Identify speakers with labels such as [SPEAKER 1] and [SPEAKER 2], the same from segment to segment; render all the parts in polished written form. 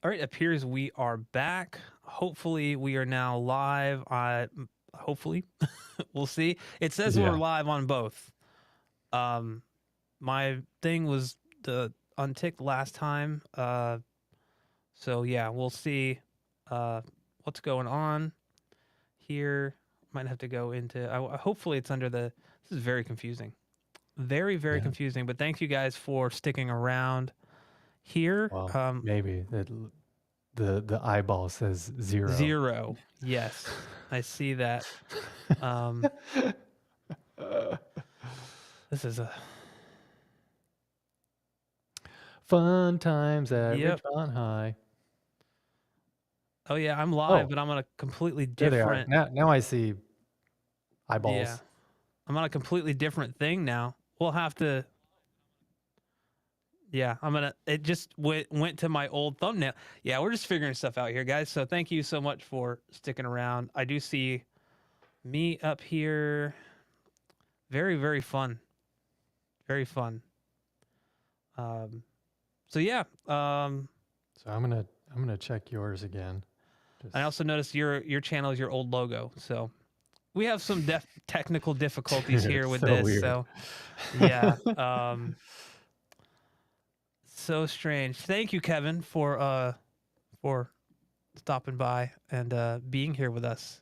[SPEAKER 1] All right, appears we are back. Hopefully, we are now live. Hopefully, we'll see. It says we're
[SPEAKER 2] Yeah.
[SPEAKER 1] live on both. Um, my thing was the unticked last time. So yeah, we'll see. What's going on here? Might have to go into. Hopefully, it's under the. This is very confusing. Very, very
[SPEAKER 2] Yeah.
[SPEAKER 1] confusing. But thank you guys for sticking around here.
[SPEAKER 2] Well, maybe the eyeball says 0.
[SPEAKER 1] 0. Yes, I see that. Um, this is a
[SPEAKER 2] Fun times at
[SPEAKER 1] yep.
[SPEAKER 2] Ridgemont High.
[SPEAKER 1] Oh yeah, I'm live,
[SPEAKER 2] Oh,
[SPEAKER 1] but I'm on a completely
[SPEAKER 2] there they are.
[SPEAKER 1] different.
[SPEAKER 2] Now I see
[SPEAKER 1] Yeah,
[SPEAKER 2] eyeballs.
[SPEAKER 1] I'm on a completely different thing now. We'll have to. Yeah, I'm gonna. It just went to my old thumbnail. Yeah, we're just figuring stuff out here, guys. So thank you so much for sticking around. I do see me up here. Very very fun. Very fun. Um. So yeah.
[SPEAKER 2] So I'm gonna check yours again.
[SPEAKER 1] I
[SPEAKER 2] Just
[SPEAKER 1] also noticed your channel is your old logo. So we have some technical difficulties here
[SPEAKER 2] it's
[SPEAKER 1] with
[SPEAKER 2] so
[SPEAKER 1] this.
[SPEAKER 2] weird.
[SPEAKER 1] So yeah. So strange. Thank you, Kevin, for stopping by and being here with us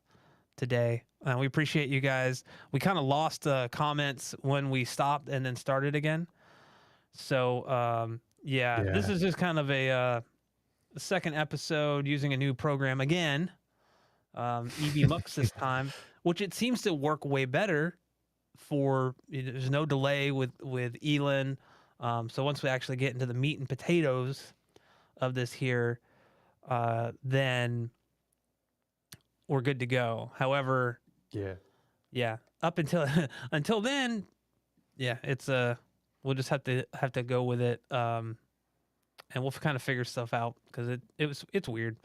[SPEAKER 1] today. We appreciate you guys. We kind of lost comments when we stopped and then started again. So yeah, this
[SPEAKER 2] Yeah.
[SPEAKER 1] is just kind of a second episode using a new program again, EV Mux this time, which it seems to work way better for. There's no delay with Elon. So once we actually get into the meat and potatoes of this here, then we're good to go. However,
[SPEAKER 2] Yeah.
[SPEAKER 1] yeah, up until until then, yeah, it's we'll just have to go with it, and we'll kind of figure stuff out because it's weird.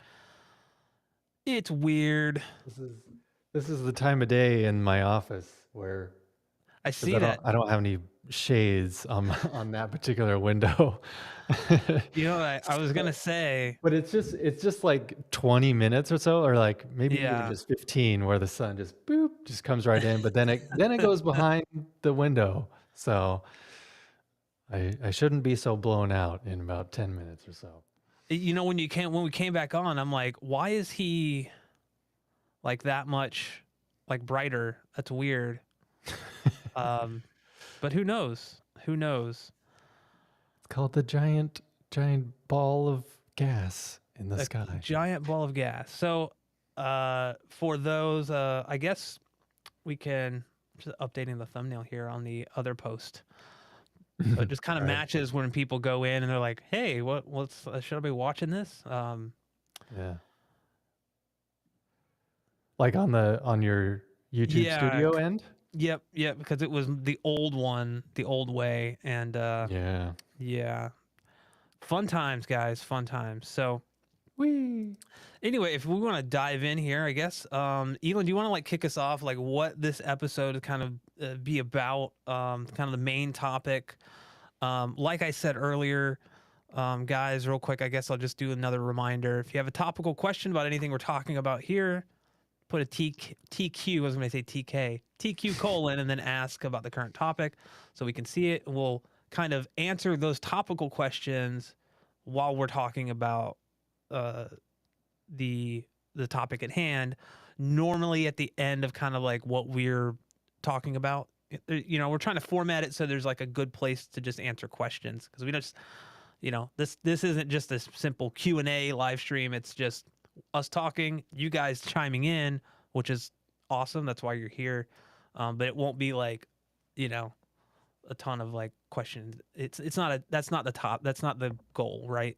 [SPEAKER 1] It's weird.
[SPEAKER 2] This is this is the time of day in my office where
[SPEAKER 1] I
[SPEAKER 2] because
[SPEAKER 1] see that.
[SPEAKER 2] I don't have any shades on on that particular window.
[SPEAKER 1] I was
[SPEAKER 2] So
[SPEAKER 1] gonna say,
[SPEAKER 2] but it's just like 20 minutes or so, or like maybe even
[SPEAKER 1] yeah,
[SPEAKER 2] just 15 where the sun just boop just comes right in, but then it goes behind the window. So I shouldn't be so blown out in about 10 minutes or so.
[SPEAKER 1] when we came back on, I'm like, why is he like that much like brighter? That's weird. Um, but who knows? Who knows?
[SPEAKER 2] It's called the giant ball of gas in the
[SPEAKER 1] A
[SPEAKER 2] sky.
[SPEAKER 1] giant ball of gas. So, for those, I guess we can just updating the thumbnail here on the other post. So it just kind of
[SPEAKER 2] All right.
[SPEAKER 1] matches when people go in and they're like, "Hey, what's should I be watching this?"
[SPEAKER 2] Yeah. Like on your YouTube
[SPEAKER 1] Yeah,
[SPEAKER 2] studio end?
[SPEAKER 1] yep, because it was the old one, the old way, and
[SPEAKER 2] Yeah.
[SPEAKER 1] yeah, fun times, guys, fun times. So
[SPEAKER 2] Whee!
[SPEAKER 1] anyway, if we want to dive in here, I guess, Elon, do you want to like kick us off, like what this episode is kind of be about, kind of the main topic? Like I said earlier, guys, real quick, I guess I'll just do another reminder. If you have a topical question about anything we're talking about here, put a TQ, I was going to say TK, TQ colon, and then ask about the current topic so we can see it. And we'll kind of answer those topical questions while we're talking about uh, the the topic at hand. Normally at the end of kind of like what we're talking about, we're trying to format it so there's like a good place to just answer questions because we just, this isn't just a simple Q&A live stream. It's just us talking, you guys chiming in, which is awesome. That's why you're here. But it won't be like, you know, a ton of like questions. It's not that's not the top. That's not the goal, right?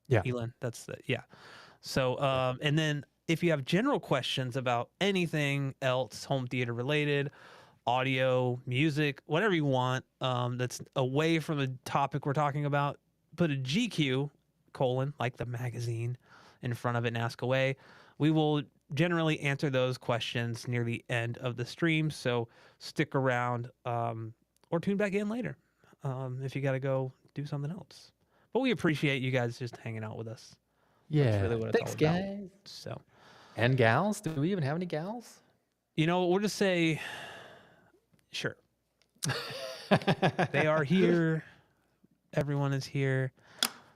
[SPEAKER 2] Yeah.
[SPEAKER 1] Elon, that's the, yeah. So,
[SPEAKER 2] Yeah.
[SPEAKER 1] and then if you have general questions about anything else home theater related, audio, music, whatever you want, that's away from the topic we're talking about, put a GQ colon, like the magazine, in front of it and ask away. We will generally answer those questions near the end of the stream. So stick around, or tune back in later, if you got to go do something else. But we appreciate you guys just hanging out with us. That's
[SPEAKER 2] Yeah.
[SPEAKER 1] really what it's all
[SPEAKER 2] Thanks,
[SPEAKER 1] about.
[SPEAKER 2] guys.
[SPEAKER 1] So,
[SPEAKER 2] And gals? Do we even have any gals?
[SPEAKER 1] we'll just say, sure, they are here. Everyone is here.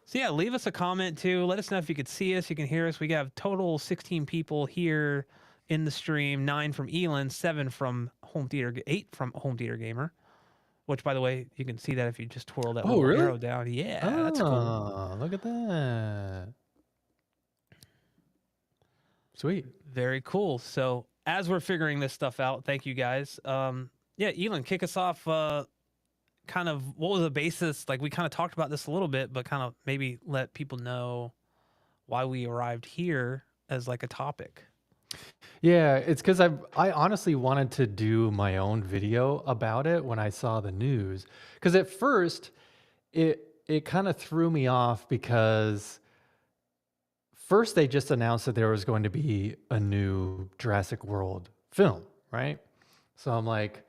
[SPEAKER 1] So yeah, leave us a comment too. Let us know if you could see us, you can hear us. We have total 16 people here in the stream, 9 from Elon, 7 from Home Theater, 8 from Home Theater Gamer. Which, by the way, you can see that if you just twirl that
[SPEAKER 2] Oh,
[SPEAKER 1] little
[SPEAKER 2] really?
[SPEAKER 1] arrow down. Yeah, that's cool.
[SPEAKER 2] Oh, look at that. Sweet.
[SPEAKER 1] Very cool. So as we're figuring this stuff out, thank you guys. Yeah, Elon, kick us off. Kind of what was the basis? Like we kind of talked about this a little bit, but kind of maybe let people know why we arrived here as like a topic.
[SPEAKER 2] Yeah, it's because I honestly wanted to do my own video about it when I saw the news. Because at first, it kind of threw me off because first they just announced that there was going to be a new Jurassic World film, right? So I'm like,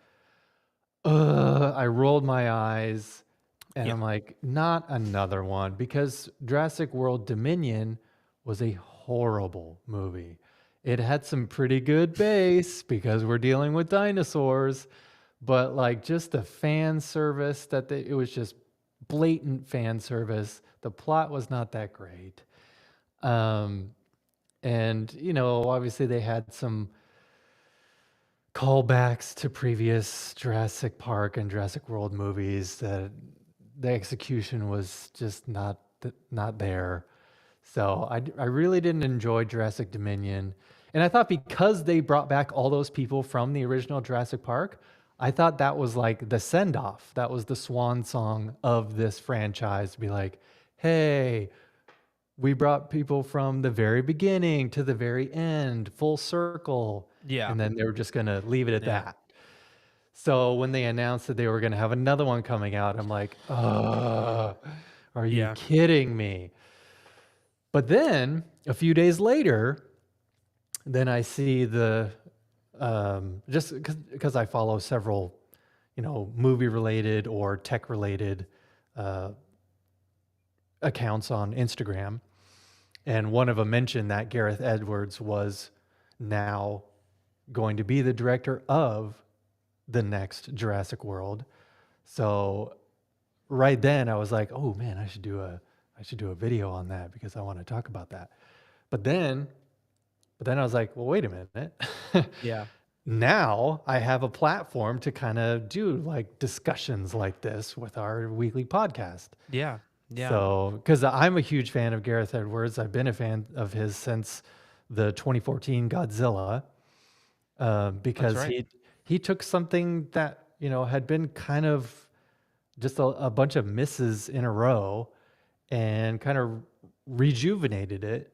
[SPEAKER 2] I rolled my eyes and
[SPEAKER 1] Yeah.
[SPEAKER 2] I'm like, not another one because Jurassic World Dominion was a horrible movie. It had some pretty good base because we're dealing with dinosaurs, but like just the fan service it was just blatant fan service. The plot was not that great. Um, and obviously they had some callbacks to previous Jurassic Park and Jurassic World movies that the execution was just not there. So I really didn't enjoy Jurassic Dominion. And I thought because they brought back all those people from the original Jurassic Park, I thought that was like the send off. That was the swan song of this franchise to be like, hey, we brought people from the very beginning to the very end, full circle.
[SPEAKER 1] Yeah.
[SPEAKER 2] And then they were just going to leave it at
[SPEAKER 1] Yeah.
[SPEAKER 2] that. So when they announced that they were going to have another one coming out, I'm like, are you
[SPEAKER 1] Yeah.
[SPEAKER 2] kidding me? But then a few days later, then I see just because I follow several, movie related or tech related accounts on Instagram. And one of them mentioned that Gareth Edwards was now going to be the director of the next Jurassic World. So right then I was like, oh man, I should do a video on that because I want to talk about that. But then I was like, well, wait a minute.
[SPEAKER 1] Yeah.
[SPEAKER 2] Now I have a platform to kind of do like discussions like this with our weekly podcast.
[SPEAKER 1] Yeah. Yeah.
[SPEAKER 2] So, because I'm a huge fan of Gareth Edwards, I've been a fan of his since the 2014 Godzilla, because
[SPEAKER 1] right.
[SPEAKER 2] he took something that had been kind of just a bunch of misses in a row, and kind of rejuvenated it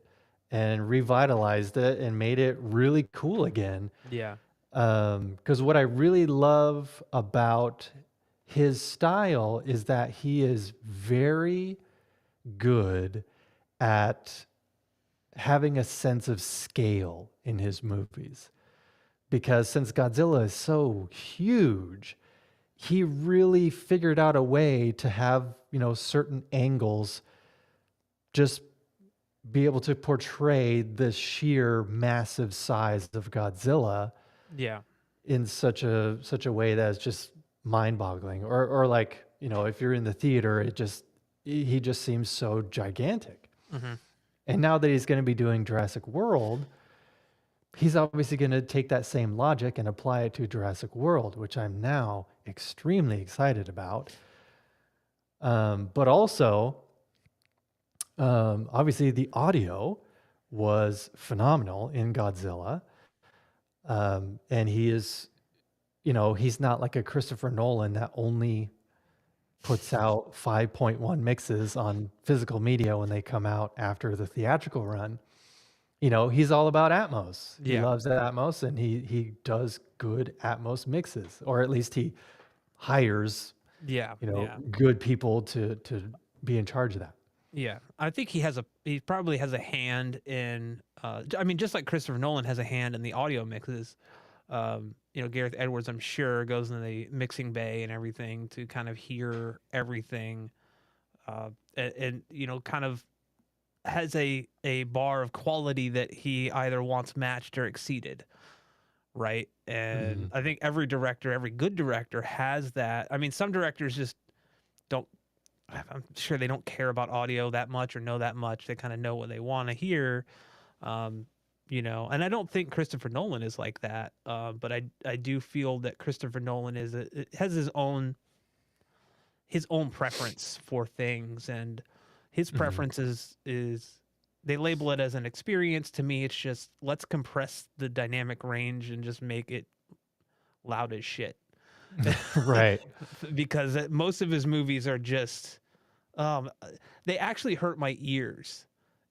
[SPEAKER 2] and revitalized it and made it really cool again.
[SPEAKER 1] Yeah.
[SPEAKER 2] Because what I really love about his style is that he is very good at having a sense of scale in his movies. Because since Godzilla is so huge, he really figured out a way to have, certain angles just be able to portray the sheer massive size of Godzilla
[SPEAKER 1] Yeah.
[SPEAKER 2] in such a way that is just mind-boggling. Or like, if you're in the theater, he just seems so gigantic.
[SPEAKER 1] Mm-hmm.
[SPEAKER 2] And now that he's going to be doing Jurassic World, he's obviously going to take that same logic and apply it to Jurassic World, which I'm now extremely excited about. But also, obviously, the audio was phenomenal in Godzilla. And he is, he's not like a Christopher Nolan that only puts out 5.1 mixes on physical media when they come out after the theatrical run. He's all about Atmos. He
[SPEAKER 1] Yeah.
[SPEAKER 2] loves Atmos, and he does good Atmos mixes, or at least he hires,
[SPEAKER 1] Yeah. Yeah.
[SPEAKER 2] good people to be in charge of that.
[SPEAKER 1] Yeah, I think he probably has a hand in. I mean, just like Christopher Nolan has a hand in the audio mixes. Gareth Edwards, I'm sure, goes in the mixing bay and everything to kind of hear everything, and kind of has a bar of quality that he either wants matched or exceeded, right? And
[SPEAKER 2] Mhm.
[SPEAKER 1] I think every director, every good director has that. I mean, some directors just don't, I'm sure they don't care about audio that much or know that much. They kind of know what they want to hear. Um, and I don't think Christopher Nolan is like that. But I do feel that Christopher Nolan has his own preference for things, and his
[SPEAKER 2] Mhm.
[SPEAKER 1] preference is they label it as an experience. To me, it's just let's compress the dynamic range and just make it loud as shit.
[SPEAKER 2] Right.
[SPEAKER 1] Because most of his movies are just um, they actually hurt my ears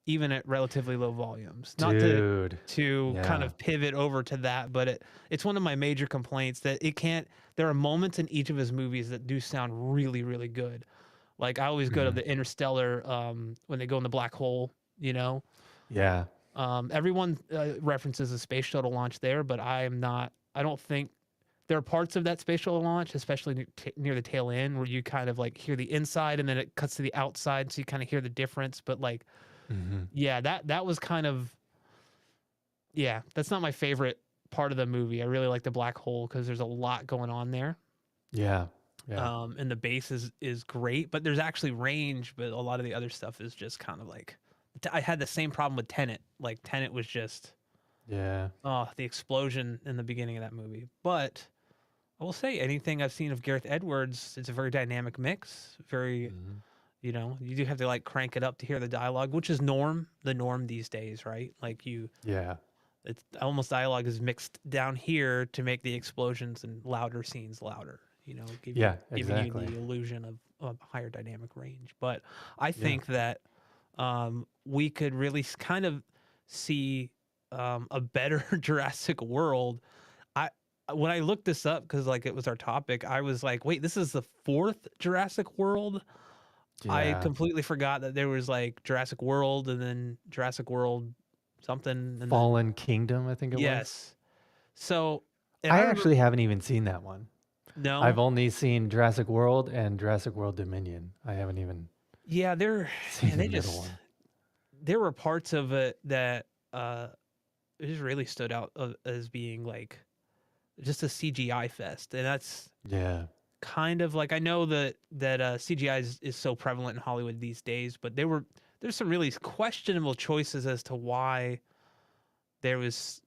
[SPEAKER 1] even at relatively low volumes. Not to
[SPEAKER 2] Dude.
[SPEAKER 1] kind
[SPEAKER 2] Yeah.
[SPEAKER 1] of pivot over to that, but it's one of my major complaints that it can't. There are moments in each of his movies that do sound really really good. Like I always go to
[SPEAKER 2] Mhm.
[SPEAKER 1] the Interstellar when they go in the black hole.
[SPEAKER 2] Yeah.
[SPEAKER 1] Everyone references a space shuttle launch there, but I am not. I don't think there are parts of that space shuttle launch, especially near the tail end, where you kind of like hear the inside and then it cuts to the outside, so you kind of hear the difference. But like,
[SPEAKER 2] Mhm.
[SPEAKER 1] yeah, that was kind of yeah, that's not my favorite part of the movie. I really like the black hole because there's a lot going on there.
[SPEAKER 2] Yeah. Yeah.
[SPEAKER 1] And the bass is great, but there's actually range. But a lot of the other stuff is just kind of like I had the same problem with Tenet. Like Tenet was just
[SPEAKER 2] Yeah.
[SPEAKER 1] the explosion in the beginning of that movie. But I will say anything I've seen of Gareth Edwards, it's a very dynamic mix. Very,
[SPEAKER 2] Mhm.
[SPEAKER 1] you do have to like crank it up to hear the dialogue, which is the norm these days, right? Like
[SPEAKER 2] Yeah.
[SPEAKER 1] it's almost dialogue is mixed down here to make the explosions and louder scenes louder.
[SPEAKER 2] Yeah,
[SPEAKER 1] Giving you
[SPEAKER 2] exactly.
[SPEAKER 1] the illusion of higher dynamic range. But I
[SPEAKER 2] Yeah.
[SPEAKER 1] think that we could really kind of see a better Jurassic World. I when I looked this up because like it was our topic, I was like, wait, this is the fourth Jurassic World. I
[SPEAKER 2] Yeah.
[SPEAKER 1] completely forgot that there was like Jurassic World and then Jurassic World something and then
[SPEAKER 2] Fallen Kingdom, I think it was.
[SPEAKER 1] yes. So and
[SPEAKER 2] I
[SPEAKER 1] I remember
[SPEAKER 2] actually haven't even seen that one. I've
[SPEAKER 1] no,
[SPEAKER 2] only seen Jurassic World and Jurassic World Dominion. I haven't even
[SPEAKER 1] yeah,
[SPEAKER 2] seen
[SPEAKER 1] man,
[SPEAKER 2] the middle one.
[SPEAKER 1] there were parts of it that it just really stood out as being like just a CGI fest, and that's
[SPEAKER 2] Yeah.
[SPEAKER 1] kind of like I know that CGI is so prevalent in Hollywood these days, but there's some really questionable choices as to why there was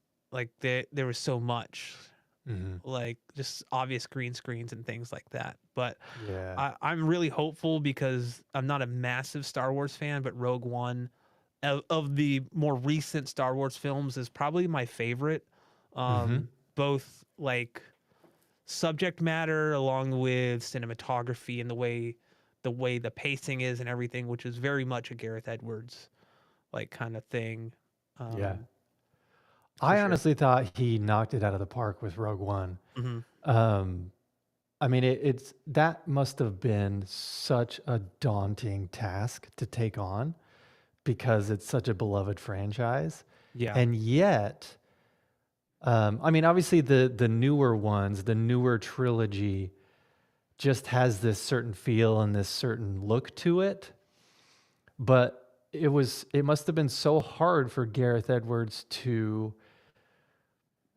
[SPEAKER 1] there was so much
[SPEAKER 2] Hmm.
[SPEAKER 1] like just obvious green screens and things like that. But
[SPEAKER 2] Yeah.
[SPEAKER 1] I'm really hopeful because I'm not a massive Star Wars fan, but Rogue One of the more recent Star Wars films is probably my favorite.
[SPEAKER 2] Hmm.
[SPEAKER 1] Both like subject matter along with cinematography and the way the pacing is and everything, which is very much a Gareth Edwards like kind of thing.
[SPEAKER 2] Yeah.
[SPEAKER 1] Um, for
[SPEAKER 2] I
[SPEAKER 1] sure.
[SPEAKER 2] honestly thought he knocked it out of the park with Rogue One.
[SPEAKER 1] Hmm.
[SPEAKER 2] Um, I mean, it's that must have been such a daunting task to take on because it's such a beloved franchise.
[SPEAKER 1] Yeah.
[SPEAKER 2] And yet, I mean, obviously the newer ones, the newer trilogy just has this certain feel and this certain look to it. But it must have been so hard for Gareth Edwards to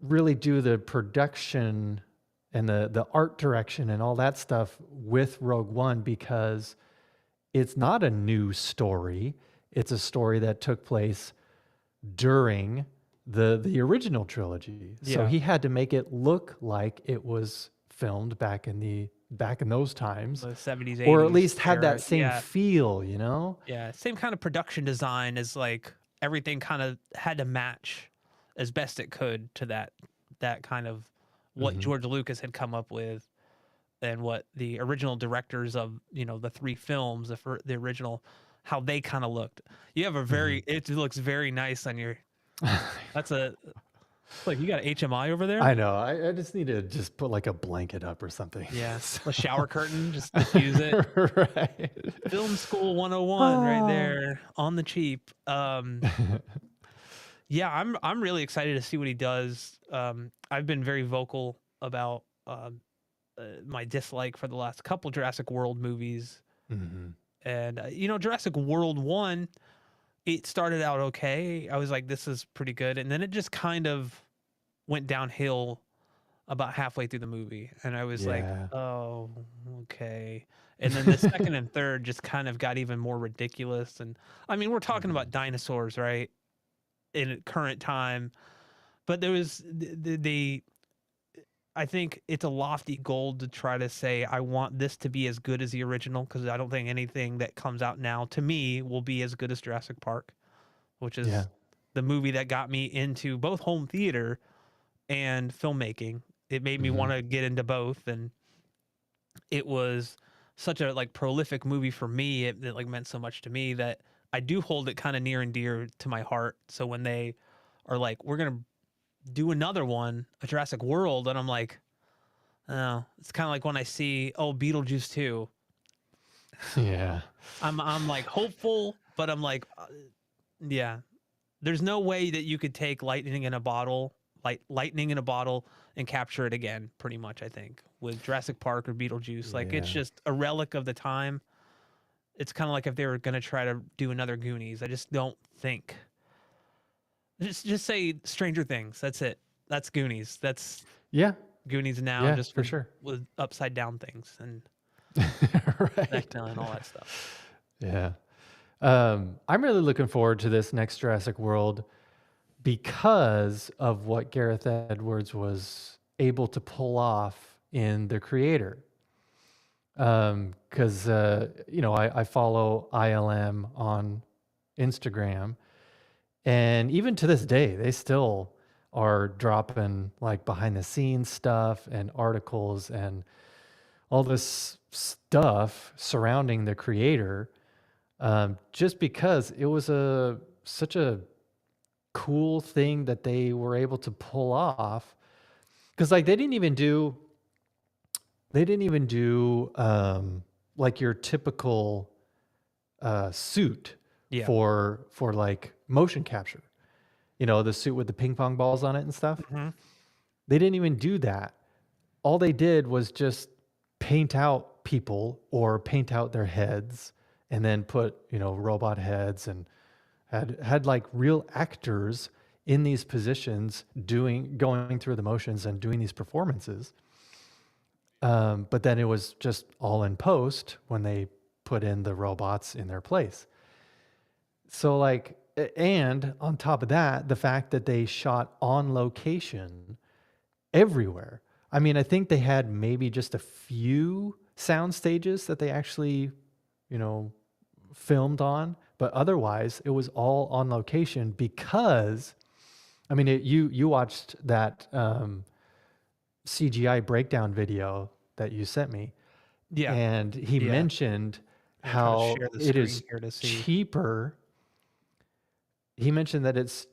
[SPEAKER 2] really do the production and the art direction and all that stuff with Rogue One because it's not a new story. It's a story that took place during the original trilogy. So
[SPEAKER 1] Yeah.
[SPEAKER 2] he had to make it look like it was filmed back in those times,
[SPEAKER 1] The 70s,
[SPEAKER 2] or at
[SPEAKER 1] 80s
[SPEAKER 2] least had
[SPEAKER 1] era.
[SPEAKER 2] that same
[SPEAKER 1] Yeah.
[SPEAKER 2] feel, you know?
[SPEAKER 1] Yeah. Same kind of production design as like everything kind of had to match as best it could to that kind of what
[SPEAKER 2] Hmm.
[SPEAKER 1] George Lucas had come up with and what the original directors of the three films, the original, how they kind of looked. You have
[SPEAKER 2] Hmm.
[SPEAKER 1] it looks very nice on your. That's a like you got HMI over there.
[SPEAKER 2] I know. I just need to just put like a blanket up or something.
[SPEAKER 1] Yeah,
[SPEAKER 2] So,
[SPEAKER 1] a shower curtain, just diffuse it.
[SPEAKER 2] right.
[SPEAKER 1] Film school 101 right
[SPEAKER 2] Ah.
[SPEAKER 1] there on the cheap. Yeah, I'm really excited to see what he does. I've been very vocal about my dislike for the last couple Jurassic World movies,
[SPEAKER 2] Hmm.
[SPEAKER 1] and Jurassic World 1. it started out okay. I was like, this is pretty good. And then it just kind of went downhill about halfway through the movie. And I was like,
[SPEAKER 2] Yeah.
[SPEAKER 1] oh, okay. And then the second and third just kind of got even more ridiculous. And I mean, we're talking
[SPEAKER 2] Mhm.
[SPEAKER 1] about dinosaurs, right? In current time. But there was I think it's a lofty goal to try to say I want this to be as good as the original, because I don't think anything that comes out now to me will be as good as Jurassic Park, which
[SPEAKER 2] Yeah.
[SPEAKER 1] is the movie that got me into both home theater and filmmaking. It made me
[SPEAKER 2] Hmm.
[SPEAKER 1] want to get into both, and it was such a like prolific movie for me. It like meant so much to me that I do hold it kind of near and dear to my heart. So when they are like, we're gonna do another one, a Jurassic World, and I'm like, oh, it's kind of like when I see, oh, Beetlejuice 2.
[SPEAKER 2] Yeah.
[SPEAKER 1] I'm like hopeful, but I'm like, yeah, there's no way that you could take lightning in a bottle, like lightning in a bottle, and capture it again. Pretty much, I think with Jurassic Park or Beetlejuice, like it's
[SPEAKER 2] Yeah.
[SPEAKER 1] just a relic of the time. It's kind of like if they were gonna try to do another Goonies. I just don't think. Just say Stranger Things. That's it. That's Goonies. That's
[SPEAKER 2] Yeah.
[SPEAKER 1] Goonies now,
[SPEAKER 2] Yeah,
[SPEAKER 1] just
[SPEAKER 2] for sure.
[SPEAKER 1] with upside down things and
[SPEAKER 2] Right.
[SPEAKER 1] Vecna and all that stuff.
[SPEAKER 2] Yeah. I'm really looking forward to this next Jurassic World because of what Gareth Edwards was able to pull off in The Creator. Because, I follow ILM on Instagram, and even to this day, they still are dropping like behind the scenes stuff and articles and all this stuff surrounding the creator, just because it was such a cool thing that they were able to pull off. Because like they didn't even do like your typical suit
[SPEAKER 1] Yeah.
[SPEAKER 2] for like motion capture. The suit with the ping pong balls on it and stuff.
[SPEAKER 1] Hmm.
[SPEAKER 2] They didn't even do that. All they did was just paint out people or paint out their heads and then put, robot heads, and had like real actors in these positions going through the motions and doing these performances. But then it was just all in post when they put in the robots in their place. So like, and on top of that, the fact that they shot on location everywhere. I mean, I think they had maybe just a few sound stages that they actually, you know, filmed on, but otherwise it was all on location because, I mean, you watched that CGI breakdown video that you sent me,
[SPEAKER 1] Yeah.
[SPEAKER 2] and he
[SPEAKER 1] Yeah.
[SPEAKER 2] mentioned
[SPEAKER 1] I'm gonna try to
[SPEAKER 2] how
[SPEAKER 1] share the
[SPEAKER 2] it
[SPEAKER 1] screen
[SPEAKER 2] is
[SPEAKER 1] here to see.
[SPEAKER 2] cheaper. He mentioned that it's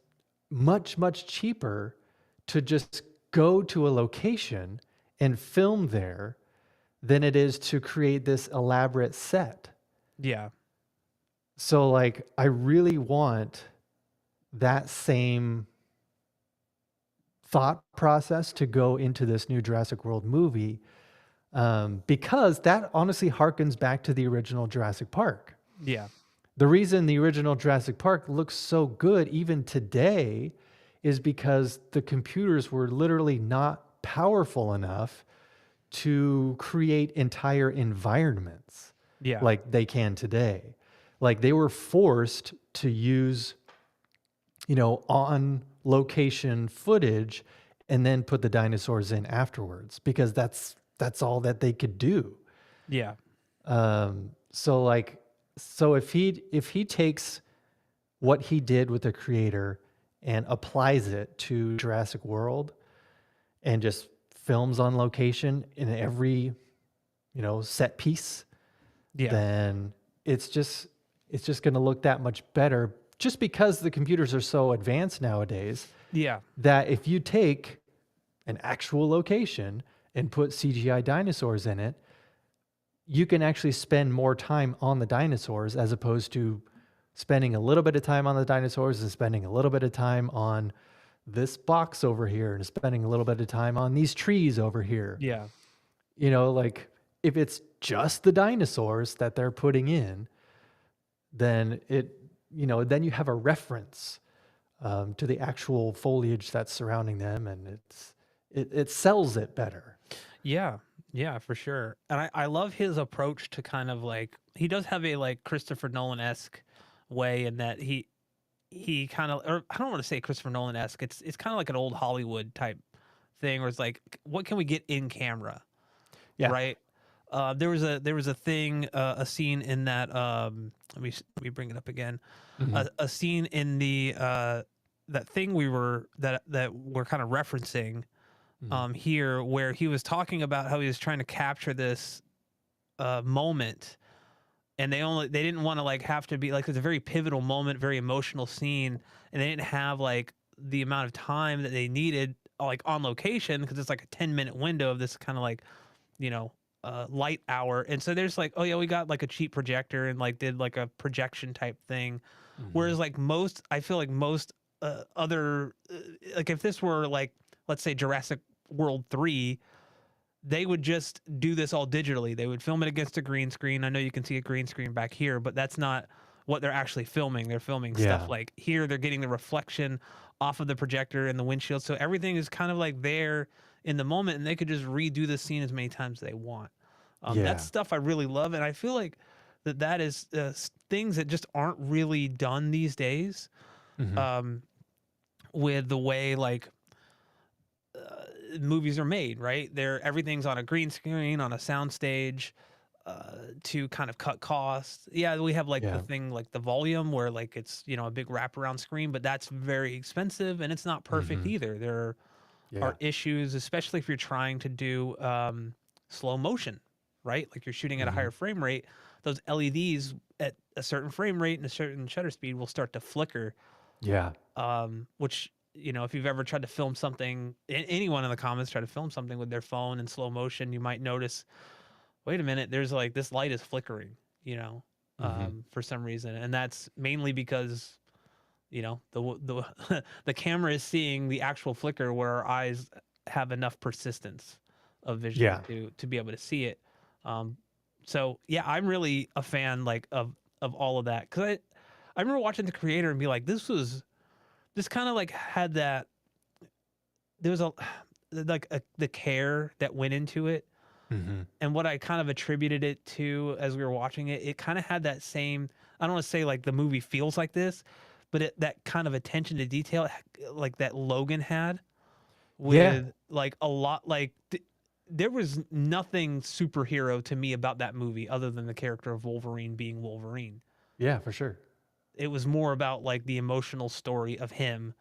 [SPEAKER 2] much, much cheaper to just go to a location and film there than it is to create this elaborate set.
[SPEAKER 1] Yeah.
[SPEAKER 2] So, like, I really want that same thought process to go into this new Jurassic World movie, because that honestly harkens back to the original Jurassic Park.
[SPEAKER 1] Yeah.
[SPEAKER 2] The reason the original Jurassic Park looks so good even today is because the computers were literally not powerful enough to create entire environments
[SPEAKER 1] Yeah.
[SPEAKER 2] like they can today. Like they were forced to use, on location footage and then put the dinosaurs in afterwards because that's all that they could do.
[SPEAKER 1] Yeah.
[SPEAKER 2] So like, so if he takes what he did with the creator and applies it to Jurassic World and just films on location in every, set piece,
[SPEAKER 1] Yeah.
[SPEAKER 2] then it's just going to look that much better just because the computers are so advanced nowadays
[SPEAKER 1] Yeah.
[SPEAKER 2] that if you take an actual location and put CGI dinosaurs in it, you can actually spend more time on the dinosaurs as opposed to spending a little bit of time on the dinosaurs and spending a little bit of time on this box over here and spending a little bit of time on these trees over here.
[SPEAKER 1] Yeah.
[SPEAKER 2] Like if it's just the dinosaurs that they're putting in, then then you have a reference to the actual foliage that's surrounding them, and it sells it better.
[SPEAKER 1] Yeah, yeah, for sure. And I love his approach to kind of like he does have a like Christopher Nolan esque way in that he kind of, or I don't want to say Christopher Nolan esque. It's kind of like an old Hollywood type thing where it's like, what can we get in camera,
[SPEAKER 2] Yeah.
[SPEAKER 1] right? There was a thing, a scene in that. Let me bring it up again.
[SPEAKER 2] Hmm.
[SPEAKER 1] A scene in the that thing that we're kind of referencing
[SPEAKER 2] Hmm.
[SPEAKER 1] here, where he was talking about how he was trying to capture this moment, and they didn't want to like have to be like it's a very pivotal moment, very emotional scene, and they didn't have like the amount of time that they needed like on location because it's like a 10-minute window of this kind of like you know light hour, and so there's like, oh yeah, we got like a cheap projector and like did like a projection type thing.
[SPEAKER 2] Hmm.
[SPEAKER 1] Whereas like most, I feel like most other like if this were like, let's say Jurassic World 3, they would just do this all digitally. They would film it against a green screen. I know you can see a green screen back here, but that's not what they're actually filming. They're filming stuff
[SPEAKER 2] Yeah.
[SPEAKER 1] like here, they're getting the reflection off of the projector and the windshield. So everything is kind of like there in the moment, and they could just redo the scene as many times as they want. That's
[SPEAKER 2] Yeah.
[SPEAKER 1] stuff I really love. And I feel like that is things that just aren't really done these days,
[SPEAKER 2] Hmm.
[SPEAKER 1] um, with the way like movies are made, right? Everything's on a green screen, on a sound stage, to kind of cut costs. Yeah, we have like the
[SPEAKER 2] Yeah.
[SPEAKER 1] thing like the volume where like it's a big wraparound screen, but that's very expensive and it's not perfect
[SPEAKER 2] Hmm.
[SPEAKER 1] either. There
[SPEAKER 2] Yeah.
[SPEAKER 1] are issues, especially if you're trying to do slow motion, right? Like you're shooting at a
[SPEAKER 2] Hmm.
[SPEAKER 1] higher frame rate. Those LEDs at a certain frame rate and a certain shutter speed will start to flicker,
[SPEAKER 2] Yeah.
[SPEAKER 1] which if you've ever tried to film something, anyone in the comments try to film something with their phone in slow motion, you might notice, wait a minute, there's like this light is flickering,
[SPEAKER 2] Hmm.
[SPEAKER 1] for some reason, and that's mainly because the the camera is seeing the actual flicker where our eyes have enough persistence of vision
[SPEAKER 2] Yeah.
[SPEAKER 1] to be able to see it. Um, so yeah, I'm really a fan like of all of that because I remember watching the creator and be like, this kind of like had that there was a like the care that went into it,
[SPEAKER 2] Hmm.
[SPEAKER 1] and what I kind of attributed it to as we were watching it, it kind of had that same. I don't want to say like the movie feels like this, but that kind of attention to detail, like that Logan had
[SPEAKER 2] Yeah.
[SPEAKER 1] with like a lot like. There was nothing superhero to me about that movie other than the character of Wolverine being Wolverine.
[SPEAKER 2] Yeah, for sure.
[SPEAKER 1] It was more about like the emotional story of him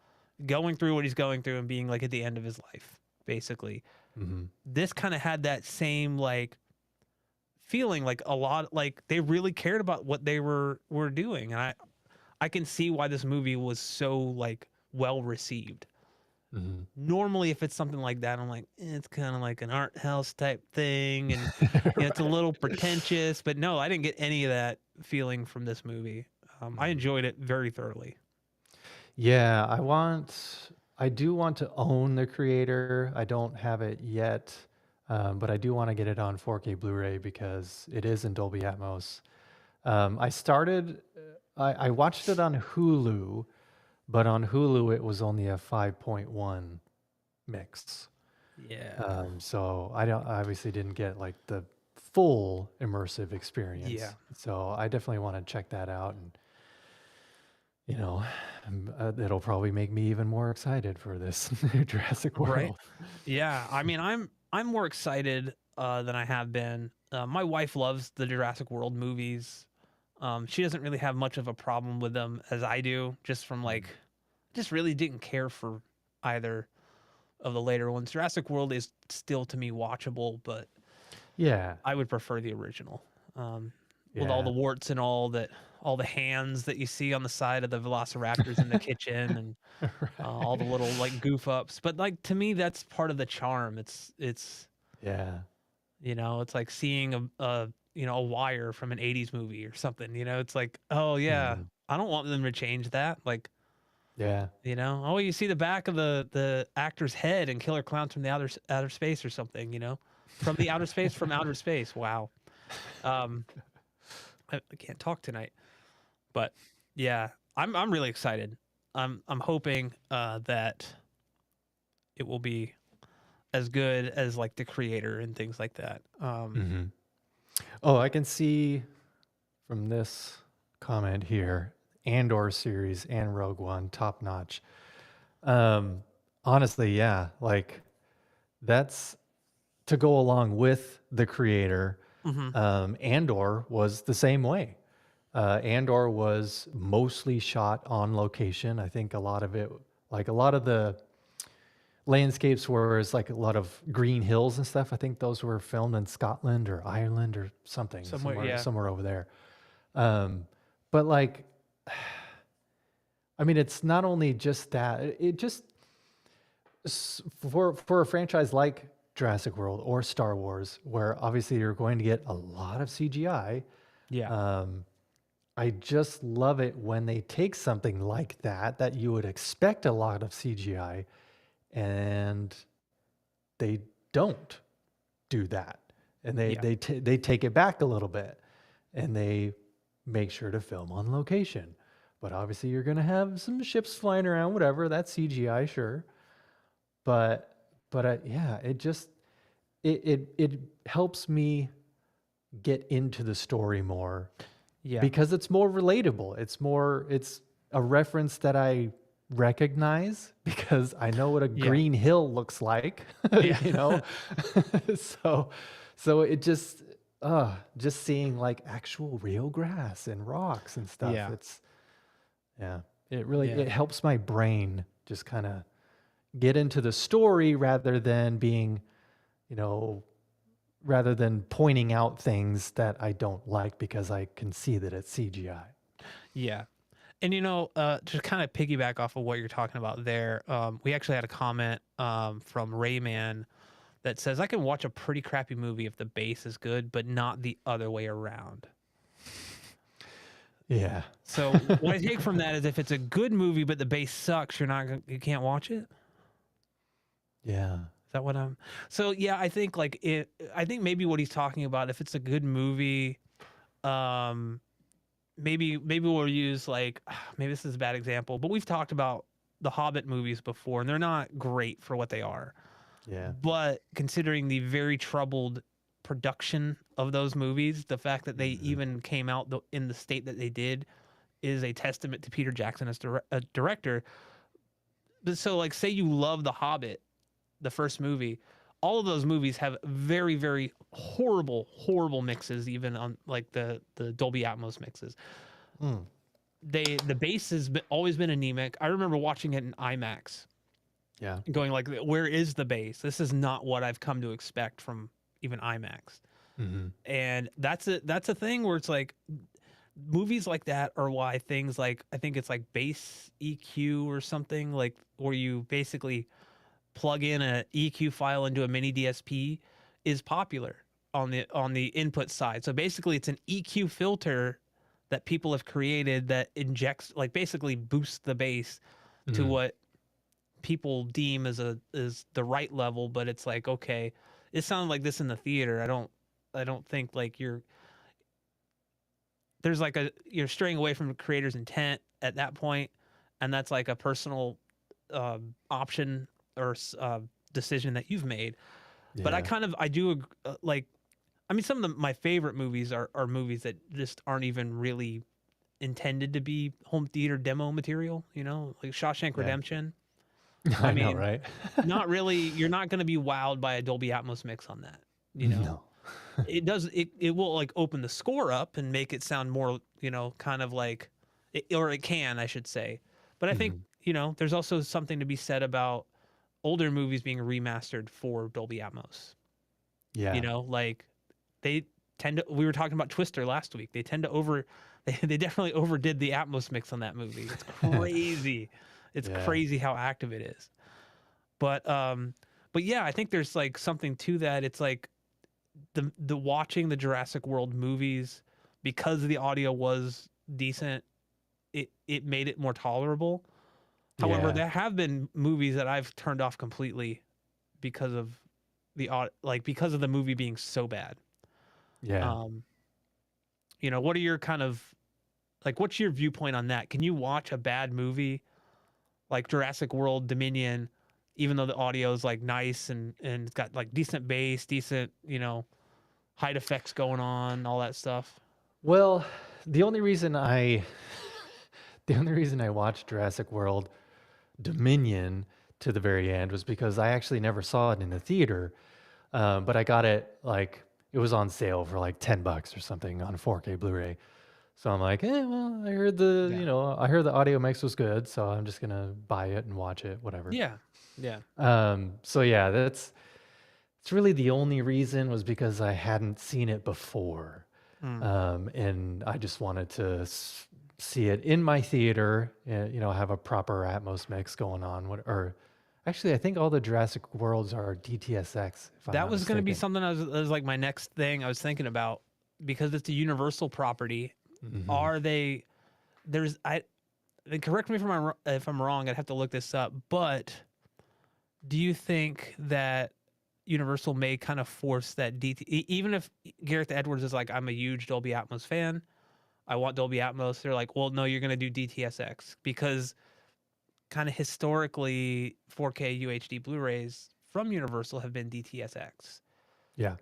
[SPEAKER 1] going through what he's going through and being like at the end of his life, basically.
[SPEAKER 2] Hmm.
[SPEAKER 1] This kind of had that same like feeling, like a lot like they really cared about what they were doing, and I can see why this movie was so like well received.
[SPEAKER 2] Hmm.
[SPEAKER 1] Normally if it's something like that, I'm like, it's kind of like an art house type thing, and it's a little
[SPEAKER 2] Right.
[SPEAKER 1] pretentious, but no, I didn't get any of that feeling from this movie. I
[SPEAKER 2] Mhm.
[SPEAKER 1] enjoyed it very thoroughly.
[SPEAKER 2] Yeah, I do want to own the creator. I don't have it yet, but I do want to get it on 4K Blu-ray because it is in Dolby Atmos. I watched it on Hulu, but on Hulu it was only a 5.1 mix.
[SPEAKER 1] Yeah.
[SPEAKER 2] So I obviously didn't get like the full immersive
[SPEAKER 1] Yeah.
[SPEAKER 2] experience. So I definitely want to check that out, and you know, it'll probably make me even more excited for this new Jurassic
[SPEAKER 1] Right.
[SPEAKER 2] World.
[SPEAKER 1] Yeah. I mean, I'm more excited than I have been. My wife loves the Jurassic World movies. She doesn't really have much of a problem with them as I do, just from like,
[SPEAKER 2] Mm.
[SPEAKER 1] just really didn't care for either of the later ones. Jurassic World is still to me watchable, but
[SPEAKER 2] Yeah,
[SPEAKER 1] I would prefer the original. Um, with all the
[SPEAKER 2] yeah,
[SPEAKER 1] warts and all the hands that you see on the side of the velociraptors in the kitchen, and all the
[SPEAKER 2] right.
[SPEAKER 1] little like goof ups. But like to me, that's part of the charm. It's
[SPEAKER 2] Yeah,
[SPEAKER 1] it's like seeing a wire from an '80s movie or something. It's like, oh yeah,
[SPEAKER 2] mhm,
[SPEAKER 1] I don't want them to change that. Like,
[SPEAKER 2] yeah,
[SPEAKER 1] oh, you see the back of the actor's head in Killer Clowns from the outer space or something. From the outer space, from outer space. Wow. Um, I can't talk tonight, but yeah. I'm really excited. I'm hoping that it will be as good as like the creator and things like that.
[SPEAKER 2] Hmm. Oh, I can see from this comment here, Andor series and Rogue One, top notch. Um, Honestly, yeah, like that's to go along with the creator.
[SPEAKER 1] Mhm.
[SPEAKER 2] Andor was the same way. Andor was mostly shot on location. I think a lot of it, like a lot of the landscapes where it's like a lot of green hills and stuff. I think those were filmed in Scotland or Ireland or something,
[SPEAKER 1] Somewhere, yeah.
[SPEAKER 2] somewhere over there. Um, but like, I mean, it's not only just that. It just for a franchise like Jurassic World or Star Wars, where obviously you're going to get a lot of CGI.
[SPEAKER 1] Yeah.
[SPEAKER 2] Um, I just love it when they take something like that that you would expect a lot of CGI, and they don't do that, and
[SPEAKER 1] Yeah.
[SPEAKER 2] they take it back a little bit, and they make sure to film on location. But obviously, you're going to have some ships flying around, whatever. That's CGI, sure. But yeah, it helps me get into the story more
[SPEAKER 1] Yeah.
[SPEAKER 2] because it's more relatable. It's a reference that I recognize because I know what a
[SPEAKER 1] Yeah.
[SPEAKER 2] green hill looks like,
[SPEAKER 1] Yeah.
[SPEAKER 2] you know? so it just seeing like actual real grass and rocks and stuff.
[SPEAKER 1] Yeah.
[SPEAKER 2] Yeah, it really
[SPEAKER 1] Yeah.
[SPEAKER 2] it helps my brain just kind of get into the story rather than being, you know, rather than pointing out things that I don't like because I can see that it's CGI.
[SPEAKER 1] Yeah. And to kind of piggyback off of what you're talking about there, we actually had a comment from Rayman that says I can watch a pretty crappy movie if the base is good, but not the other way around.
[SPEAKER 2] Yeah.
[SPEAKER 1] So what I take from that is if it's a good movie but the base sucks, you can't watch it.
[SPEAKER 2] Yeah.
[SPEAKER 1] Is that what I'm? So yeah, I think like it. I think maybe what he's talking about, if it's a good movie, um, maybe we'll use like maybe this is a bad example, but we've talked about the Hobbit movies before, and they're not great for what they are.
[SPEAKER 2] Yeah.
[SPEAKER 1] But considering the very troubled production of those movies, the fact that they
[SPEAKER 2] Mhm.
[SPEAKER 1] even came out in the state that they did is a testament to Peter Jackson as a director. But so, like, say you love The Hobbit, the first movie, all of those movies have very, very horrible, horrible mixes, even on like the Dolby Atmos mixes.
[SPEAKER 2] Mm.
[SPEAKER 1] The bass has always been anemic. I remember watching it in IMAX,
[SPEAKER 2] Yeah.
[SPEAKER 1] going like, "Where is the bass? This is not what I've come to expect from even IMAX."
[SPEAKER 2] Mhm.
[SPEAKER 1] And that's a thing where it's like movies like that are why things like I think it's like bass EQ or something like where you basically plug in a EQ file into a mini DSP is popular on the input side. So basically it's an EQ filter that people have created that injects like basically boosts the bass to
[SPEAKER 2] Mm.
[SPEAKER 1] what people deem as the right level, but it's like okay, it sounded like this in the theater. I don't think like there's like you're straying away from the creator's intent at that point, and that's like a personal option or decision that you've made. But
[SPEAKER 2] Yeah.
[SPEAKER 1] I do like. I mean, some of my favorite movies are movies that just aren't even really intended to be home theater demo material. Like Shawshank
[SPEAKER 2] Yeah.
[SPEAKER 1] Redemption. I
[SPEAKER 2] I know,
[SPEAKER 1] mean,
[SPEAKER 2] right?
[SPEAKER 1] not really. You're not going to be wowed by a Dolby Atmos mix on that.
[SPEAKER 2] No.
[SPEAKER 1] It does. It will like open the score up and make it sound more. Kind of like, or it can, I should say. But I think
[SPEAKER 2] Mhm.
[SPEAKER 1] there's also something to be said about older movies being remastered for Dolby Atmos.
[SPEAKER 2] Yeah.
[SPEAKER 1] Like they tend to. We were talking about Twister last week. They tend to over. They definitely overdid the Atmos mix on that movie. It's crazy. It's
[SPEAKER 2] Yeah.
[SPEAKER 1] crazy how active it is. But yeah, I think there's like something to that. It's like the watching the Jurassic World movies because the audio was decent. It made it more tolerable. However,
[SPEAKER 2] Yeah.
[SPEAKER 1] there have been movies that I've turned off completely because of because of the movie being so bad.
[SPEAKER 2] Yeah.
[SPEAKER 1] Um, what are your kind of Like, what's your viewpoint on that? Can you watch a bad movie like Jurassic World Dominion, even though the audio is like nice and it's got like decent bass, decent, height effects going on, all that stuff?
[SPEAKER 2] Well, the only reason I the only reason I watched Jurassic World Dominion to the very end was because I actually never saw it in the theater, but I got it like it was on sale for like $10 or something on 4K Blu-ray. So I'm like, well,
[SPEAKER 1] Yeah.
[SPEAKER 2] I heard the audio mix was good, so I'm just gonna buy it and watch it, whatever.
[SPEAKER 1] Yeah. Yeah.
[SPEAKER 2] So yeah, it's really the only reason was because I hadn't seen it before.
[SPEAKER 1] Mm.
[SPEAKER 2] And I just wanted to see it in my theater, and, have a proper Atmos mix going on. Or actually, I think all the Jurassic Worlds are DTSX, if I'm
[SPEAKER 1] That
[SPEAKER 2] not
[SPEAKER 1] was going to be
[SPEAKER 2] mistaken.
[SPEAKER 1] something that was like my next thing I was thinking about because it's a universal property.
[SPEAKER 2] Hmm.
[SPEAKER 1] Are they, there's, I, correct me if I'm wrong, I'd have to look this up, but do you think that Universal may kind of force that even if Gareth Edwards is like, I'm a huge Dolby Atmos fan, I want Dolby Atmos. They're like, well, no, you're going to do DTSX because kind of historically 4K UHD Blu-rays from Universal have been DTSX.
[SPEAKER 2] Yeah,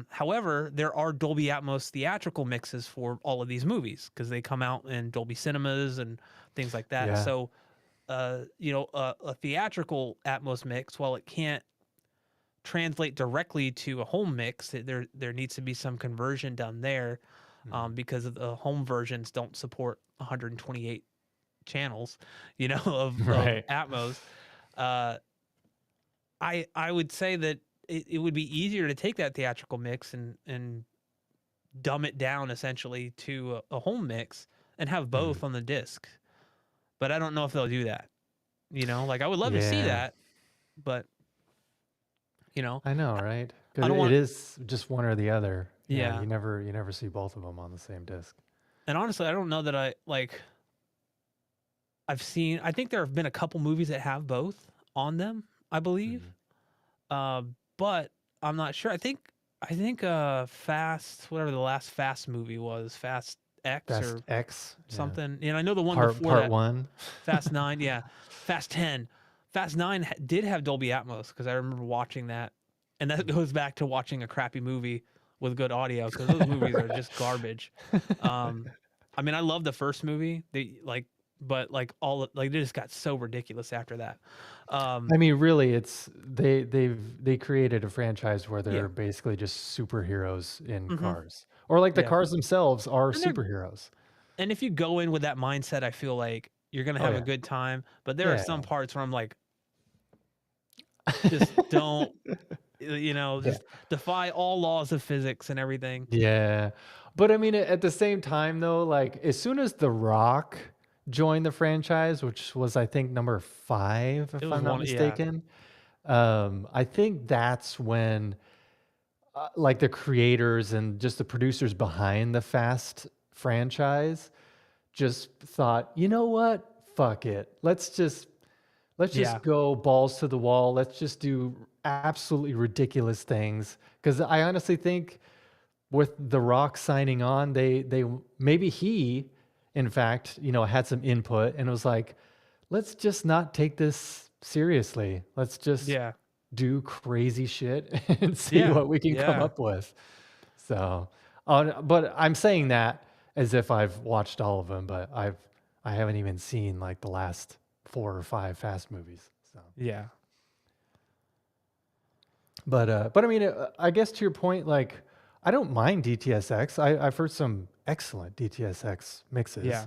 [SPEAKER 1] However, there are Dolby Atmos theatrical mixes for all of these movies because they come out in Dolby Cinemas and things like that.
[SPEAKER 2] yeah,
[SPEAKER 1] So, a theatrical Atmos mix, while it can't translate directly to a home mix, there needs to be some conversion done there,
[SPEAKER 2] mhm.
[SPEAKER 1] because of the home versions don't support 128 channels, of
[SPEAKER 2] Right.
[SPEAKER 1] Atmos. Uh, I would say that it would be easier to take that theatrical mix and dumb it down essentially to a home mix and have
[SPEAKER 2] Mhm.
[SPEAKER 1] both on the disc. But I don't know if they'll do that. Like I would love to see
[SPEAKER 2] Yeah,
[SPEAKER 1] that, but you know,
[SPEAKER 2] I know,
[SPEAKER 1] I,
[SPEAKER 2] right?
[SPEAKER 1] I
[SPEAKER 2] Because
[SPEAKER 1] don't
[SPEAKER 2] it
[SPEAKER 1] want.
[SPEAKER 2] is just one or the other. Yeah,
[SPEAKER 1] Yeah,
[SPEAKER 2] you never see both of them on the same disc.
[SPEAKER 1] and honestly, I don't know that I like. I've seen. I think there have been a couple movies that have both on them. I believe,
[SPEAKER 2] Mhm.
[SPEAKER 1] uh, but I'm not sure. I think Fast, whatever the last Fast movie was, Fast X
[SPEAKER 2] Fast
[SPEAKER 1] or
[SPEAKER 2] X, yeah.
[SPEAKER 1] something. And I know the one before
[SPEAKER 2] Part
[SPEAKER 1] that,
[SPEAKER 2] one.
[SPEAKER 1] Fast 9, yeah. Fast 10. Fast 9 did have Dolby Atmos because I remember watching that. And that goes back to watching a crappy movie with good audio because those movies are just garbage. Um, I mean, I love the first movie. But like they just got so ridiculous after that. Um,
[SPEAKER 2] I mean, really, it's they created a franchise where
[SPEAKER 1] yeah.
[SPEAKER 2] they're basically just superheroes in
[SPEAKER 1] Hmm.
[SPEAKER 2] cars, or like the
[SPEAKER 1] Yeah.
[SPEAKER 2] cars themselves are
[SPEAKER 1] And they're
[SPEAKER 2] superheroes.
[SPEAKER 1] and if you go in with that mindset, I feel like you're gonna
[SPEAKER 2] Oh
[SPEAKER 1] have a
[SPEAKER 2] yeah,
[SPEAKER 1] good time. But there are
[SPEAKER 2] yeah,
[SPEAKER 1] some parts where I'm like, just don't,
[SPEAKER 2] yeah,
[SPEAKER 1] just defy all laws of physics and everything.
[SPEAKER 2] yeah. But I mean, at the same time, though, like as soon as The Rock joined the franchise, which was I think number 5,
[SPEAKER 1] It
[SPEAKER 2] if
[SPEAKER 1] was
[SPEAKER 2] I'm not
[SPEAKER 1] one, yeah,
[SPEAKER 2] mistaken, I think that's when like the creators and just the producers behind the Fast franchise just thought, you know what? Fuck it. Let's
[SPEAKER 1] yeah,
[SPEAKER 2] just go balls to the wall. Let's just do absolutely ridiculous things. Because I honestly think with The Rock signing on, they maybe he, in fact, had some input and was like, let's just not take this seriously. Let's just
[SPEAKER 1] yeah,
[SPEAKER 2] do crazy shit and see
[SPEAKER 1] yeah,
[SPEAKER 2] what we can come
[SPEAKER 1] yeah.
[SPEAKER 2] up with. So, but I'm saying that as if I've watched all of them, but I haven't even seen like the last 4 or 5 Fast movies. So,
[SPEAKER 1] Yeah.
[SPEAKER 2] but I mean, I guess to your point, like I don't mind DTSX. I've heard some excellent DTSX mixes.
[SPEAKER 1] Yeah.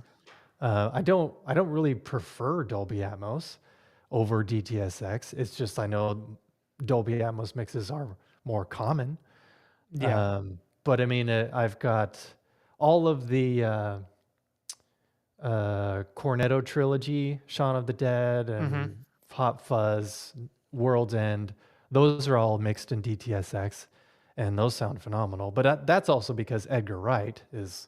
[SPEAKER 2] I don't really prefer Dolby Atmos over DTSX. It's just I know Dolby Atmos mixes are more common.
[SPEAKER 1] Yeah.
[SPEAKER 2] But I mean, I've got all of the Cornetto trilogy, Shaun of the Dead,
[SPEAKER 1] Hmm.
[SPEAKER 2] and Hot Fuzz, World's End. Those are all mixed in DTSX, and those sound phenomenal. But that's also because Edgar Wright is,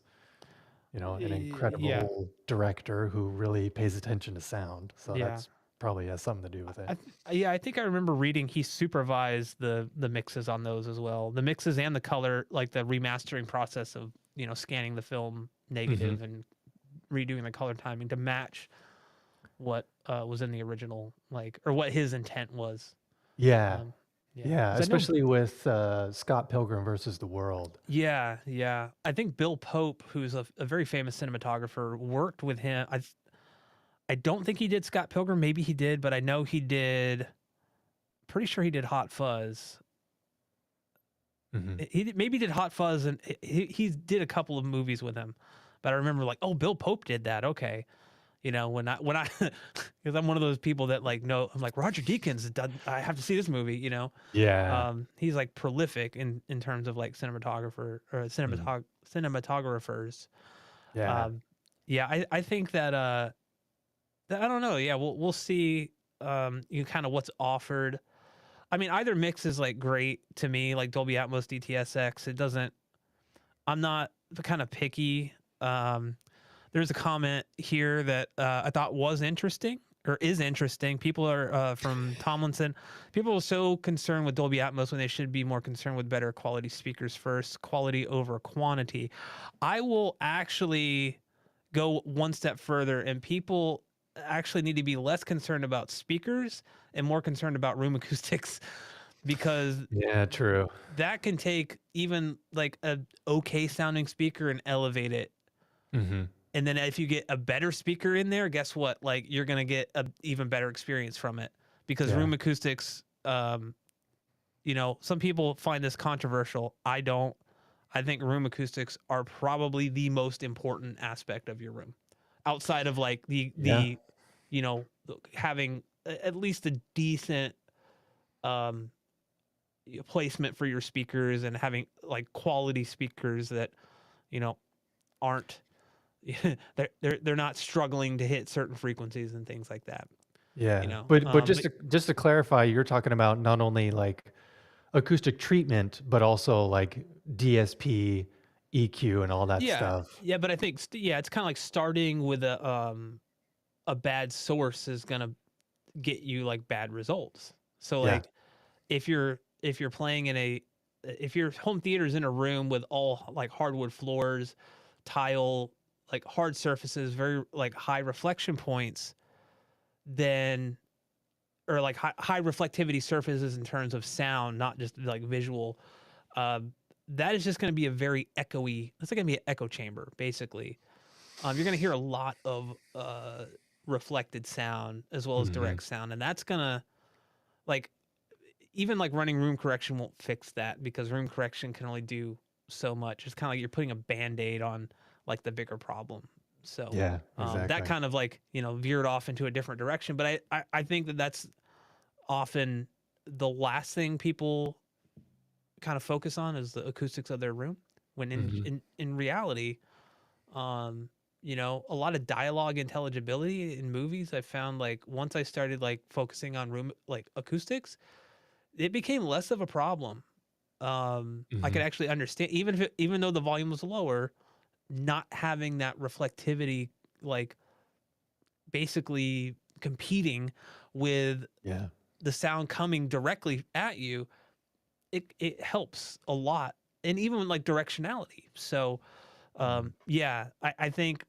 [SPEAKER 2] an
[SPEAKER 1] Yeah.
[SPEAKER 2] incredible director who really pays attention to sound. So
[SPEAKER 1] Yeah.
[SPEAKER 2] that's probably has something to do with it.
[SPEAKER 1] Yeah, I think I remember reading he supervised the mixes on those as well. The mixes and the color, like the remastering process of, scanning the film
[SPEAKER 2] Hmm.
[SPEAKER 1] negative and redoing the color timing to match what was in the original, like, or what his intent was.
[SPEAKER 2] Yeah.
[SPEAKER 1] Um, yeah,
[SPEAKER 2] Yeah,
[SPEAKER 1] because I know.
[SPEAKER 2] especially with Scott Pilgrim versus the World.
[SPEAKER 1] Yeah, yeah. I think Bill Pope, who's a very famous cinematographer, worked with him. I don't think he did Scott Pilgrim. Maybe he did, but I know he did. Pretty sure he did Hot Fuzz.
[SPEAKER 2] Hmm.
[SPEAKER 1] Maybe did Hot Fuzz, and he did a couple of movies with him. But I remember like, oh, Bill Pope did that. Okay, when I because I'm one of those people that like know. I'm like Roger Deakins. I have to see this movie.
[SPEAKER 2] Yeah.
[SPEAKER 1] He's like prolific in terms of like cinematographer or
[SPEAKER 2] Mhm.
[SPEAKER 1] cinematographers.
[SPEAKER 2] Yeah.
[SPEAKER 1] Um, yeah, I think that I don't know. Yeah, we'll see. Kind of what's offered. I mean, either mix is like great to me, like Dolby Atmos, DTSX. It doesn't. I'm not the kind of picky. There's a comment here that I thought was interesting or is interesting. People are from Tomlinson. People are so concerned with Dolby Atmos when they should be more concerned with better quality speakers first, quality over quantity. I will actually go one step further, and people actually need to be less concerned about speakers and more concerned about room acoustics because
[SPEAKER 2] Yeah, true.
[SPEAKER 1] that can take even like a okay sounding speaker and elevate it.
[SPEAKER 2] Hmm.
[SPEAKER 1] And then if you get a better speaker in there, guess what? Like you're gonna get a even better experience from it because
[SPEAKER 2] Yeah.
[SPEAKER 1] room acoustics. Some people find this controversial. I don't. I think room acoustics are probably the most important aspect of your room, outside of like
[SPEAKER 2] Yeah.
[SPEAKER 1] you know, having at least a decent um placement for your speakers and having like quality speakers that you know aren't they're not struggling to hit certain frequencies and things like that.
[SPEAKER 2] Yeah. But
[SPEAKER 1] But
[SPEAKER 2] just to clarify, you're talking about not only like acoustic treatment, but also like DSP, EQ, and all that
[SPEAKER 1] yeah,
[SPEAKER 2] stuff.
[SPEAKER 1] yeah. But I think yeah, it's kind of like starting with a bad source is gonna get you like bad results. So
[SPEAKER 2] Yeah.
[SPEAKER 1] like if you're playing in a if your home theater is in a room with all like hardwood floors, tile, like hard surfaces, very like high reflection points, then or like high reflectivity surfaces in terms of sound, not just like visual. Uh, that is just going to be a very echoey. It's going to be an echo chamber, basically. You're going to hear a lot of reflected sound as well as
[SPEAKER 2] Hmm.
[SPEAKER 1] direct sound, and that's gonna like even like running room correction won't fix that because room correction can only do so much. It's kind of like you're putting a band-aid on like the bigger problem. So
[SPEAKER 2] Yeah,
[SPEAKER 1] that
[SPEAKER 2] exactly.
[SPEAKER 1] kind of like veered off into a different direction. But I think that that's often the last thing people kind of focus on is the acoustics of their room. When
[SPEAKER 2] Hmm.
[SPEAKER 1] in reality, um, a lot of dialogue intelligibility in movies, I found like once I started like focusing on room like acoustics, it became less of a problem. I could
[SPEAKER 2] Hmm.
[SPEAKER 1] actually understand even though the volume was lower, not having that reflectivity like basically competing with
[SPEAKER 2] Yeah.
[SPEAKER 1] the sound coming directly at you, it helps a lot, and even like directionality. So
[SPEAKER 2] Mhm.
[SPEAKER 1] yeah, I think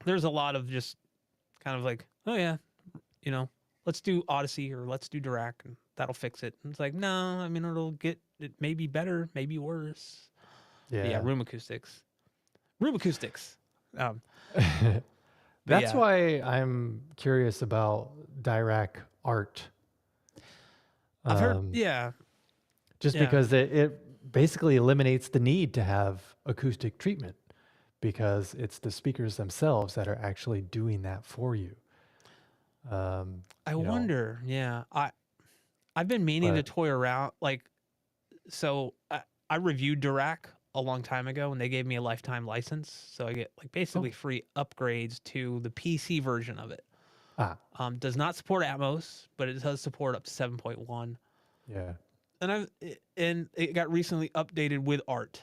[SPEAKER 1] there's a lot of just kind of like, oh yeah, you know, let's do Odyssey or let's do Dirac and that'll fix it. And it's like, no, I mean it'll get it may be better, maybe worse. But yeah,
[SPEAKER 2] Yeah.
[SPEAKER 1] room acoustics. Room acoustics. Um, but
[SPEAKER 2] That's
[SPEAKER 1] yeah,
[SPEAKER 2] why I'm curious about Dirac art.
[SPEAKER 1] I've heard.
[SPEAKER 2] Um,
[SPEAKER 1] Yeah,
[SPEAKER 2] just
[SPEAKER 1] yeah.
[SPEAKER 2] because it basically eliminates the need to have acoustic treatment because it's the speakers themselves that are actually doing that for you. Um,
[SPEAKER 1] I
[SPEAKER 2] you know,
[SPEAKER 1] wonder. Yeah, I've been meaning to
[SPEAKER 2] but
[SPEAKER 1] toy around. Like, so I reviewed Dirac a long time ago, and they gave me a lifetime license, so I get like basically
[SPEAKER 2] oh,
[SPEAKER 1] free upgrades to the PC version of it.
[SPEAKER 2] ah,
[SPEAKER 1] Does not support Atmos, but it does support up to 7.1.
[SPEAKER 2] yeah.
[SPEAKER 1] And it got recently updated with art,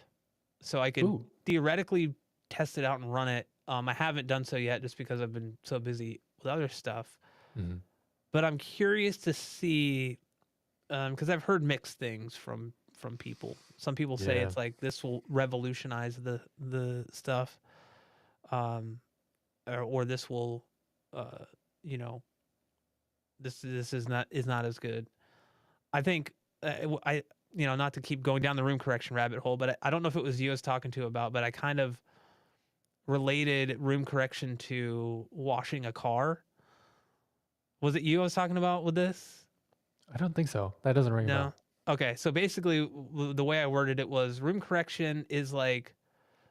[SPEAKER 1] so I could
[SPEAKER 2] Ooh.
[SPEAKER 1] theoretically test it out and run it. I haven't done so yet just because I've been so busy with other stuff.
[SPEAKER 2] Mhm.
[SPEAKER 1] But I'm curious to see because I've heard mixed things from people. Some people say
[SPEAKER 2] Yeah.
[SPEAKER 1] it's like this will revolutionize the stuff. or this will, uh, you know, this is not as good. I think I not to keep going down the room correction rabbit hole, but I don't know if it was you I was talking to about, but I kind of related room correction to washing a car. Was it you I was talking about with this?
[SPEAKER 2] I don't think so. That doesn't ring a
[SPEAKER 1] No.
[SPEAKER 2] bell.
[SPEAKER 1] Okay, so basically the way I worded it was room correction is like,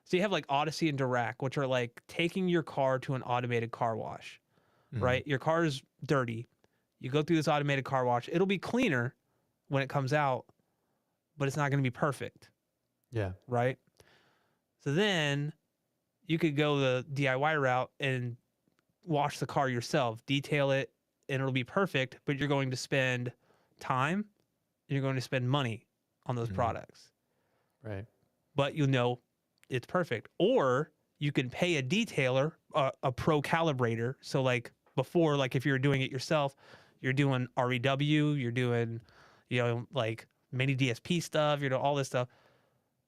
[SPEAKER 1] so you have like Odyssey and Dirac, which are like taking your car to an automated car wash,
[SPEAKER 2] Mhm.
[SPEAKER 1] right? Your car is dirty. You go through this automated car wash. It'll be cleaner when it comes out, but it's not going to be perfect,
[SPEAKER 2] Yeah.
[SPEAKER 1] right? So then you could go the DIY route and wash the car yourself, detail it, and it'll be perfect, but you're going to spend time and you're going to spend money on those
[SPEAKER 2] Mhm.
[SPEAKER 1] products.
[SPEAKER 2] Right.
[SPEAKER 1] But you know it's perfect. Or you can pay a detailer, a pro calibrator. So like before, like if you're doing it yourself, you're doing REW, you're doing, like mini DSP stuff, you're doing all this stuff.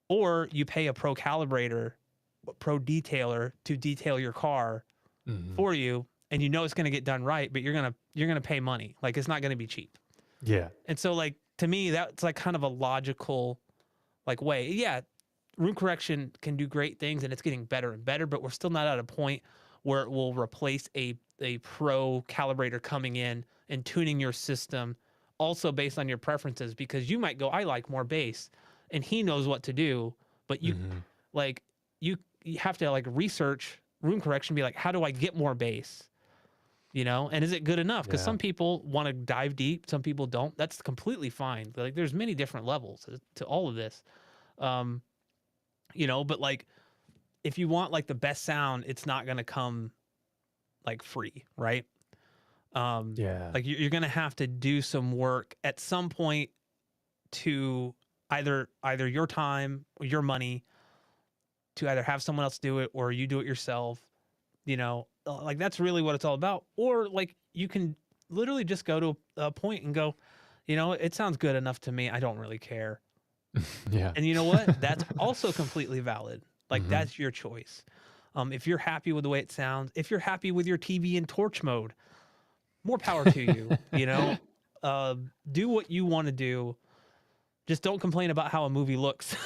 [SPEAKER 1] Or you pay a pro calibrator, a pro detailer to detail your car
[SPEAKER 2] Mhm.
[SPEAKER 1] for you, and you know it's going to get done right, but you're gonna pay money. Like it's not going to be cheap.
[SPEAKER 2] Yeah.
[SPEAKER 1] And so like to me, that's like kind of a logical like way. Yeah, room correction can do great things and it's getting better and better, but we're still not at a point where it will replace a pro calibrator coming in and tuning your system also based on your preferences, because you might go, I like more bass, and he knows what to do, but
[SPEAKER 2] Mhm.
[SPEAKER 1] like you have to like research room correction, be like, how do I get more bass? And is it good enough? Because
[SPEAKER 2] Yeah.
[SPEAKER 1] some people want to dive deep, some people don't. That's completely fine. Like there's many different levels to all of this. Um, but like if you want like the best sound, it's not gonna come like free, right? Um,
[SPEAKER 2] Yeah.
[SPEAKER 1] like you're gonna have to do some work at some point to either your time or your money to either have someone else do it or you do it yourself. Like that's really what it's all about. Or like you can literally just go to a point and go, it sounds good enough to me. I don't really care.
[SPEAKER 2] Yeah.
[SPEAKER 1] And you know what? That's also completely valid. Like
[SPEAKER 2] Mhm.
[SPEAKER 1] that's your choice. If you're happy with the way it sounds, if you're happy with your TV in torch mode, more power to you. Uh, do what you want to do. Just don't complain about how a movie looks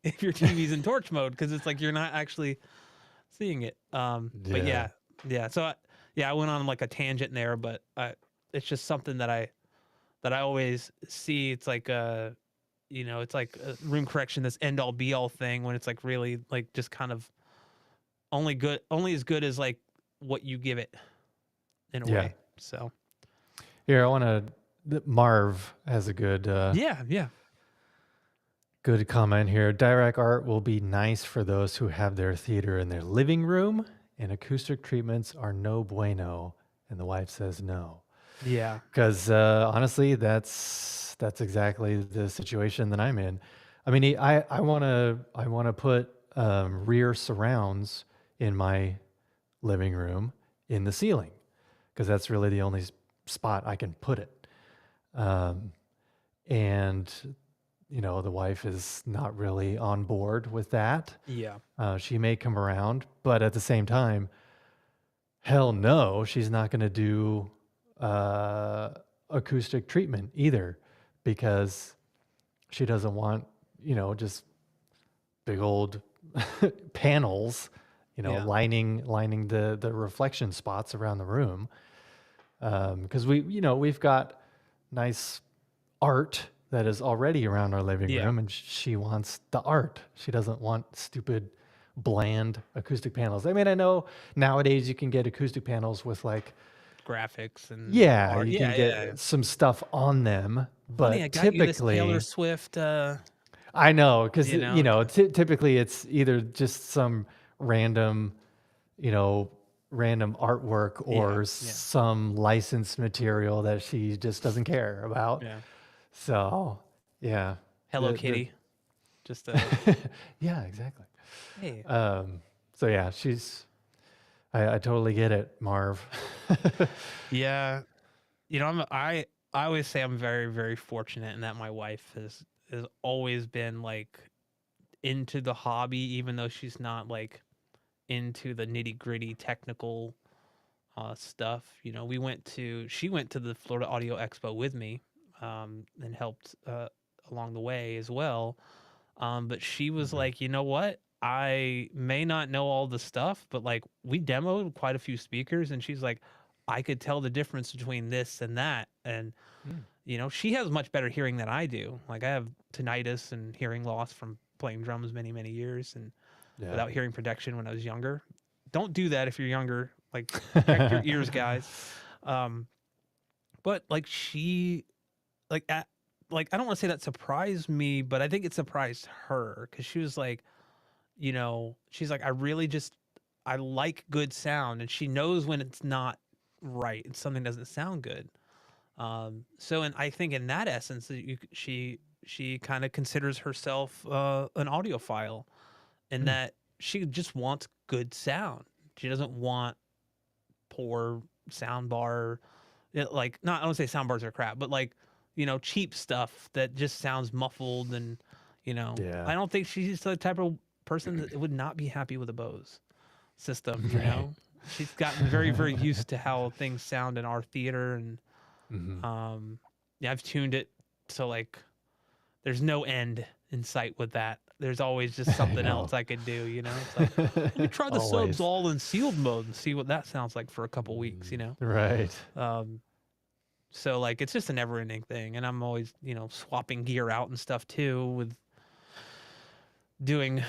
[SPEAKER 1] if your TV's in torch mode, because it's like you're not actually seeing it. But
[SPEAKER 2] Yeah.
[SPEAKER 1] yeah. So I went on like a tangent there, but it's just something that I always see. It's like it's like a room correction, this end all be all thing, when it's like really like just kind of only as good as like what you give it in a
[SPEAKER 2] Yeah.
[SPEAKER 1] way. So
[SPEAKER 2] Here, I want to. Marv has a
[SPEAKER 1] yeah.
[SPEAKER 2] good comment here. Dirac art will be nice for those who have their theater in their living room, and acoustic treatments are no bueno. And the wife says no,
[SPEAKER 1] Yeah.
[SPEAKER 2] because honestly, that's exactly the situation that I'm in. I mean, I want to put rear surrounds in my living room in the ceiling, because that's really the only spot I can put it. Um, and the wife is not really on board with that.
[SPEAKER 1] Yeah.
[SPEAKER 2] She may come around, but at the same time, hell no, she's not going to do uh, acoustic treatment either, because she doesn't want just big old panels,
[SPEAKER 1] Yeah.
[SPEAKER 2] lining the reflection spots around the room. Because we've got nice art that is already around our living
[SPEAKER 1] Yeah.
[SPEAKER 2] room, and she wants the art. She doesn't want stupid, bland acoustic panels. I mean, I know nowadays you can get acoustic panels with like,
[SPEAKER 1] Graphics and
[SPEAKER 2] yeah,
[SPEAKER 1] art.
[SPEAKER 2] you can
[SPEAKER 1] Yeah. Yeah.
[SPEAKER 2] get some stuff on them,
[SPEAKER 1] Honey, I
[SPEAKER 2] but
[SPEAKER 1] got you this Taylor
[SPEAKER 2] typically,
[SPEAKER 1] Swift.
[SPEAKER 2] I know, because
[SPEAKER 1] Okay.
[SPEAKER 2] typically it's either just some random, you know, random artwork
[SPEAKER 1] Yeah.
[SPEAKER 2] or
[SPEAKER 1] Yeah.
[SPEAKER 2] some licensed material that she just doesn't care about.
[SPEAKER 1] Yeah.
[SPEAKER 2] So, yeah,
[SPEAKER 1] Hello
[SPEAKER 2] the
[SPEAKER 1] Kitty. Just
[SPEAKER 2] yeah, exactly.
[SPEAKER 1] hey.
[SPEAKER 2] Um, so yeah, I totally get it, Marv.
[SPEAKER 1] Yeah. I always say I'm very, very fortunate in that my wife has always been like into the hobby, even though she's not like into the nitty gritty technical stuff. You know, she went to the Florida Audio Expo with me, and helped along the way as well. But she was
[SPEAKER 2] Okay.
[SPEAKER 1] like, you know what? I may not know all the stuff, but like we demoed quite a few speakers, and she's like, I could tell the difference between this and that. And,
[SPEAKER 2] Mm.
[SPEAKER 1] you know, she has much better hearing than I do. Like I have tinnitus and hearing loss from playing drums many, many years and
[SPEAKER 2] Yeah.
[SPEAKER 1] without hearing protection when I was younger. Don't do that if you're younger. Like protect your ears, guys. Um, but like she, like at, like I don't want to say that surprised me, but I think it surprised her because she was like, you know, she's like, I like good sound, and she knows when it's not right and something doesn't sound good. So, and I think in that essence, she kind of considers herself an audiophile, in
[SPEAKER 2] Mm.
[SPEAKER 1] that she just wants good sound. She doesn't want poor sound bar, like not I don't say sound bars are crap, but like, you know, cheap stuff that just sounds muffled. And you know,
[SPEAKER 2] Yeah.
[SPEAKER 1] I don't think she's the type of person that would not be happy with a Bose system. You
[SPEAKER 2] Right.
[SPEAKER 1] know, she's gotten very very used to how things sound in our theater. And
[SPEAKER 2] Hmm.
[SPEAKER 1] yeah, I've tuned it to like there's no end in sight with that. There's always just
[SPEAKER 2] I
[SPEAKER 1] something
[SPEAKER 2] know.
[SPEAKER 1] else I could do, you know? It's like, let me try the subs
[SPEAKER 2] Always.
[SPEAKER 1] all in sealed mode and see what that sounds like for a couple weeks, you
[SPEAKER 2] Mm.
[SPEAKER 1] know?
[SPEAKER 2] Right.
[SPEAKER 1] Um, so like it's just a never ending thing. And I'm always, you know, swapping gear out and stuff too, with doing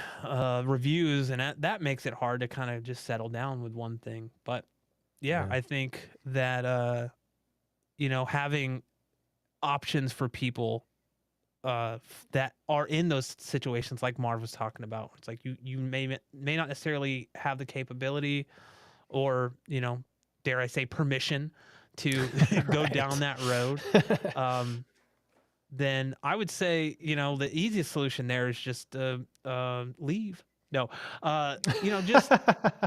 [SPEAKER 1] reviews, and that makes it hard to kind of just settle down with one thing. But yeah,
[SPEAKER 2] Yeah.
[SPEAKER 1] I think that you know, having options for people that are in those situations like Marv was talking about. It's like you may not necessarily have the capability, or, you know, dare I say permission to go down
[SPEAKER 2] Right.
[SPEAKER 1] that road. Um, then I would say, you know, the easiest solution there is just leave. No, you know, just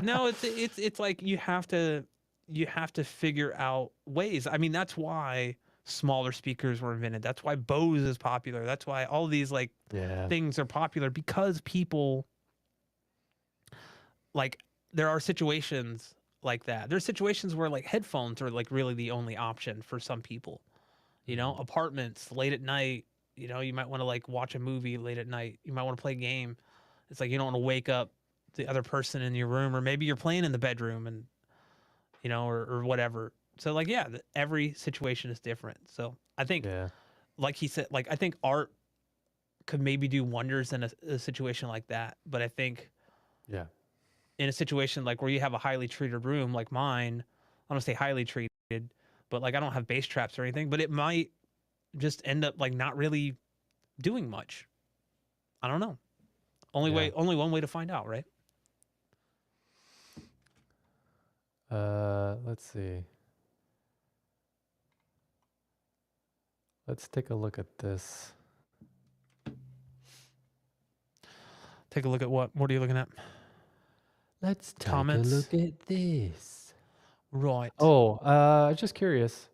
[SPEAKER 1] no. It's like you have to figure out ways. I mean, that's why smaller speakers were invented. That's why Bose is popular. That's why all these like
[SPEAKER 2] Yeah.
[SPEAKER 1] things are popular, because people like, there are situations like that. There's situations where like headphones are like really the only option for some people. You know,
[SPEAKER 2] Hmm.
[SPEAKER 1] apartments late at night. You know, you might want to like watch a movie late at night. You might want to play a game. It's like you don't want to wake up the other person in your room, or maybe you're playing in the bedroom, and you know, or whatever. So like, yeah, every situation is different. So I think,
[SPEAKER 2] Yeah.
[SPEAKER 1] like he said, like I think art could maybe do wonders in a situation like that. But I think
[SPEAKER 2] Yeah.
[SPEAKER 1] in a situation like where you have a highly treated room like mine, I don't say highly treated, but like I don't have bass traps or anything, but it might just end up like not really doing much. I don't know.
[SPEAKER 2] Yeah.
[SPEAKER 1] Only one way to find out, right?
[SPEAKER 2] Let's see. Let's take a look at this.
[SPEAKER 1] Take a look at what are you looking at?
[SPEAKER 2] Let's take a
[SPEAKER 1] Comments.
[SPEAKER 2] look at this.
[SPEAKER 1] Right.
[SPEAKER 2] Oh, just curious.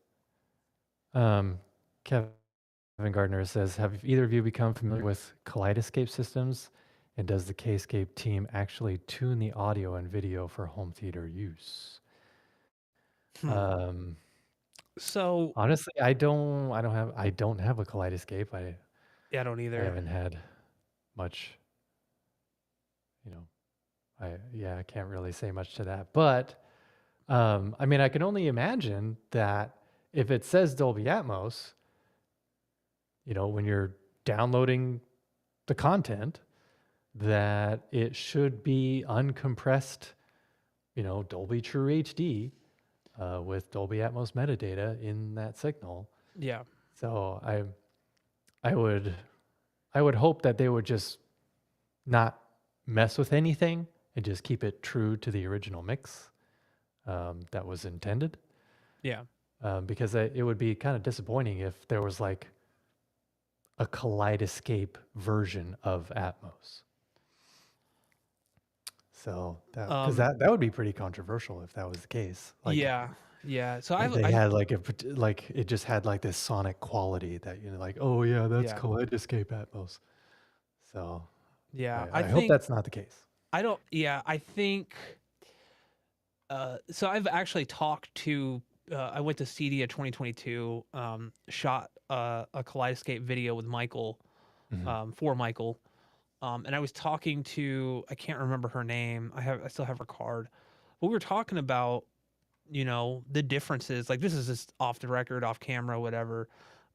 [SPEAKER 2] Um, Kevin Gardner says, have either of you become familiar with kaleidoscape systems? And does the Kscape team actually tune the audio and video for home theater use?
[SPEAKER 1] Hmm.
[SPEAKER 2] Um,
[SPEAKER 1] So
[SPEAKER 2] honestly, I don't have a kaleidoscape.
[SPEAKER 1] yeah, I don't
[SPEAKER 2] I
[SPEAKER 1] either.
[SPEAKER 2] haven't had much, you know, I can't really say much to that. But I mean, I can only imagine that if it says Dolby Atmos, you know, when you're downloading the content, that it should be uncompressed, you know, Dolby True HD with Dolby Atmos metadata in that signal.
[SPEAKER 1] Yeah.
[SPEAKER 2] So I would I would hope that they would just not mess with anything and just keep it true to the original mix that was intended.
[SPEAKER 1] Yeah.
[SPEAKER 2] Because it would be kind of disappointing if there was like a kaleidoscape version of Atmos. So because
[SPEAKER 1] Um
[SPEAKER 2] that would be pretty controversial if that was the case.
[SPEAKER 1] yeah. Yeah. So
[SPEAKER 2] Like they
[SPEAKER 1] I
[SPEAKER 2] had like like it just had like this sonic quality that, you know, like, oh yeah, that's
[SPEAKER 1] yeah.
[SPEAKER 2] kaleidoscape Atmos. So
[SPEAKER 1] Yeah. I
[SPEAKER 2] I hope
[SPEAKER 1] think
[SPEAKER 2] that's not the case.
[SPEAKER 1] I don't. Yeah, I think. So I've actually talked to. I went to CEDIA 2022. Shot a Kaleidoscape video with Michael.
[SPEAKER 2] Mhm.
[SPEAKER 1] For Michael. And I was talking to. I can't remember her name. I still have her card. But we were talking about, the differences. Like, this is just off the record, off camera, whatever.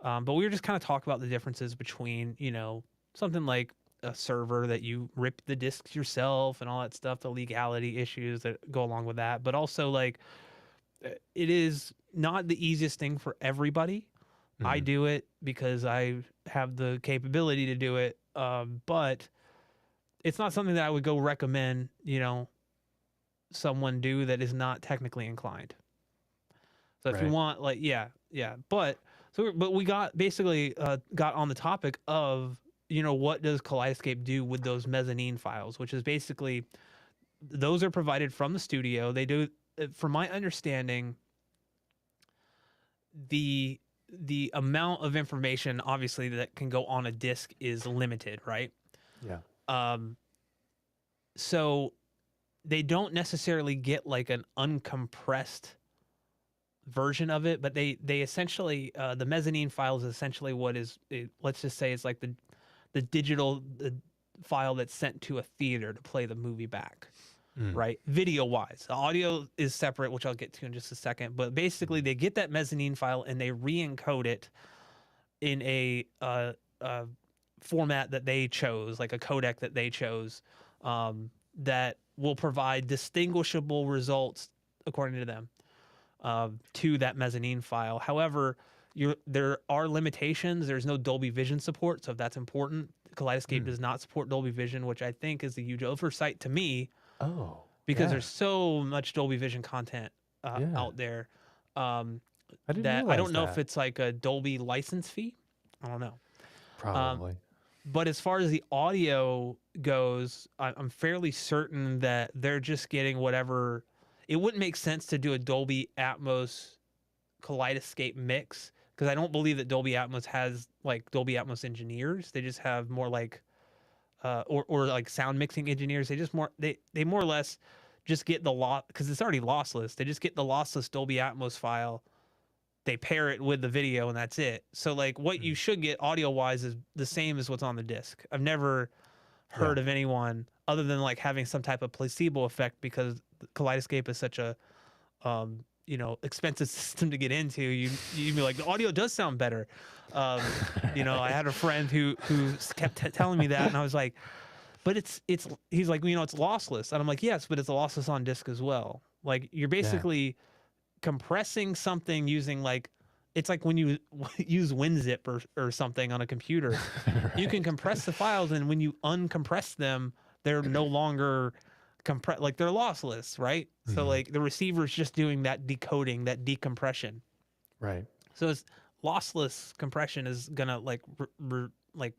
[SPEAKER 1] But we were just kind of talking about the differences between, something like a server that you rip the discs yourself and all that stuff, the legality issues that go along with that. But also, like, it is not the easiest thing for everybody. I
[SPEAKER 2] Mhm.
[SPEAKER 1] do it because I have the capability to do it. But it's not something that I would go recommend, someone do that is not technically inclined. So if you
[SPEAKER 2] Right.
[SPEAKER 1] want, like, yeah, yeah. But we got basically got on the topic of, what does Kaleidoscape do with those mezzanine files, which is basically those are provided from the studio. They do, from my understanding, the the amount of information obviously that can go on a disc is limited, right?
[SPEAKER 2] Yeah.
[SPEAKER 1] Um, so they don't necessarily get like an uncompressed version of it, but they essentially the mezzanine file is essentially what is let's just say it's like the digital file that's sent to a theater to play the movie back,
[SPEAKER 2] Mm.
[SPEAKER 1] right? Video wise, the audio is separate, which I'll get to in just a second. But basically,
[SPEAKER 2] Mhm.
[SPEAKER 1] they get that mezzanine file and they re-encode it in a format that they chose, like a codec that they chose, that will provide distinguishable results according to them, to that mezzanine file. However, there are limitations. There's no Dolby Vision support, so if that's important, Kaleidoscape
[SPEAKER 2] Mm.
[SPEAKER 1] does not support Dolby Vision, which I think is a huge oversight to me
[SPEAKER 2] Oh,
[SPEAKER 1] because
[SPEAKER 2] yeah.
[SPEAKER 1] there's so much Dolby Vision content
[SPEAKER 2] Yeah.
[SPEAKER 1] out there, um,
[SPEAKER 2] I didn't
[SPEAKER 1] that I
[SPEAKER 2] realize
[SPEAKER 1] don't know if
[SPEAKER 2] that.
[SPEAKER 1] it's like a Dolby license fee. I don't know. Um,
[SPEAKER 2] Probably.
[SPEAKER 1] but as far as the audio goes, I'm fairly certain that they're just getting whatever. It wouldn't make sense to do a Dolby Atmos Kaleidoscape mix because I don't believe that Dolby Atmos has like Dolby Atmos engineers. They just have more like or like sound mixing engineers. They more or less just get the lot because it's already lossless. They just get the lossless Dolby Atmos file. They pair it with the video and that's it. So like what you
[SPEAKER 2] Mm.
[SPEAKER 1] should get audio wise is the same as what's on the disc. I've never
[SPEAKER 2] Yeah.
[SPEAKER 1] heard of anyone other than like having some type of placebo effect because Kaleidoscape is such a expensive system to get into. You'd be like, the audio does sound better. I had a friend who kept telling me that, and I was like, but it's he's like, it's lossless, and I'm like, yes, but it's lossless on disc as well. Like you're
[SPEAKER 2] Yeah.
[SPEAKER 1] basically compressing something using like it's like when you use WinZip or something on a computer, you
[SPEAKER 2] Right.
[SPEAKER 1] can compress the files, and when you uncompress them, they're no longer like they're lossless, right? So
[SPEAKER 2] Mhm.
[SPEAKER 1] like the receiver's just doing that decoding, that decompression.
[SPEAKER 2] Right.
[SPEAKER 1] So it's lossless compression is gonna like like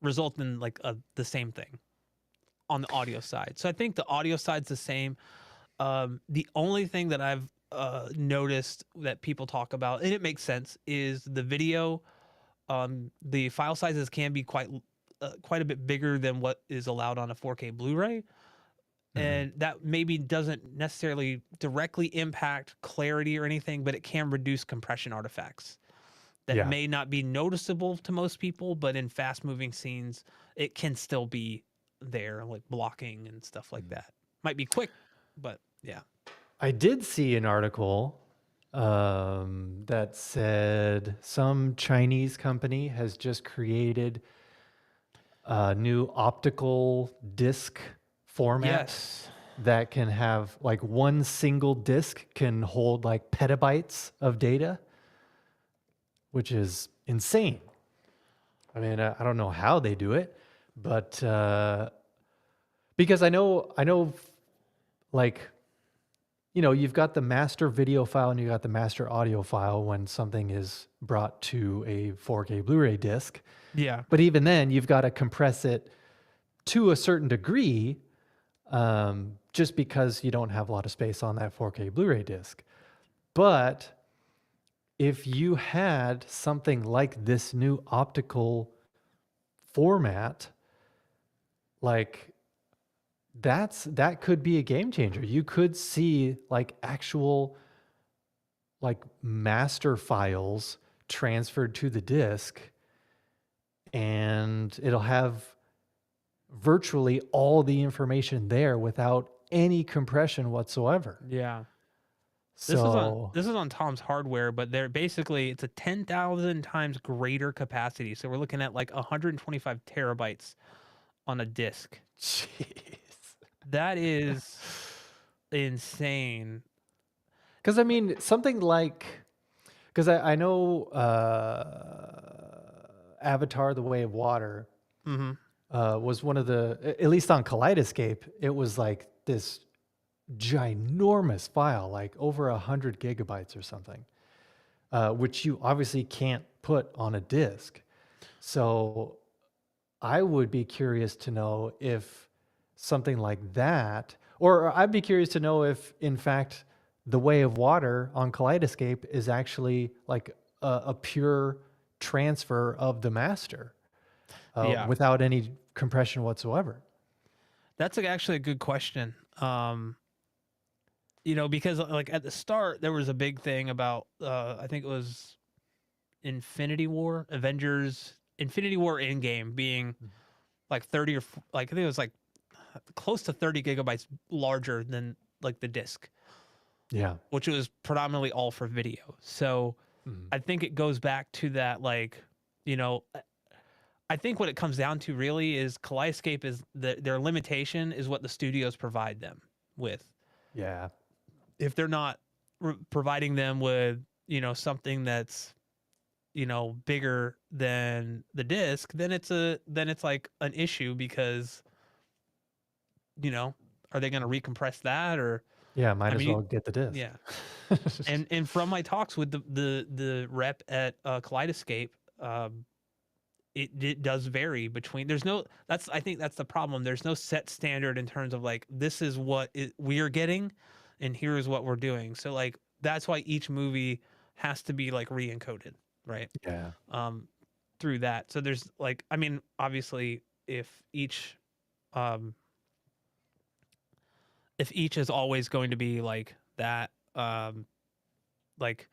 [SPEAKER 1] result in like the same thing on the audio side. So I think the audio side's the same. The only thing that I've noticed that people talk about, and it makes sense, is the video. The file sizes can be quite a bit bigger than what is allowed on a 4K Blu-ray,
[SPEAKER 2] Mhm.
[SPEAKER 1] and that maybe doesn't necessarily directly impact clarity or anything, but it can reduce compression artifacts that
[SPEAKER 2] Yeah.
[SPEAKER 1] may not be noticeable to most people, but in fast-moving scenes, it can still be there, like blocking and stuff like
[SPEAKER 2] Mhm.
[SPEAKER 1] that. Might be quick, but yeah.
[SPEAKER 2] I did see an article that said some Chinese company has just created a new optical disc format
[SPEAKER 1] Yes.
[SPEAKER 2] that can have like one single disc can hold like petabytes of data, which is insane. I mean, I don't know how they do it, but because I know, like, you've got the master video file and you got the master audio file when something is brought to a 4K Blu-ray disc.
[SPEAKER 1] Yeah.
[SPEAKER 2] But even then, you've got to compress it to a certain degree, just because you don't have a lot of space on that 4K Blu-ray disc. But if you had something like this new optical format, like that could be a game changer. You could see like actual like master files transferred to the disk, and it'll have virtually all the information there without any compression whatsoever.
[SPEAKER 1] Yeah.
[SPEAKER 2] So,
[SPEAKER 1] This is on Tom's hardware, but they're basically it's a 10,000 times greater capacity. So we're looking at like 125 terabytes on a disk.
[SPEAKER 2] jeez.
[SPEAKER 1] That is insane.
[SPEAKER 2] Because I mean, something like, because I know Avatar: The Way of Water
[SPEAKER 1] Mm-hmm.
[SPEAKER 2] was one of the, at least on Kaleidoscape, it was like this ginormous file, like over 100 gigabytes or something, which you obviously can't put on a disk. So I would be curious to know if something like that, or I'd be curious to know if, in fact, The Way of Water on Kaleidoscape is actually like a pure transfer of the master
[SPEAKER 1] Yeah.
[SPEAKER 2] without any compression whatsoever.
[SPEAKER 1] That's actually a good question. You know, because like at the start there was a big thing about I think it was Infinity War, Avengers, Infinity War Endgame being like 30 or like I think it was like close to 30 gigabytes larger than like the disc,
[SPEAKER 2] Yeah.
[SPEAKER 1] which was predominantly all for video. So
[SPEAKER 2] Mhm.
[SPEAKER 1] I think it goes back to that, like, you know, I think what it comes down to really is Kaleidoscape is their limitation is what the studios provide them with.
[SPEAKER 2] Yeah.
[SPEAKER 1] If they're not providing them with, you know, something that's, you know, bigger than the disc, then it's like an issue because, you know, are they going to recompress that or
[SPEAKER 2] Yeah. Might
[SPEAKER 1] I
[SPEAKER 2] as
[SPEAKER 1] mean,
[SPEAKER 2] well get the disc.
[SPEAKER 1] yeah. And from my talks with the rep at Kaleidoscape, it does vary between. There's no. That's I think that's the problem. There's no set standard in terms of like this is what we are getting, and here is what we're doing. So like that's why each movie has to be like re-encoded, right?
[SPEAKER 2] Yeah.
[SPEAKER 1] Um, through that. So there's like I mean obviously um if each is always going to be like that like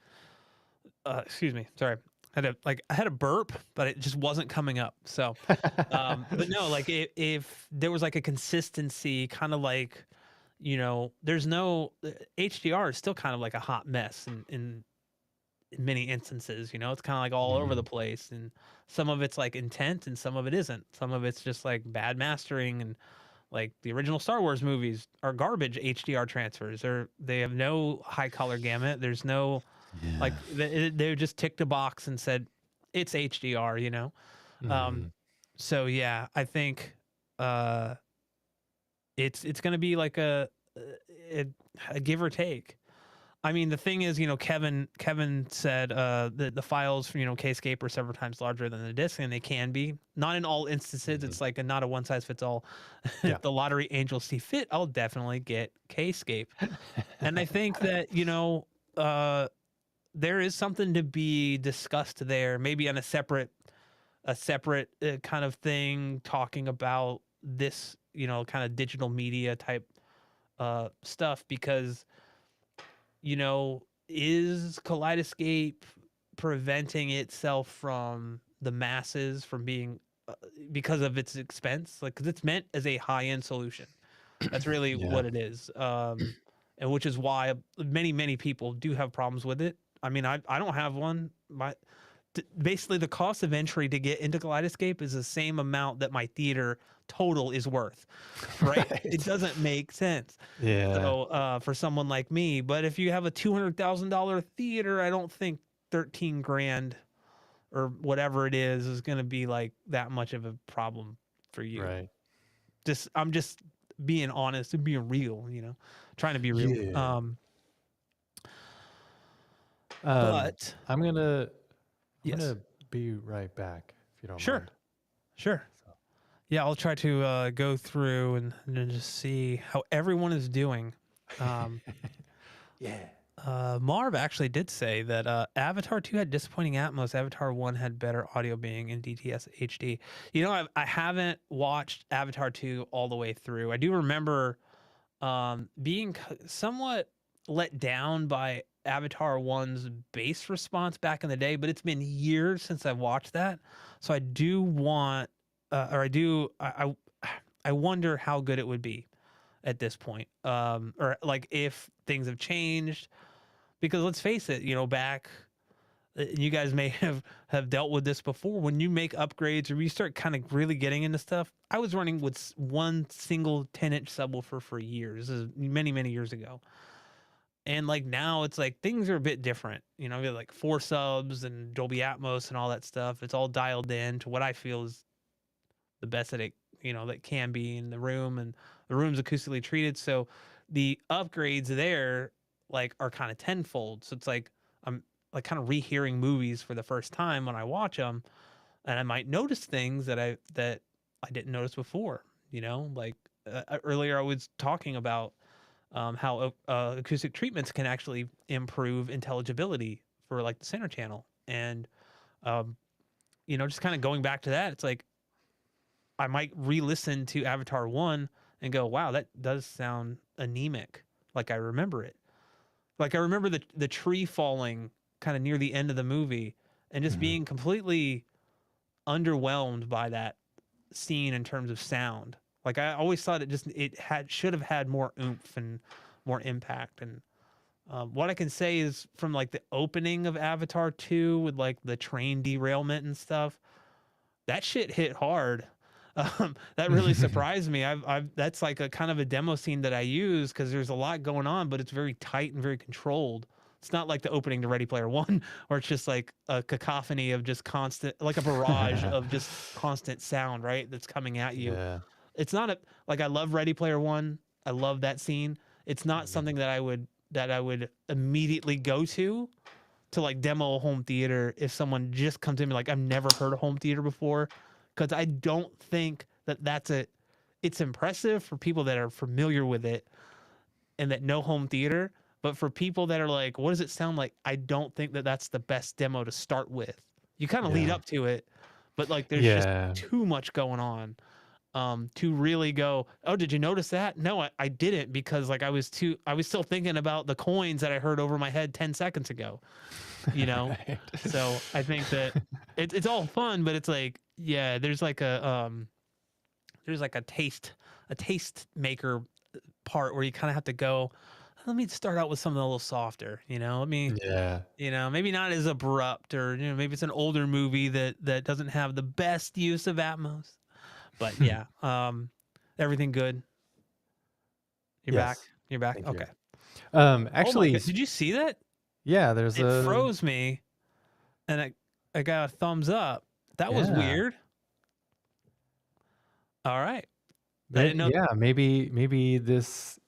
[SPEAKER 1] excuse me, sorry. I had a burp, but it just wasn't coming up. So, but no, like if there was like a consistency, kind of like, you know, there's no HDR is still kind of like a hot mess in many instances. You know, it's kind of like all over the
[SPEAKER 2] Mhm.
[SPEAKER 1] place, and some of it's like intent, and some of it isn't. Some of it's just like bad mastering, and like the original Star Wars movies are garbage HDR transfers, or they have no high color gamut. There's no
[SPEAKER 2] Yeah.
[SPEAKER 1] like they just ticked a box and said it's HDR, you know. Um,
[SPEAKER 2] Mhm.
[SPEAKER 1] so yeah, I think uh, it's gonna be like a, a give or take. I mean, the thing is, you know, Kevin said the files from, you know, Kscape are several times larger than the disk, and they can be. Not in all instances.
[SPEAKER 2] Mhm.
[SPEAKER 1] It's like not a one size fits all.
[SPEAKER 2] Yeah.
[SPEAKER 1] If the lottery angels see fit, I'll definitely get Kscape. And I think that, you know, there is something to be discussed there, maybe on a separate kind of thing, talking about this, you know, kind of digital media type stuff, because, you know, is Kaleidoscape preventing itself from the masses from being because of its expense, like because it's meant as a high end solution. That's really
[SPEAKER 2] Yeah.
[SPEAKER 1] what it is. And which is why many people do have problems with it. I mean, I don't have one. Basically the cost of entry to get into Kaleidoscape is the same amount that my theater total is worth, right? It
[SPEAKER 2] Right.
[SPEAKER 1] doesn't make sense.
[SPEAKER 2] Yeah.
[SPEAKER 1] So for someone like me, but if you have a $200,000 theater, I don't think 13 grand or whatever it is going to be like that much of a problem for you.
[SPEAKER 2] Right.
[SPEAKER 1] I'm just being honest and being real, you know, trying to be real.
[SPEAKER 2] Yeah. Um,
[SPEAKER 1] But
[SPEAKER 2] I'm gonna I'm
[SPEAKER 1] yes,
[SPEAKER 2] gonna be right back if you don't
[SPEAKER 1] sure,
[SPEAKER 2] mind.
[SPEAKER 1] sure.
[SPEAKER 2] So.
[SPEAKER 1] Yeah, I'll try to go through and then just see how everyone is doing. Um,
[SPEAKER 2] Yeah.
[SPEAKER 1] Marv actually did say that Avatar 2 had disappointing Atmos. Avatar 1 had better audio being in DTS HD. You know, I haven't watched Avatar 2 all the way through. I do remember being somewhat let down by Avatar 1's bass response back in the day, but it's been years since I've watched that. So I do want, or I do, I wonder how good it would be at this point. Or like if things have changed, because let's face it, you know, back, you guys may have dealt with this before. When you make upgrades or you start kind of really getting into stuff, I was running with one single 10-inch subwoofer for years. This is many years ago. And like now it's like things are a bit different. You know, we have like 4 subs and Dolby Atmos and all that stuff. It's all dialed in to what I feel is the best that it, you know, that can be in the room, and the room's acoustically treated. So the upgrades there like are kind of tenfold. So it's like I'm like kind of rehearing movies for the first time when I watch them, and I might notice things that I didn't notice before. You know, like earlier I was talking about how acoustic treatments can actually improve intelligibility for like the center channel, and um, you know, just kind of going back to that, it's like I might re-listen to Avatar 1 and go, wow, that does sound anemic, like I remember it. Like I remember the tree falling kind of near the end of the movie and just
[SPEAKER 2] Mhm.
[SPEAKER 1] being completely underwhelmed by that scene in terms of sound. Like I always thought it should have had more oomph and more impact. And what I can say is from like the opening of Avatar 2 with like the train derailment and stuff, that shit hit hard. That really surprised me. I've that's like a kind of a demo scene that I use because there's a lot going on, but it's very tight and very controlled. It's not like the opening to Ready Player One, where it's just like a cacophony of just constant, like a barrage of just constant sound, right? That's coming at you.
[SPEAKER 2] Yeah.
[SPEAKER 1] It's not a like I love Ready Player One. I love that scene. It's not
[SPEAKER 2] Mhm.
[SPEAKER 1] something that I would immediately go to like demo a home theater if someone just comes in like I've never heard of home theater before, because I don't think that it's impressive for people that are familiar with it and that know home theater, but for people that are like what does it sound like, I don't think that that's the best demo to start with. You kind of lead
[SPEAKER 2] Yeah.
[SPEAKER 1] up to it, but like there's just
[SPEAKER 2] Yeah.
[SPEAKER 1] too much going on to really go, oh, did you notice that? No, I didn't, because like I was still thinking about the coins that I heard over my head 10 seconds ago, you know?
[SPEAKER 2] Right.
[SPEAKER 1] So I think that it's all fun, but it's like, yeah, there's like a taste maker part where you kind of have to go, let me start out with something a little softer, you know? Let me,
[SPEAKER 2] Yeah.
[SPEAKER 1] you know, maybe not as abrupt, or you know, maybe it's an older movie that doesn't have the best use of Atmos. But yeah, everything good. You're back.
[SPEAKER 2] Yes.
[SPEAKER 1] You're back.
[SPEAKER 2] Thank you.
[SPEAKER 1] Okay. Oh my god, did you see that?
[SPEAKER 2] Yeah, there's
[SPEAKER 1] It
[SPEAKER 2] a
[SPEAKER 1] froze me, and I got a thumbs up. That was
[SPEAKER 2] yeah.
[SPEAKER 1] weird. All right. I didn't know.
[SPEAKER 2] Yeah, maybe this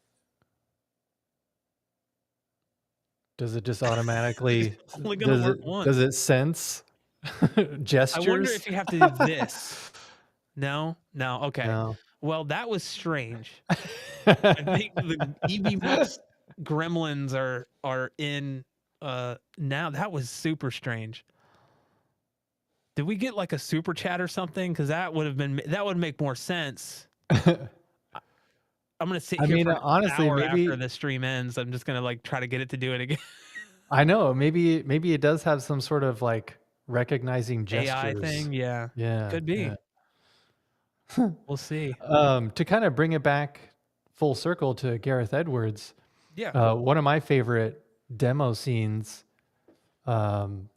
[SPEAKER 2] does it just automatically
[SPEAKER 1] It's only gonna work
[SPEAKER 2] does
[SPEAKER 1] once.
[SPEAKER 2] it sense
[SPEAKER 1] I wonder
[SPEAKER 2] gestures?
[SPEAKER 1] if you have to do this. No, no. Okay.
[SPEAKER 2] No.
[SPEAKER 1] Well, that was strange. I think the EV gremlins are in now. That was super strange. Did we get like a super chat or something? Because that would make more sense. I'm gonna sit
[SPEAKER 2] I
[SPEAKER 1] here
[SPEAKER 2] mean,
[SPEAKER 1] for an
[SPEAKER 2] honestly,
[SPEAKER 1] hour after
[SPEAKER 2] maybe
[SPEAKER 1] the stream ends. I'm just gonna like try to get it to do it again.
[SPEAKER 2] I know, maybe it does have some sort of like recognizing
[SPEAKER 1] AI
[SPEAKER 2] gestures.
[SPEAKER 1] thing, yeah,
[SPEAKER 2] Yeah,
[SPEAKER 1] could
[SPEAKER 2] yeah.
[SPEAKER 1] be. We'll see.
[SPEAKER 2] To kind of bring it back full circle to Gareth Edwards,
[SPEAKER 1] Yeah.
[SPEAKER 2] one of my favorite demo scenes,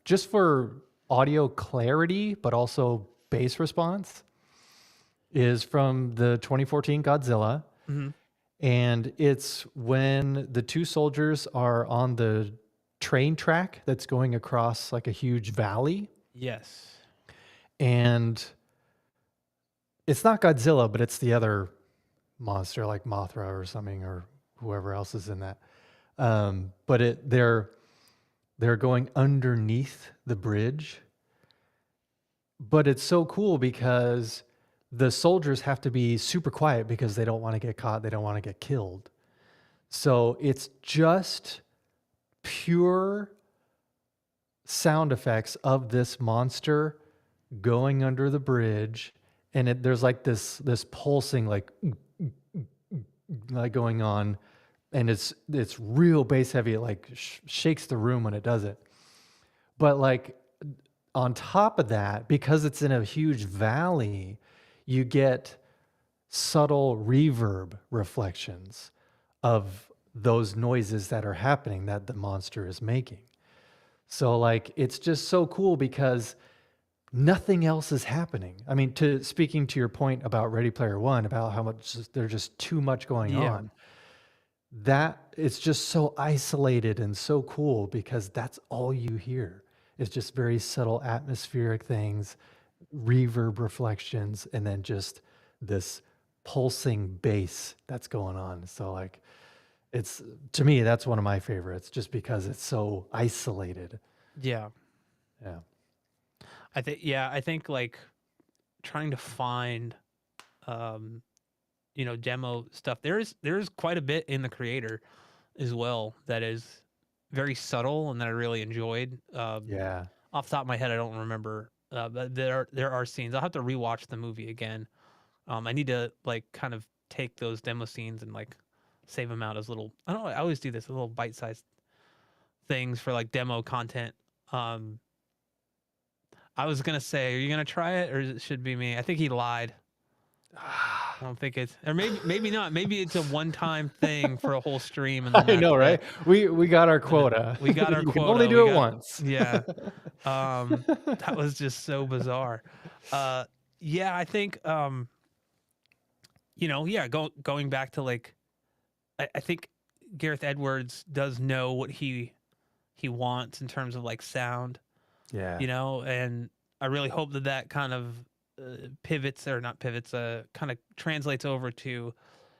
[SPEAKER 2] just for audio clarity, but also bass response, is from the 2014 Godzilla.
[SPEAKER 1] Hmm.
[SPEAKER 2] And it's when the two soldiers are on the train track that's going across like a huge valley.
[SPEAKER 1] Yes.
[SPEAKER 2] And it's not Godzilla, but it's the other monster like Mothra or something, or whoever else is in that. But they're going underneath the bridge. But it's so cool because the soldiers have to be super quiet because they don't want to get caught, they don't want to get killed. So it's just pure sound effects of this monster going under the bridge, and there's like this pulsing like going on, and it's real bass heavy. It like shakes the room when it does it. But like on top of that, because it's in a huge valley, you get subtle reverb reflections of those noises that are happening that the monster is making. So like it's just so cool because nothing else is happening. I mean, to speaking to your point about Ready Player One, about how much there's just too much going
[SPEAKER 1] Yeah.
[SPEAKER 2] on, that it's just so isolated and so cool because that's all you hear. It's just very subtle atmospheric things, reverb reflections, and then just this pulsing bass that's going on. So like it's, to me, that's one of my favorites just because it's so isolated.
[SPEAKER 1] Yeah.
[SPEAKER 2] Yeah.
[SPEAKER 1] I think like trying to find um demo stuff. There's quite a bit in the creator as well that is very subtle and that I really enjoyed.
[SPEAKER 2] Yeah.
[SPEAKER 1] Off the top of my head, I don't remember, but there are scenes. I'll have to rewatch the movie again. I need to like kind of take those demo scenes and like save them out as little. I don't know. I always do this little bite-sized things for like demo content. Um, I was gonna say, are you gonna try it or it should be me? I think he lied. I don't think it's, or maybe not. Maybe it's a one-time thing for a whole stream, and then
[SPEAKER 2] I
[SPEAKER 1] that's
[SPEAKER 2] know, right?
[SPEAKER 1] it.
[SPEAKER 2] We got our
[SPEAKER 1] And
[SPEAKER 2] quota.
[SPEAKER 1] we got our
[SPEAKER 2] You can only
[SPEAKER 1] quota. We
[SPEAKER 2] do it
[SPEAKER 1] got,
[SPEAKER 2] once.
[SPEAKER 1] yeah. That was just so bizarre. Uh, yeah, I think yeah, going back to like, I think Gareth Edwards does know what he wants in terms of like sound,
[SPEAKER 2] Yeah.
[SPEAKER 1] and I really hope that that kind of pivots, or not pivots, kind of translates over to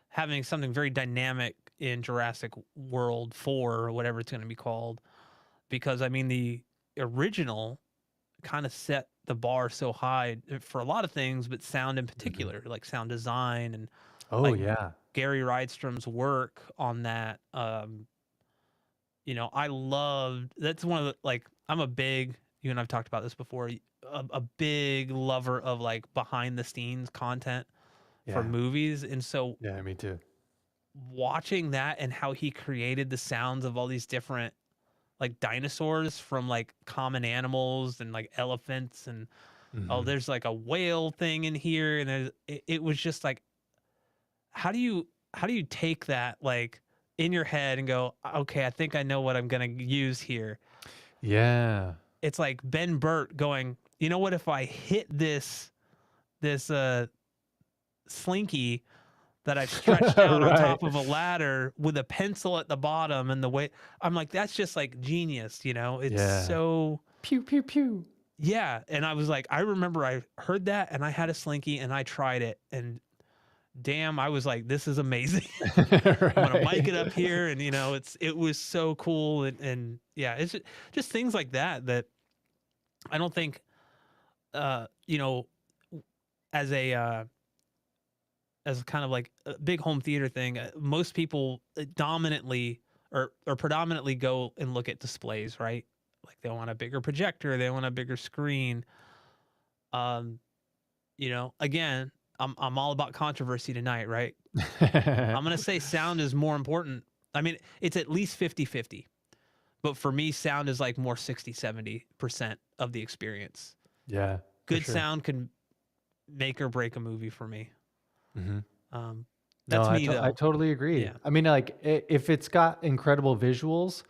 [SPEAKER 1] having something very dynamic in Jurassic World 4 or whatever it's going to be called, because I mean the original kind of set the bar so high for a lot of things, but sound in
[SPEAKER 2] Mhm.
[SPEAKER 1] particular, like sound design and
[SPEAKER 2] Oh
[SPEAKER 1] like
[SPEAKER 2] yeah.
[SPEAKER 1] Gary Rydstrom's work on that. I loved, that's one of the, like, I'm a big, you and I've talked about this before, a big lover of like behind the scenes content for
[SPEAKER 2] Yeah.
[SPEAKER 1] movies. And so
[SPEAKER 2] Yeah, me too.
[SPEAKER 1] watching that and how he created the sounds of all these different like dinosaurs from like common animals and like elephants, and oh,
[SPEAKER 2] Mhm.
[SPEAKER 1] there's like a whale thing in here, and it was just like, how do you take that like in your head and go, okay, I think I know what I'm gonna use here.
[SPEAKER 2] Yeah.
[SPEAKER 1] It's like Ben Burt going, you know what, if I hit this slinky that I've stretched out on
[SPEAKER 2] Right.
[SPEAKER 1] top of a ladder with a pencil at the bottom, and the way I'm like, that's just like genius, it's
[SPEAKER 2] Yeah.
[SPEAKER 1] so.
[SPEAKER 2] Pew pew pew.
[SPEAKER 1] Yeah, and I was like, I remember I heard that and I had a slinky and I tried it, and damn, I was like, this is amazing. I'm gonna mic it
[SPEAKER 2] Right.
[SPEAKER 1] up here, and it was so cool, and yeah, it's just things like that that I don't think, uh you know as a as kind of like a big home theater thing, most people dominantly or predominantly go and look at displays, right? Like they want a bigger projector, they want a bigger screen. Um, again, I'm all about controversy tonight, right? I'm gonna say sound is more important. I mean, it's at least 50-50. But for me, sound is like more 60-70% of the experience.
[SPEAKER 2] Yeah, for
[SPEAKER 1] Good
[SPEAKER 2] sure.
[SPEAKER 1] sound can make or break a movie for me.
[SPEAKER 2] Mhm.
[SPEAKER 1] Um,
[SPEAKER 2] No,
[SPEAKER 1] that's me
[SPEAKER 2] I
[SPEAKER 1] though.
[SPEAKER 2] totally agree.
[SPEAKER 1] Yeah.
[SPEAKER 2] I mean, like if it's got incredible visuals,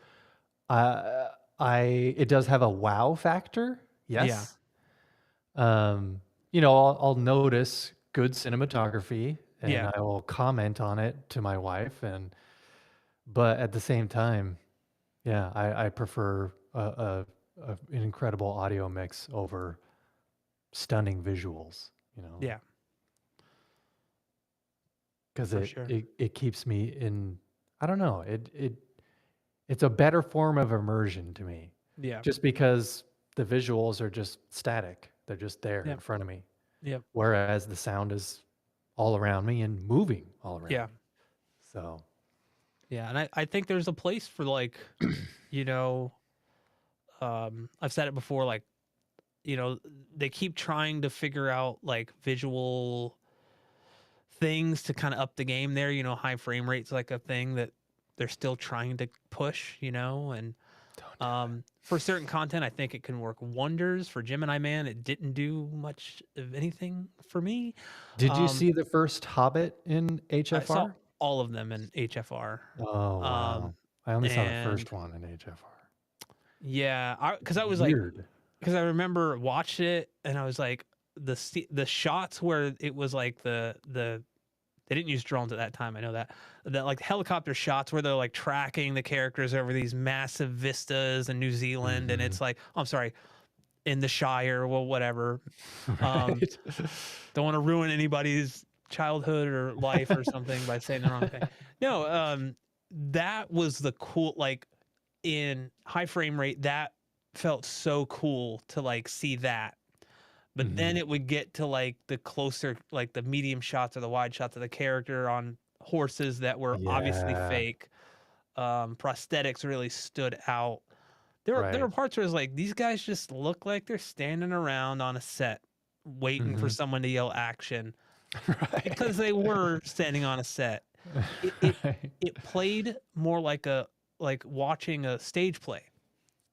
[SPEAKER 2] uh, it does have a wow factor.
[SPEAKER 1] Yeah.
[SPEAKER 2] Yes. Um, I'll notice good cinematography and
[SPEAKER 1] Yeah.
[SPEAKER 2] I will comment on it to my wife, but at the same time, yeah, I prefer an incredible audio mix over stunning visuals,
[SPEAKER 1] Yeah.
[SPEAKER 2] because
[SPEAKER 1] For
[SPEAKER 2] it,
[SPEAKER 1] sure.
[SPEAKER 2] it it keeps me in. I don't know. It's a better form of immersion to me,
[SPEAKER 1] Yeah.
[SPEAKER 2] just because the visuals are just static. They're just there in
[SPEAKER 1] Yep.
[SPEAKER 2] front of me,
[SPEAKER 1] Yep.
[SPEAKER 2] whereas the sound is all around me and moving all around
[SPEAKER 1] Yeah.
[SPEAKER 2] me. So
[SPEAKER 1] Yeah, and I think there's a place for like, you know, I've said it before, like, you know, they keep trying to figure out like visual things to kind of up the game there. You know, high frame rate's like a thing that they're still trying to push, you know, and
[SPEAKER 2] Don't do it.
[SPEAKER 1] for certain content, I think it can work wonders. For Gemini Man, it didn't do much of anything for me.
[SPEAKER 2] Did you
[SPEAKER 1] Um,
[SPEAKER 2] see the first Hobbit in
[SPEAKER 1] I saw
[SPEAKER 2] HFR?
[SPEAKER 1] all of them in HFR.
[SPEAKER 2] Oh,
[SPEAKER 1] Um,
[SPEAKER 2] wow. I only saw the
[SPEAKER 1] and
[SPEAKER 2] first one in HFR.
[SPEAKER 1] yeah, because I was like,
[SPEAKER 2] Weird.
[SPEAKER 1] because I remember watching it and I was like, the shots where it was like the they didn't use drones at that time. I know that like helicopter shots where they're like tracking the characters over these massive vistas in New Zealand, and
[SPEAKER 2] Mhm.
[SPEAKER 1] it's like, I'm sorry, in the Shire, well, whatever. Um,
[SPEAKER 2] Right.
[SPEAKER 1] don't want to ruin anybody's childhood or life or something by saying the wrong thing. No, that was the cool, like in high frame rate, that felt so cool to like see that. But then
[SPEAKER 2] Mhm.
[SPEAKER 1] it would get to like the closer, like the medium shots or the wide shots of the character on horses that were obviously
[SPEAKER 2] Yeah.
[SPEAKER 1] fake. Prosthetics really stood out. There were
[SPEAKER 2] Right.
[SPEAKER 1] parts where it's like these guys just look like they're standing around on a set waiting for
[SPEAKER 2] Mhm.
[SPEAKER 1] someone to yell action because
[SPEAKER 2] Right.
[SPEAKER 1] they were standing on a set. It it
[SPEAKER 2] Right.
[SPEAKER 1] it played more like a like watching a stage play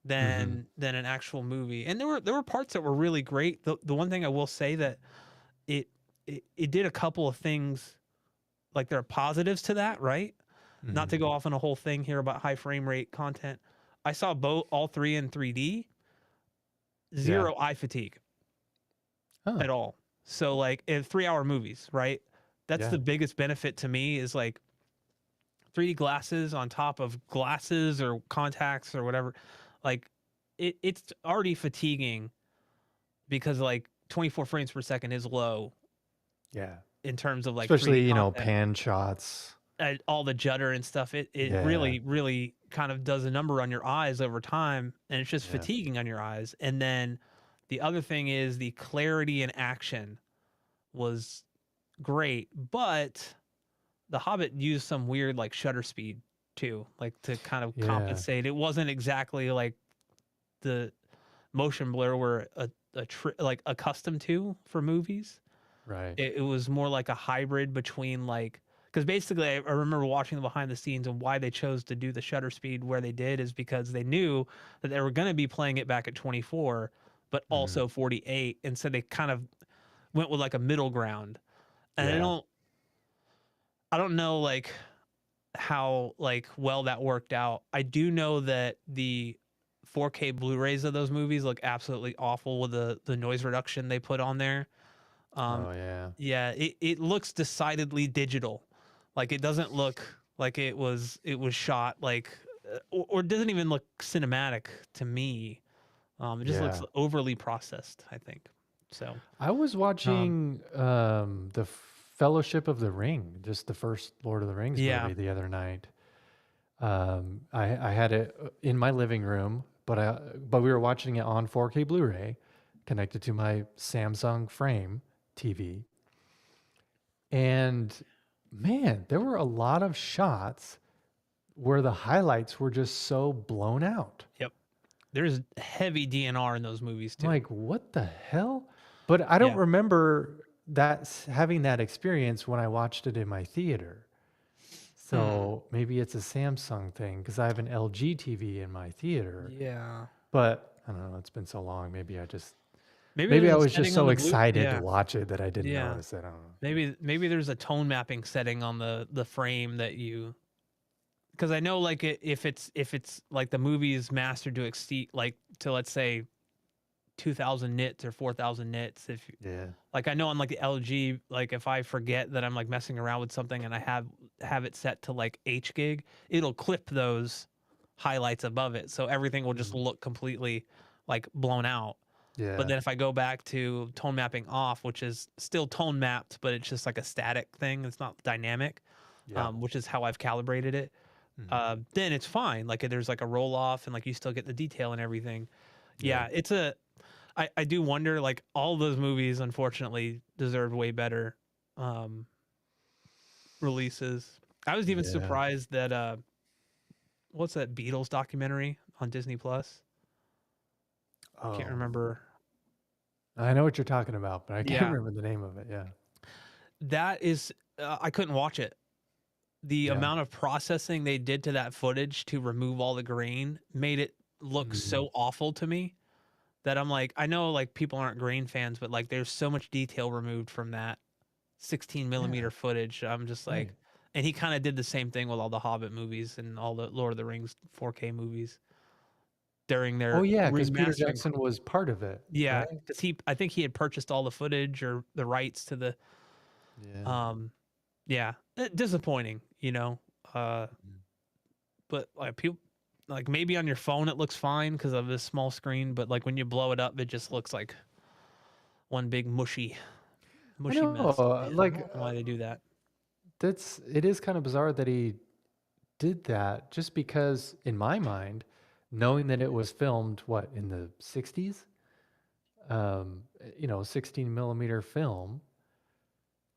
[SPEAKER 2] Mhm.
[SPEAKER 1] than an actual movie. And there were parts that were really great. The one thing I will say that it it did a couple of things, like there are positives to that, right? Not to
[SPEAKER 2] Mhm.
[SPEAKER 1] go off on a whole thing here about high frame rate content. I saw both all three in 3D,
[SPEAKER 2] Yeah.
[SPEAKER 1] zero eye fatigue
[SPEAKER 2] Oh,
[SPEAKER 1] at all. So like in 3 hour movies, right? That's
[SPEAKER 2] yeah.
[SPEAKER 1] the biggest benefit to me is like 3D glasses on top of glasses or contacts or whatever. Like it's already fatiguing because like 24 frames per second is low
[SPEAKER 2] Yeah.
[SPEAKER 1] in terms of like 3D
[SPEAKER 2] Especially,
[SPEAKER 1] content.
[SPEAKER 2] pan shots.
[SPEAKER 1] All the judder and stuff, it
[SPEAKER 2] Yeah.
[SPEAKER 1] really kind of does a number on your eyes over time, and it's just
[SPEAKER 2] Yeah.
[SPEAKER 1] fatiguing on your eyes. And then the other thing is the clarity in action was great, but the Hobbit used some weird like shutter speed too, like to kind of
[SPEAKER 2] Yeah.
[SPEAKER 1] compensate. It wasn't exactly like the motion blur we're like accustomed to for movies.
[SPEAKER 2] Right.
[SPEAKER 1] It was more like a hybrid between like, because basically I remember watching the behind the scenes, and why they chose to do the shutter speed where they did is because they knew that they were going to be playing it back at 24 but
[SPEAKER 2] Mhm.
[SPEAKER 1] also 48, and so they kind of went with like a middle ground. And
[SPEAKER 2] Yeah.
[SPEAKER 1] I don't know like how like well that worked out. I do know that the 4K Blu-rays of those movies look absolutely awful with the noise reduction they put on there. Um,
[SPEAKER 2] Oh, yeah.
[SPEAKER 1] yeah, it looks decidedly digital. Like it doesn't look like it was shot like, or it doesn't even look cinematic to me. It just looks
[SPEAKER 2] Yeah.
[SPEAKER 1] overly processed, I think. So,
[SPEAKER 2] I was
[SPEAKER 1] um,
[SPEAKER 2] watching the Fellowship of the Ring, just the first Lord of the Rings
[SPEAKER 1] yeah,
[SPEAKER 2] movie the other night. I had it in my living room, but we were watching it on 4K Blu-ray, connected to my Samsung Frame TV, and man, there were a lot of shots where the highlights were just so blown out.
[SPEAKER 1] yep. There's heavy DNR in those movies
[SPEAKER 2] I'm
[SPEAKER 1] too.
[SPEAKER 2] like, what the hell? But I don't
[SPEAKER 1] Yeah.
[SPEAKER 2] remember having that experience when I watched it in my theater.
[SPEAKER 1] Hmm.
[SPEAKER 2] So maybe it's a Samsung thing because I have an LG TV in my theater.
[SPEAKER 1] Yeah.
[SPEAKER 2] But I don't know, it's been so long.
[SPEAKER 1] Maybe
[SPEAKER 2] Maybe
[SPEAKER 1] there's
[SPEAKER 2] I
[SPEAKER 1] a
[SPEAKER 2] was just
[SPEAKER 1] setting on
[SPEAKER 2] so
[SPEAKER 1] the blue.
[SPEAKER 2] excited to
[SPEAKER 1] Yeah.
[SPEAKER 2] watch it that I didn't
[SPEAKER 1] Yeah.
[SPEAKER 2] notice it. I don't know.
[SPEAKER 1] Maybe there's a tone mapping setting on the frame that you, because I know like if it's like the movie is mastered to exceed like to, let's say, 2000 nits or 4000 nits. If
[SPEAKER 2] Yeah.
[SPEAKER 1] like I know on like the LG, like if I forget that I'm like messing around with something and I have it set to like H gig, it'll clip those highlights above it, so everything will just
[SPEAKER 2] Mhm.
[SPEAKER 1] look completely like blown out. But
[SPEAKER 2] Yeah.
[SPEAKER 1] then if I go back to tone mapping off, which is still tone mapped, but it's just like a static thing, it's not dynamic,
[SPEAKER 2] Yeah.
[SPEAKER 1] which is how I've calibrated it.
[SPEAKER 2] Mhm.
[SPEAKER 1] Then it's fine. Like there's like a roll off, and like you still get the detail and everything.
[SPEAKER 2] Yeah.
[SPEAKER 1] Yeah, I do wonder, like all those movies unfortunately deserved way better um releases. I was even
[SPEAKER 2] Yeah.
[SPEAKER 1] surprised that what's that Beatles documentary on Disney Plus? Can't
[SPEAKER 2] Oh,
[SPEAKER 1] remember.
[SPEAKER 2] I know what you're talking about, but I can't
[SPEAKER 1] Yeah,
[SPEAKER 2] remember the name of it. Yeah.
[SPEAKER 1] that is. I couldn't watch it. The
[SPEAKER 2] Yeah.
[SPEAKER 1] amount of processing they did to that footage to remove all the grain made it look
[SPEAKER 2] Mhm.
[SPEAKER 1] so awful to me that I'm like, I know like people aren't grain fans, but like there's so much detail removed from that 16
[SPEAKER 2] Yeah.
[SPEAKER 1] millimeter footage. I'm just like,
[SPEAKER 2] Right.
[SPEAKER 1] and he kind of did the same thing with all the Hobbit movies and all the Lord of the Rings 4K movies during
[SPEAKER 2] Oh
[SPEAKER 1] their
[SPEAKER 2] yeah, because Peter
[SPEAKER 1] remastering.
[SPEAKER 2] Jackson was part of it,
[SPEAKER 1] Yeah,
[SPEAKER 2] right?
[SPEAKER 1] because I think he had purchased all the footage or the rights to the,
[SPEAKER 2] Yeah.
[SPEAKER 1] um, yeah, disappointing, you know. Uh,
[SPEAKER 2] Mhm.
[SPEAKER 1] but like people, like maybe on your phone it looks fine because of this small screen, but like when you blow it up, it just looks like one big
[SPEAKER 2] I
[SPEAKER 1] mushy
[SPEAKER 2] know.
[SPEAKER 1] mess. Yeah, I don't know why they do that.
[SPEAKER 2] It is kind of bizarre that he did that just because in my mind, knowing that it was filmed what in the 60s, 16 millimeter film,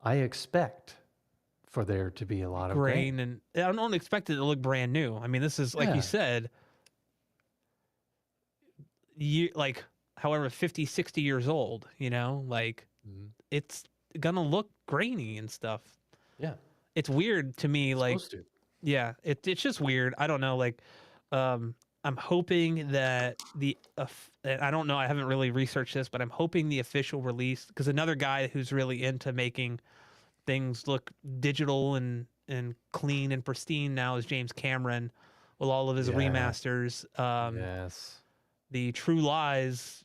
[SPEAKER 2] I expect for there to be a lot of grain.
[SPEAKER 1] Grain and I don't expect it to look brand new. I mean, this is like you
[SPEAKER 2] Yeah.
[SPEAKER 1] said, you like however 50, 60 years old, you know, like
[SPEAKER 2] Mhm.
[SPEAKER 1] it's gonna look grainy and stuff.
[SPEAKER 2] Yeah.
[SPEAKER 1] It's weird to me,
[SPEAKER 2] It's
[SPEAKER 1] like
[SPEAKER 2] supposed to.
[SPEAKER 1] yeah, it's just weird. I don't know, like um I'm hoping that and I don't know, I haven't really researched this, but I'm hoping the official release because another guy who's really into making things look digital and clean and pristine now is James Cameron with all of his
[SPEAKER 2] Yeah.
[SPEAKER 1] remasters.
[SPEAKER 2] Yes.
[SPEAKER 1] The True Lies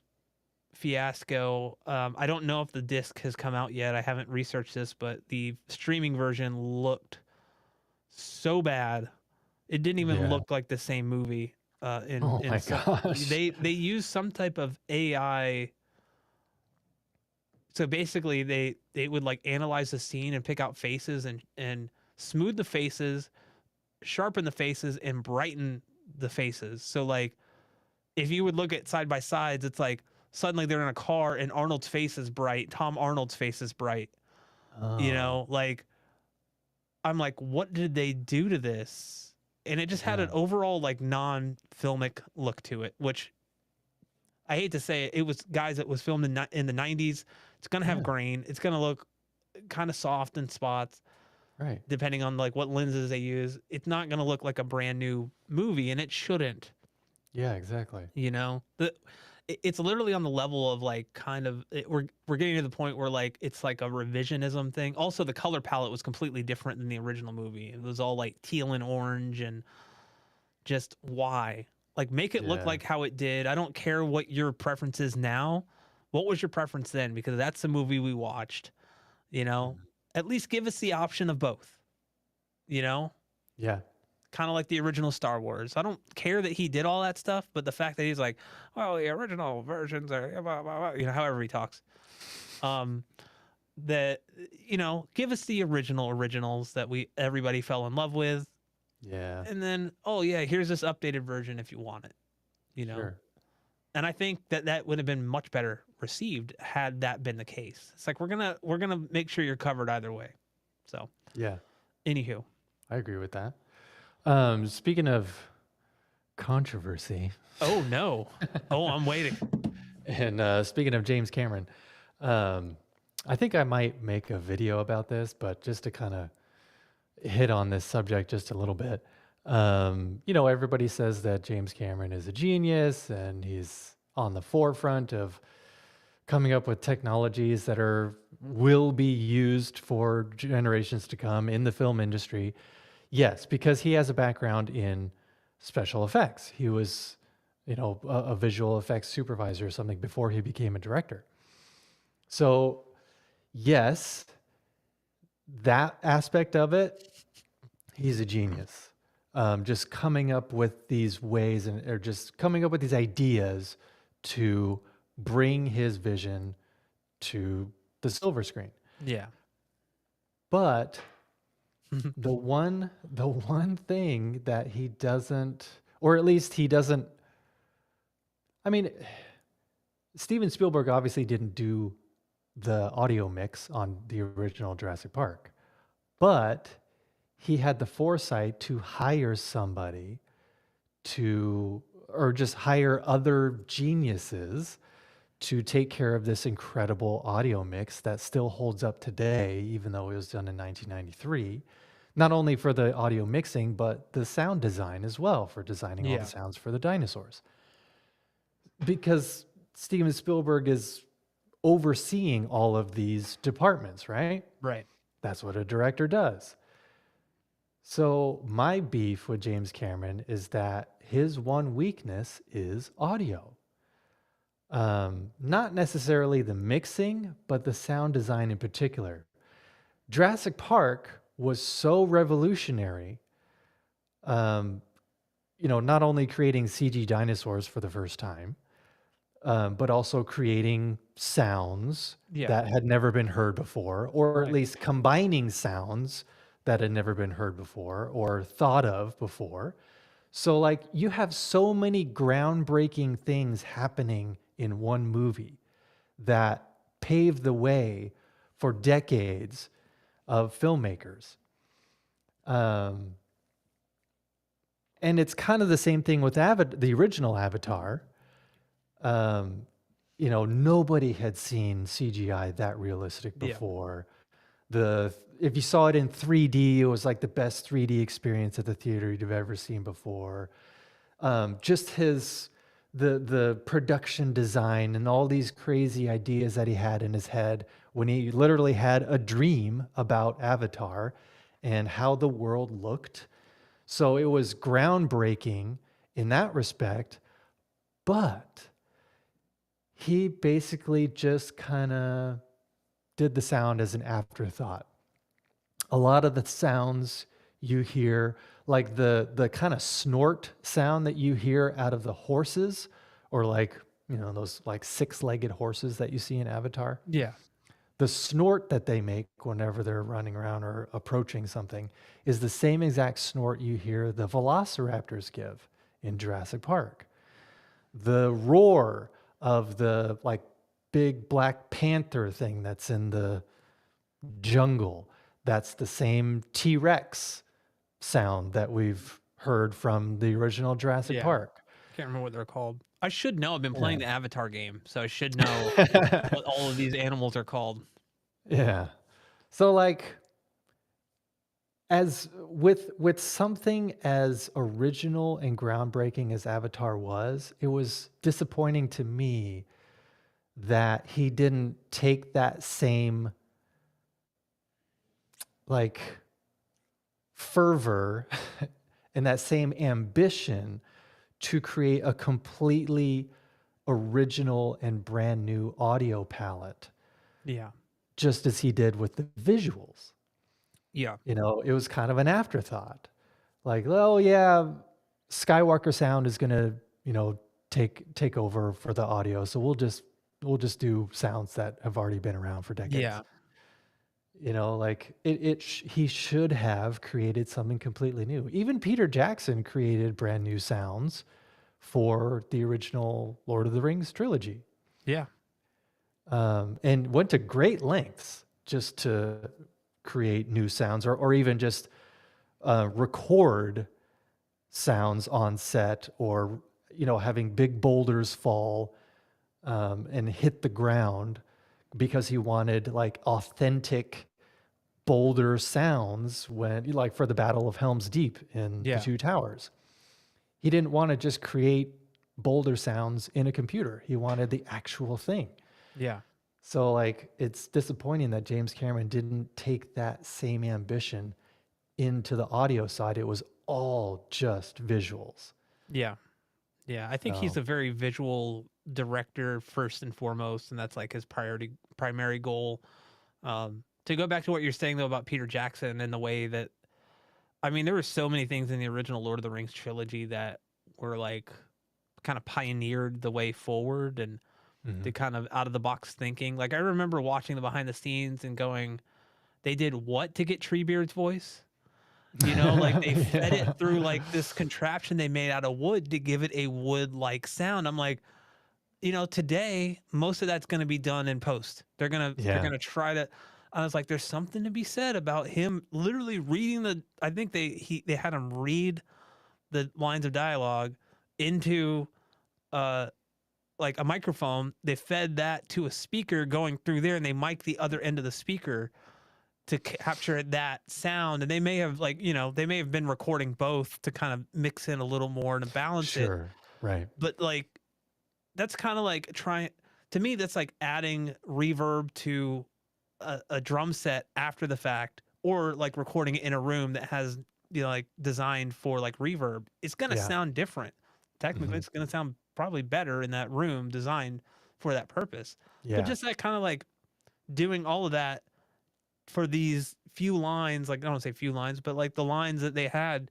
[SPEAKER 1] fiasco. I don't know if the disc has come out yet. I haven't researched this, but the streaming version looked so bad. It didn't even
[SPEAKER 2] Yeah.
[SPEAKER 1] look like the same movie.
[SPEAKER 2] Oh
[SPEAKER 1] In
[SPEAKER 2] my
[SPEAKER 1] some
[SPEAKER 2] gosh.
[SPEAKER 1] they use some type of AI. So basically, they would like analyze the scene and pick out faces and smooth the faces, sharpen the faces, and brighten the faces. So like if you would look at side by sides, it's like suddenly they're in a car and Arnold's face is bright, Tom Arnold's face is bright. You
[SPEAKER 2] Oh,
[SPEAKER 1] know, like I'm like, what did they do to this? And it just had an
[SPEAKER 2] yeah.
[SPEAKER 1] overall like non-filmic look to it, which I hate to say it, it was guys that was filmed in the 90s. It's gonna have
[SPEAKER 2] Yeah.
[SPEAKER 1] grain. It's gonna look kind of soft in spots,
[SPEAKER 2] Right.
[SPEAKER 1] depending on like what lenses they use. It's not gonna look like a brand new movie, and it shouldn't.
[SPEAKER 2] Yeah, exactly.
[SPEAKER 1] You know, it's literally on the level of like we're getting to the point where like it's like a revisionism thing. Also, the color palette was completely different than the original movie. It was all like teal and orange, and just why? Like make it look
[SPEAKER 2] Yeah.
[SPEAKER 1] like how it did. I don't care what your preference is now. What was your preference then? Because that's the movie we watched. You know,
[SPEAKER 2] Mhm.
[SPEAKER 1] at least give us the option of both. You know,
[SPEAKER 2] Yeah.
[SPEAKER 1] kind of like the original Star Wars. I don't care that he did all that stuff, but the fact that he's like, well, the original versions are, blah, blah, blah, you know, however he talks, um, that give us the originals that everybody fell in love with,
[SPEAKER 2] Yeah.
[SPEAKER 1] and then oh yeah, here's this updated version if you want it, you know.
[SPEAKER 2] Sure.
[SPEAKER 1] And I think that would have been much better received had that been the case. It's like we're gonna make sure you're covered either way. So,
[SPEAKER 2] Yeah.
[SPEAKER 1] anywho,
[SPEAKER 2] I agree with that. Speaking of controversy,
[SPEAKER 1] oh no, oh I'm waiting.
[SPEAKER 2] and speaking of James Cameron, um, I think I might make a video about this, but just to kind of hit on this subject just a little bit. Everybody says that James Cameron is a genius and he's on the forefront of coming up with technologies that will be used for generations to come in the film industry. Yes, because he has a background in special effects. He was, a visual effects supervisor or something before he became a director. So, yes, that aspect of it, he's a genius. Just coming up with these ways or just coming up with these ideas to bring his vision to the silver screen.
[SPEAKER 1] Yeah.
[SPEAKER 2] But the one thing that he doesn't, or at least he doesn't, I mean, Steven Spielberg obviously didn't do the audio mix on the original Jurassic Park, but he had the foresight to hire somebody to, or just hire other geniuses to take care of this incredible audio mix that still holds up today, even though it was done in 1993. Not only for the audio mixing, but the sound design as well, for designing all the
[SPEAKER 1] Yeah.
[SPEAKER 2] sounds for the dinosaurs. Because Steven Spielberg is overseeing all of these departments, right?
[SPEAKER 1] Right.
[SPEAKER 2] That's what a director does. So my beef with James Cameron is that his one weakness is audio. Not necessarily the mixing, but the sound design in particular. Jurassic Park was so revolutionary, um, not only creating CG dinosaurs for the first time, but also creating sounds
[SPEAKER 1] Yeah.
[SPEAKER 2] that had never been heard before, or at
[SPEAKER 1] Right.
[SPEAKER 2] least combining sounds that had never been heard before or thought of before. So, like, you have so many groundbreaking things happening in one movie that paved the way for decades of filmmakers. Um, and it's kind of the same thing with the original Avatar. Um, nobody had seen CGI that realistic
[SPEAKER 1] Yeah.
[SPEAKER 2] before. If you saw it in 3D, it was like the best 3D experience at the theater you've ever seen before. Just the production design and all these crazy ideas that he had in his head when he literally had a dream about Avatar and how the world looked. So it was groundbreaking in that respect, but he basically just kind of did the sound as an afterthought. A lot of the sounds you hear, like the kind of snort sound that you hear out of the horses, or like, those like six-legged horses that you see in Avatar.
[SPEAKER 1] Yeah.
[SPEAKER 2] The snort that they make whenever they're running around or approaching something is the same exact snort you hear the velociraptors give in Jurassic Park. The roar of the like big black panther thing that's in the jungle, that's the same T-Rex sound that we've heard from the original Jurassic
[SPEAKER 1] Yeah.
[SPEAKER 2] Park.
[SPEAKER 1] I can't remember what they're called. I should know. I've been
[SPEAKER 2] Yeah.
[SPEAKER 1] playing the Avatar game, so I should know what all of these animals are called.
[SPEAKER 2] Yeah. So like, as with something as original and groundbreaking as Avatar was, it was disappointing to me that he didn't take that same like fervor and that same ambition to create a completely original and brand new audio palette,
[SPEAKER 1] Yeah.
[SPEAKER 2] just as he did with the visuals.
[SPEAKER 1] Yeah.
[SPEAKER 2] It was kind of an afterthought. Like, oh yeah, Skywalker sound is gonna, take over for the audio. So we'll just do sounds that have already been around for decades.
[SPEAKER 1] Yeah.
[SPEAKER 2] Like he should have created something completely new. Even Peter Jackson created brand new sounds for the original Lord of the Rings trilogy,
[SPEAKER 1] Yeah.
[SPEAKER 2] and went to great lengths just to create new sounds, or even just record sounds on set, or having big boulders fall and hit the ground, because he wanted like authentic boulder sounds when, like, for the Battle of Helm's Deep in The
[SPEAKER 1] Yeah.
[SPEAKER 2] Two Towers. He didn't want to just create boulder sounds in a computer. He wanted the actual thing.
[SPEAKER 1] Yeah.
[SPEAKER 2] So like, it's disappointing that James Cameron didn't take that same ambition into the audio side. It was all just visuals.
[SPEAKER 1] Yeah. Yeah. I think he's
[SPEAKER 2] So
[SPEAKER 1] a very visual director first and foremost, and that's like his primary goal. To go back to what you're saying though about Peter Jackson and the way that, I mean, there were so many things in the original Lord of the Rings trilogy that were like kind of pioneered the way forward, and the
[SPEAKER 2] mhm.
[SPEAKER 1] kind of out of the box thinking. Like, I remember watching the behind the scenes and going, they did what to get Treebeard's voice? Like they fed it
[SPEAKER 2] Yeah.
[SPEAKER 1] through like this contraption they made out of wood to give it a wood like sound. I'm like, today most of that's going to be done in post. They're
[SPEAKER 2] Yeah.
[SPEAKER 1] going to try to. I was like, there's something to be said about him literally reading the. I think they had him read the lines of dialogue into like a microphone. They fed that to a speaker going through there, and they mic the other end of the speaker to capture that sound. And they may have they may have been recording both to kind of mix in a little more to balance it.
[SPEAKER 2] Sure. Right.
[SPEAKER 1] But like that's kind of like trying to me that's like adding reverb to a drum set after the fact, or like recording it in a room that has like designed for like reverb. It's gonna
[SPEAKER 2] Yeah.
[SPEAKER 1] sound different. Technically,
[SPEAKER 2] Hmm.
[SPEAKER 1] it's gonna sound probably better in that room designed for that purpose. But
[SPEAKER 2] Yeah.
[SPEAKER 1] just that kind of like doing all of that for these few lines, like I don't want to say few lines, but like the lines that they had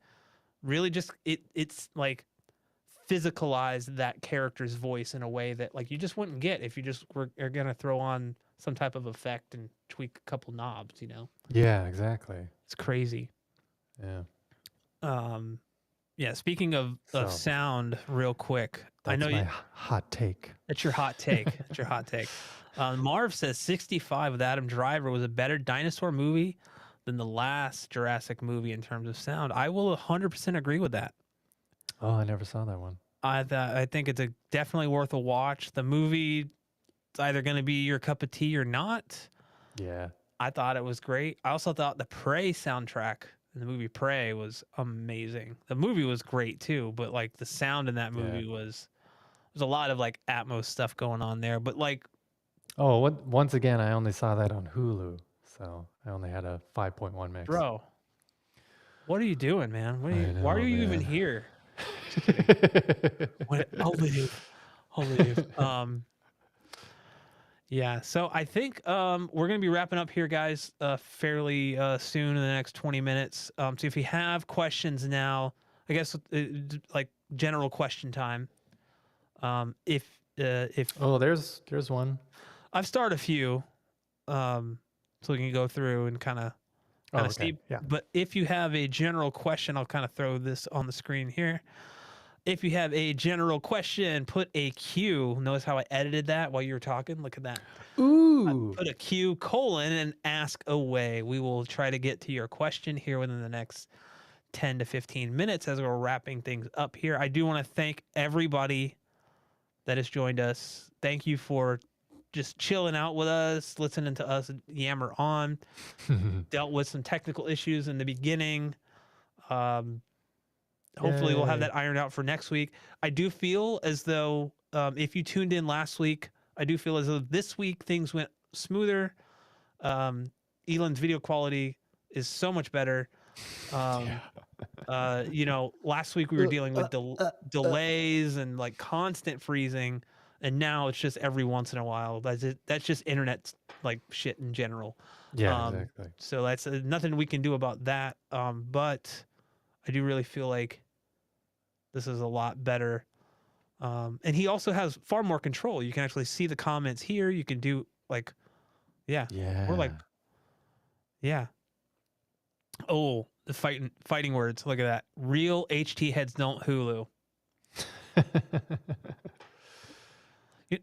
[SPEAKER 1] really just it's like physicalized that character's voice in a way that like you just wouldn't get if you just are gonna throw on some type of effect and tweak a couple knobs.
[SPEAKER 2] Yeah, exactly.
[SPEAKER 1] It's crazy.
[SPEAKER 2] Yeah.
[SPEAKER 1] Um, yeah. Speaking of
[SPEAKER 2] So
[SPEAKER 1] sound, real quick, I know
[SPEAKER 2] that's my hot take.
[SPEAKER 1] that's your hot take. That's your hot take. Marv says 65 with Adam Driver was a better dinosaur movie than the last Jurassic movie in terms of sound. I will 100% agree with that.
[SPEAKER 2] Oh, I never saw that one.
[SPEAKER 1] I think it's definitely worth a watch. The movie, it's either going to be your cup of tea or not.
[SPEAKER 2] Yeah.
[SPEAKER 1] I thought it was great. I also thought the Prey soundtrack in the movie Prey was amazing. The movie was great too, but like the sound in that movie
[SPEAKER 2] Yeah.
[SPEAKER 1] was there's a lot of like Atmos stuff going on there. But like,
[SPEAKER 2] Oh, once again, I only saw that on Hulu, so I only had a 5.1 mix.
[SPEAKER 1] bro, what are you doing, man?
[SPEAKER 2] I
[SPEAKER 1] Why are
[SPEAKER 2] know,
[SPEAKER 1] you even
[SPEAKER 2] man.
[SPEAKER 1] here? Just kidding. What? I'll leave. I'll leave. Yeah, so I think we're gonna be wrapping up here, guys, fairly soon in the next 20 minutes. So if you have questions now, I guess like general question time. If
[SPEAKER 2] Oh, there's one.
[SPEAKER 1] I've started a few, so we can go through and kind of
[SPEAKER 2] Oh, okay.
[SPEAKER 1] see.
[SPEAKER 2] Yeah.
[SPEAKER 1] But if you have a general question, I'll kind of throw this on the screen here. If you have a general question, put a Q. Notice how I edited that while you were talking. Look at that.
[SPEAKER 2] Ooh.
[SPEAKER 1] Put a Q colon and ask away. We will try to get to your question here within the next 10 to 15 minutes as we're wrapping things up here. I do want to thank everybody that has joined us. Thank you for just chilling out with us, listening to us yammer on. Dealt with some technical issues in the beginning. Hopefully, we'll have
[SPEAKER 2] Yay.
[SPEAKER 1] that ironed out for next week. I do feel as though if you tuned in last week, I do feel as though this week things went smoother. Elon's video quality is so much better. Last week we were dealing with delays and like constant freezing, and now it's just every once in a while. That's just internet like shit in general.
[SPEAKER 2] Yeah, exactly.
[SPEAKER 1] So that's nothing we can do about that. But I do really feel like this is a lot better. And he also has far more control. You can actually see the comments here. You can do like, yeah,
[SPEAKER 2] Yeah.
[SPEAKER 1] we're like, yeah. Oh, the fighting words. Look at that. Real HT heads don't Hulu.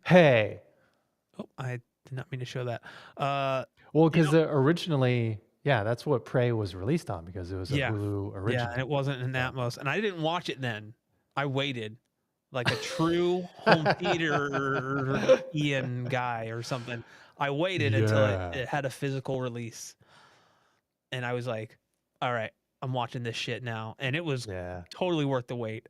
[SPEAKER 2] Hey.
[SPEAKER 1] Oh, I did not mean to show that.
[SPEAKER 2] Well, because originally, yeah, that's what Prey was released on because it was a
[SPEAKER 1] Yeah,
[SPEAKER 2] Hulu
[SPEAKER 1] yeah,
[SPEAKER 2] original.
[SPEAKER 1] and it wasn't in
[SPEAKER 2] So.
[SPEAKER 1] Atmos, and I didn't watch it then. I waited, like a true home theater Ian guy or something. I waited until
[SPEAKER 2] Yeah.
[SPEAKER 1] it had a physical release, and I was like, "All right, I'm watching this shit now," and it was
[SPEAKER 2] Yeah.
[SPEAKER 1] totally worth the wait.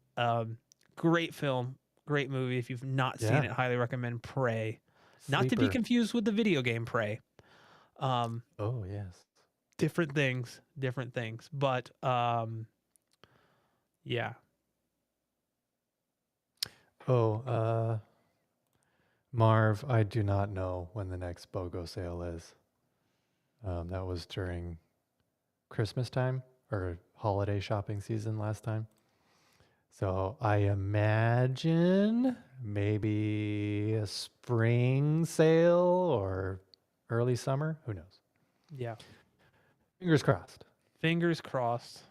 [SPEAKER 1] Great film, great movie. If you've not seen
[SPEAKER 2] Yeah.
[SPEAKER 1] it, highly recommend Prey. Not to be
[SPEAKER 2] Sleeper.
[SPEAKER 1] confused with the video game Prey.
[SPEAKER 2] Oh, yes.
[SPEAKER 1] Different things. But yeah.
[SPEAKER 2] Oh, Marv, I do not know when the next BOGO sale is. That was during Christmas time or holiday shopping season last time. So I imagine maybe a spring sale or early summer. Who knows?
[SPEAKER 1] Yeah.
[SPEAKER 2] Fingers crossed.
[SPEAKER 1] Fingers crossed.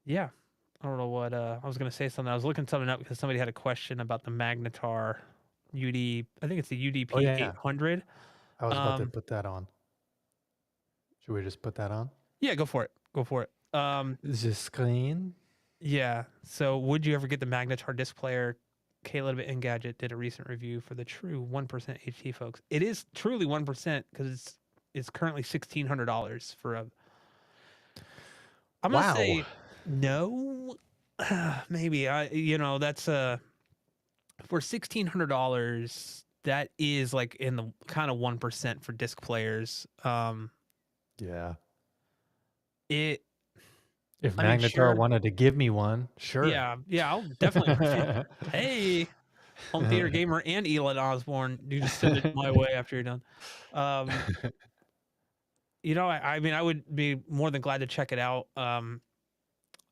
[SPEAKER 1] Yeah. I don't know what I was gonna say something. I was looking something up because somebody had a question about the Magnetar UD. I think it's the UDP
[SPEAKER 2] Oh, yeah.
[SPEAKER 1] 800.
[SPEAKER 2] I was about to put that on. Should we just put that on?
[SPEAKER 1] Yeah, go for it. Go for it.
[SPEAKER 2] The screen.
[SPEAKER 1] Yeah. So, would you ever get the Magnetar disc player? Caleb at Engadget did a recent review for the true 1% HT folks. It is truly 1% because it's currently $1,600 for a. I'm gonna
[SPEAKER 2] Wow.
[SPEAKER 1] say no. Maybe that's for $1,600. That is like in the kind of 1% for disc players.
[SPEAKER 2] Yeah.
[SPEAKER 1] It.
[SPEAKER 2] If
[SPEAKER 1] I mean,
[SPEAKER 2] Magnetar
[SPEAKER 1] sure.
[SPEAKER 2] wanted to give me one, sure.
[SPEAKER 1] Yeah. I'll definitely review. Hey, Home Theater Gamer and Elon Osborne, you just send it my way after you're done. Um, I mean, I would be more than glad to check it out. I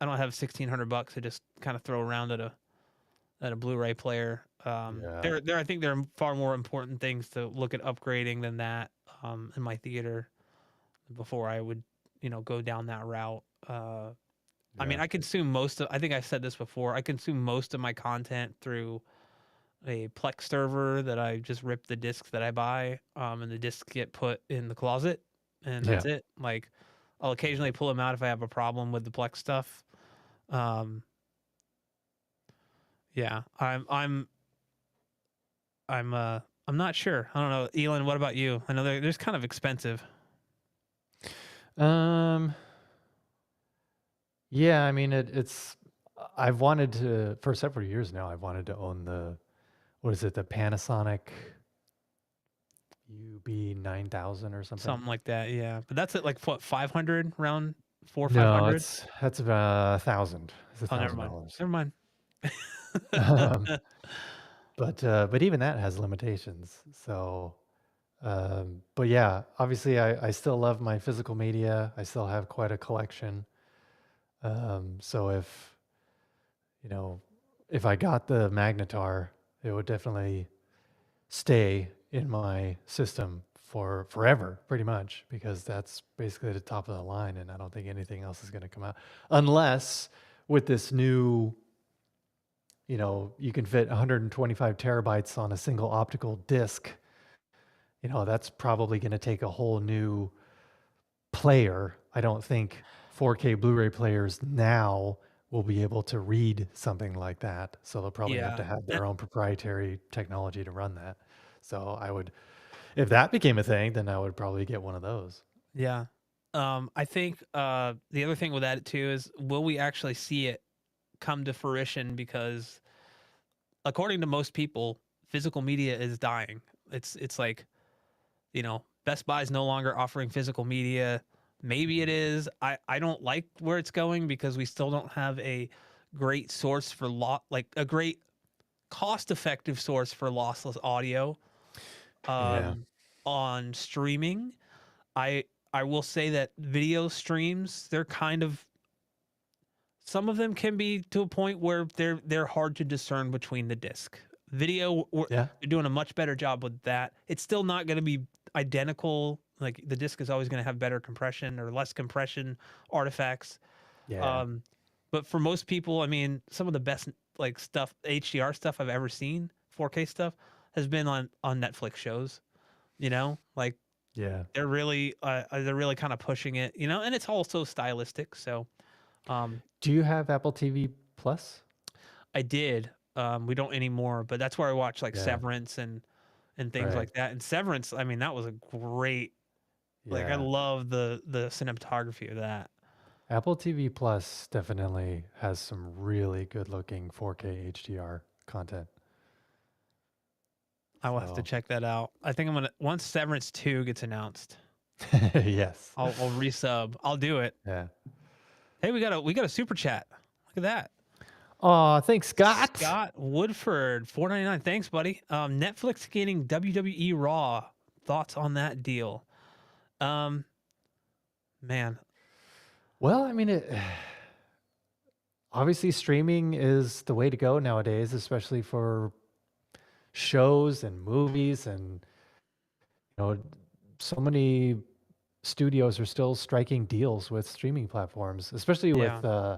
[SPEAKER 1] don't have $1,600 to just kind of throw around at a Blu-ray player.
[SPEAKER 2] Yeah.
[SPEAKER 1] I think there are far more important things to look at upgrading than that in my theater before I would, go down that route. I mean,
[SPEAKER 2] Yeah.
[SPEAKER 1] I consume I think I said this before. I consume most of my content through a Plex server that I just rip the discs that I buy, and the discs get put in the closet, and
[SPEAKER 2] Yeah.
[SPEAKER 1] that's it. Like, I'll occasionally pull them out if I have a problem with the Plex stuff. Um, yeah, I'm not sure. I don't know, Elon. What about you? I know there's kind of expensive.
[SPEAKER 2] Um, yeah, I mean it's I've wanted to for several years now. I've wanted to own the what is it, the Panasonic UB 9000 or something.
[SPEAKER 1] Something like that, yeah. But that's at like what 500 round four five
[SPEAKER 2] No,
[SPEAKER 1] hundred.
[SPEAKER 2] that's about 1,000. It's a
[SPEAKER 1] Oh, never
[SPEAKER 2] thousand
[SPEAKER 1] mind.
[SPEAKER 2] dollars.
[SPEAKER 1] Never mind.
[SPEAKER 2] Um, but even that has limitations. So, but yeah, obviously I still love my physical media. I still have quite a collection. So you know, if I got the Magnetar, it would definitely stay in my system for forever, pretty much, because that's basically the top of the line, and I don't think anything else is going to come out unless with this new, you can fit 125 terabytes on a single optical disc. That's probably going to take a whole new player. I don't think 4K Blu-ray players now will be able to read something like that. So they'll probably have
[SPEAKER 1] Yeah.
[SPEAKER 2] to have their own proprietary technology to run that. So if that became a thing, then I would probably get one of those.
[SPEAKER 1] Yeah. I think the other thing with that too is, will we actually see it come to fruition? Because according to most people, physical media is dying. It's like, Best Buy is no longer offering physical media. Maybe it is. I don't like where it's going because we still don't have a great source for like a great cost effective source for lossless audio
[SPEAKER 2] Yeah.
[SPEAKER 1] um on streaming. I I will say that video streams, they're kind of, some of them can be to a point where they're hard to discern between the disc. Video,
[SPEAKER 2] Yeah.
[SPEAKER 1] they're doing a much better job with that. It's still not going to be identical. Like, the disc is always going to have better compression or less compression artifacts.
[SPEAKER 2] Yeah.
[SPEAKER 1] Um, but for most people, I mean, some of the best like stuff, HDR stuff I've ever seen, 4K stuff, has been on Netflix shows. Like,
[SPEAKER 2] Yeah.
[SPEAKER 1] they're really kind of pushing it. And it's also stylistic. So um,
[SPEAKER 2] Do you have Apple TV Plus?
[SPEAKER 1] I did. We don't anymore, but that's where I watch like
[SPEAKER 2] Yeah.
[SPEAKER 1] Severance and things
[SPEAKER 2] Right.
[SPEAKER 1] like that. And Severance, I mean, that was a great. Like, I
[SPEAKER 2] Yeah.
[SPEAKER 1] love the cinematography of that.
[SPEAKER 2] Apple TV Plus definitely has some really good looking 4K HDR content.
[SPEAKER 1] I will have to
[SPEAKER 2] So,
[SPEAKER 1] check that out. I think I'm gonna, once Severance 2 gets announced,
[SPEAKER 2] yes.
[SPEAKER 1] I'll resub. I'll do it.
[SPEAKER 2] Yeah.
[SPEAKER 1] Hey, we got a super chat. Look at that.
[SPEAKER 2] Oh, thanks, Scott.
[SPEAKER 1] Scott Woodford, 4.99. Thanks, buddy. Netflix gaining WWE Raw. Thoughts on that deal? Um, man,
[SPEAKER 2] Well, I mean, obviously streaming is the way to go nowadays, especially for shows and movies, and you know, so many studios are still striking deals with streaming platforms, especially
[SPEAKER 1] yeah,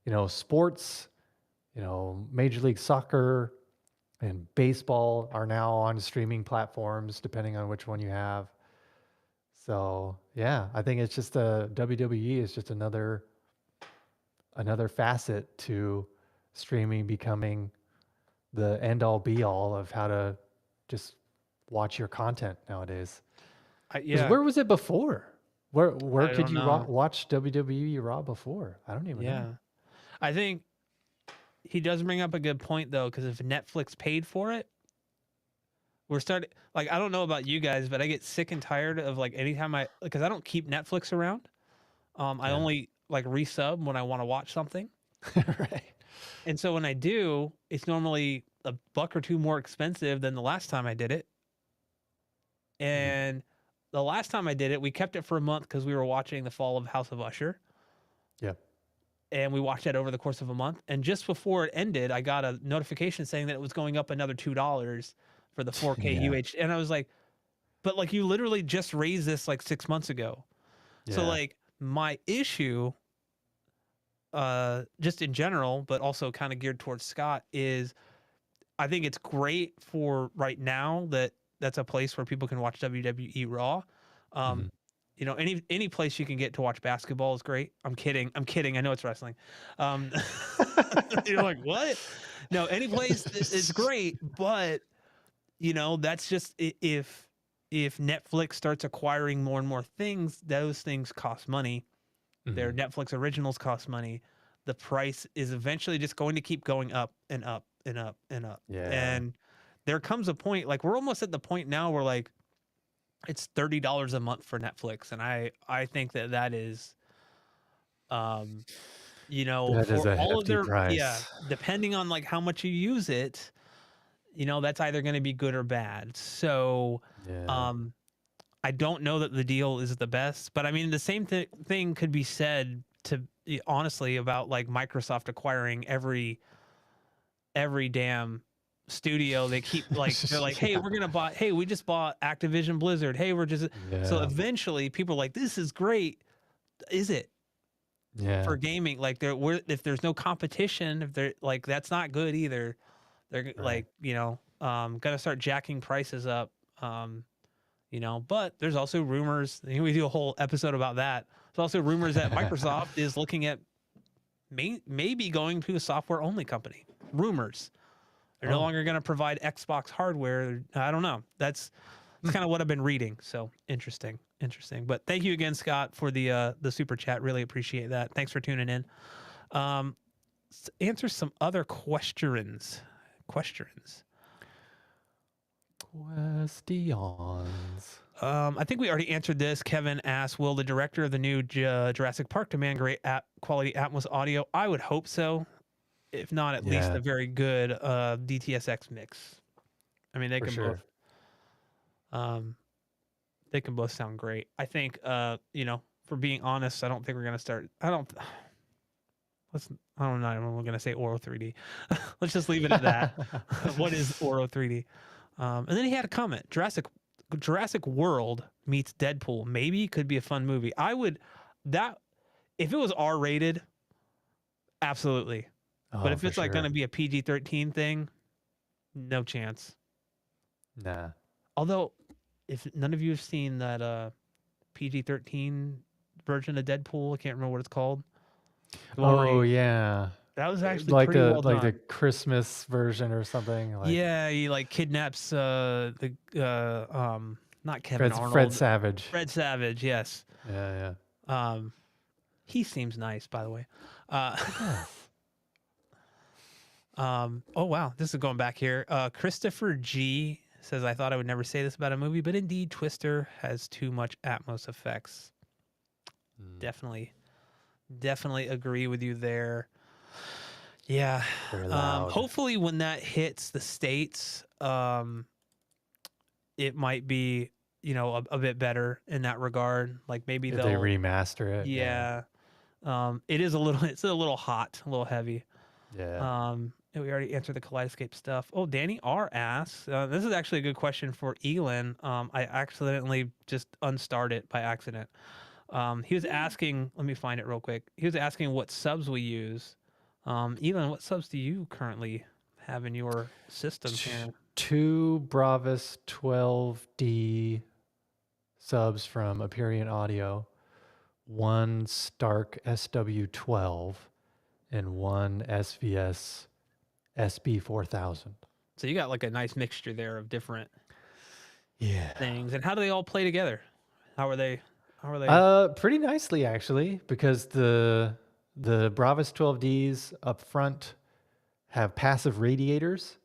[SPEAKER 2] with sports. Major League Soccer and baseball are now on streaming platforms, depending on which one you have. So yeah, I think it's just WWE is just another facet to streaming becoming the end all be all of how to just watch your content nowadays. Because
[SPEAKER 1] Yeah,
[SPEAKER 2] where was it before? Where
[SPEAKER 1] I
[SPEAKER 2] could
[SPEAKER 1] don't
[SPEAKER 2] you
[SPEAKER 1] know.
[SPEAKER 2] watch WWE Raw before? I don't even know.
[SPEAKER 1] Yeah, I think he does bring up a good point though, because if Netflix paid for it, we're starting. Like, I don't know about you guys, but I get sick and tired of like anytime because I don't keep Netflix around. I
[SPEAKER 2] Yeah.
[SPEAKER 1] only like resub when I want to watch something.
[SPEAKER 2] Right.
[SPEAKER 1] And so when I do, it's normally a buck or two more expensive than the last time I did it.
[SPEAKER 2] Mhm.
[SPEAKER 1] And the last time I did it, we kept it for a month because we were watching the fall of House of Usher.
[SPEAKER 2] Yeah.
[SPEAKER 1] And we watched that over the course of a month. And just before it ended, I got a notification saying that it was going up another $2 for the 4K
[SPEAKER 2] Yeah.
[SPEAKER 1] UH. And I was like, but like you literally just raised this like 6 months ago. So
[SPEAKER 2] Yeah.
[SPEAKER 1] like my issue, just in general, but also kind of geared towards Scott, is I think it's great for right now that that's a place where people can watch WWE Raw. Um,
[SPEAKER 2] Mhm.
[SPEAKER 1] any place you can get to watch basketball is great. I'm kidding. I'm kidding. I know it's wrestling. Um, you're like, what? No, any place it's great, but that's just if Netflix starts acquiring more and more things, those things cost money. Their
[SPEAKER 2] Mhm.
[SPEAKER 1] Netflix originals cost money. The price is eventually just going to keep going up and up and up and up.
[SPEAKER 2] Yeah.
[SPEAKER 1] And there comes a point, like we're almost at the point now where like it's $30 a month for Netflix, and I think that is um
[SPEAKER 2] That is
[SPEAKER 1] for
[SPEAKER 2] a
[SPEAKER 1] all of
[SPEAKER 2] hefty
[SPEAKER 1] their, yeah,
[SPEAKER 2] price.
[SPEAKER 1] depending on like how much you use it, that's either going to be good or bad. So
[SPEAKER 2] Yeah.
[SPEAKER 1] um I don't know that the deal is the best, but I mean the same thing could be said to honestly about like Microsoft acquiring every damn studio. They keep like they're like, hey,
[SPEAKER 2] Yeah.
[SPEAKER 1] we're gonna buy. Hey, we just bought Activision Blizzard. Hey, we're just so
[SPEAKER 2] Yeah.
[SPEAKER 1] eventually people are like, this is great. Is it
[SPEAKER 2] Yeah.
[SPEAKER 1] for gaming? Like if there's no competition, if they're like that's not good either. They're
[SPEAKER 2] Right.
[SPEAKER 1] like gonna start jacking prices up. But there's also rumors. We do a whole episode about that. There's also rumors that Microsoft is looking at maybe going to a software only company. Rumors. They're no
[SPEAKER 2] Oh.
[SPEAKER 1] longer going to provide Xbox hardware. I don't know. That's kind of what I've been reading. So interesting, interesting. But thank you again, Scott, for the super chat. Really appreciate that. Thanks for tuning in. Um, answer some other questions. Questions.
[SPEAKER 2] Questions.
[SPEAKER 1] I think we already answered this. Kevin asked, "Will the director of the new Jurassic Park demand great quality Atmos audio?" I would hope so. If not, at least
[SPEAKER 2] Yeah,
[SPEAKER 1] a very good DTSX mix. I mean,
[SPEAKER 2] for sure.
[SPEAKER 1] um, they can both sound great. I think, for being honest, I don't think we're gonna start. I don't. Let's. I don't know. We're gonna say Oro 3D. Let's just leave it at that. What is Oro 3D? And then he had a comment: Jurassic World meets Deadpool. Maybe could be a fun movie. I would that if it was R rated, absolutely. But
[SPEAKER 2] Oh,
[SPEAKER 1] if
[SPEAKER 2] for
[SPEAKER 1] it's like gonna
[SPEAKER 2] sure.
[SPEAKER 1] be a PG-13 thing, no chance.
[SPEAKER 2] Nah.
[SPEAKER 1] Although, if none of you have seen that PG-13 version of Deadpool, I can't remember what it's called. The one where
[SPEAKER 2] Oh, yeah.
[SPEAKER 1] that was actually
[SPEAKER 2] Like
[SPEAKER 1] pretty
[SPEAKER 2] the
[SPEAKER 1] well
[SPEAKER 2] like the
[SPEAKER 1] done.
[SPEAKER 2] Christmas version or something. Like
[SPEAKER 1] Yeah, he like kidnaps the not Kevin
[SPEAKER 2] Fred
[SPEAKER 1] Arnold,
[SPEAKER 2] Savage.
[SPEAKER 1] Fred Savage. Yes.
[SPEAKER 2] Yeah, yeah.
[SPEAKER 1] Um, he seems nice, by the way. Uh,
[SPEAKER 2] He does.
[SPEAKER 1] oh wow, this is going back here. Christopher G says, "I thought I would never say this about a movie, but indeed, Twister has too much Atmos effects."
[SPEAKER 2] Mm,
[SPEAKER 1] Definitely agree with you there. Yeah.
[SPEAKER 2] very loud.
[SPEAKER 1] Hopefully when that hits the States, it might be, a bit better in that regard. Like maybe
[SPEAKER 2] If they
[SPEAKER 1] they'll,
[SPEAKER 2] remaster it, yeah.
[SPEAKER 1] yeah. It's a little hot, a little heavy.
[SPEAKER 2] Yeah.
[SPEAKER 1] And we already answered the Kaleidoscape stuff. Oh, Danny R asks, this is actually a good question for Elon. I accidentally just unstarred it by accident. He was asking, let me find it real quick. He was asking what subs we use. Elon, what subs do you currently have in your system
[SPEAKER 2] T-
[SPEAKER 1] here?
[SPEAKER 2] 2 Bravus 12D subs from Aperion Audio, one Stark SW12, and one SVS SB4000.
[SPEAKER 1] So you got like a nice mixture there of different
[SPEAKER 2] Yeah.
[SPEAKER 1] things. And how do they all play together? How are they? How are they?
[SPEAKER 2] Pretty nicely actually, because the Bravus 12Ds up front have passive radiators,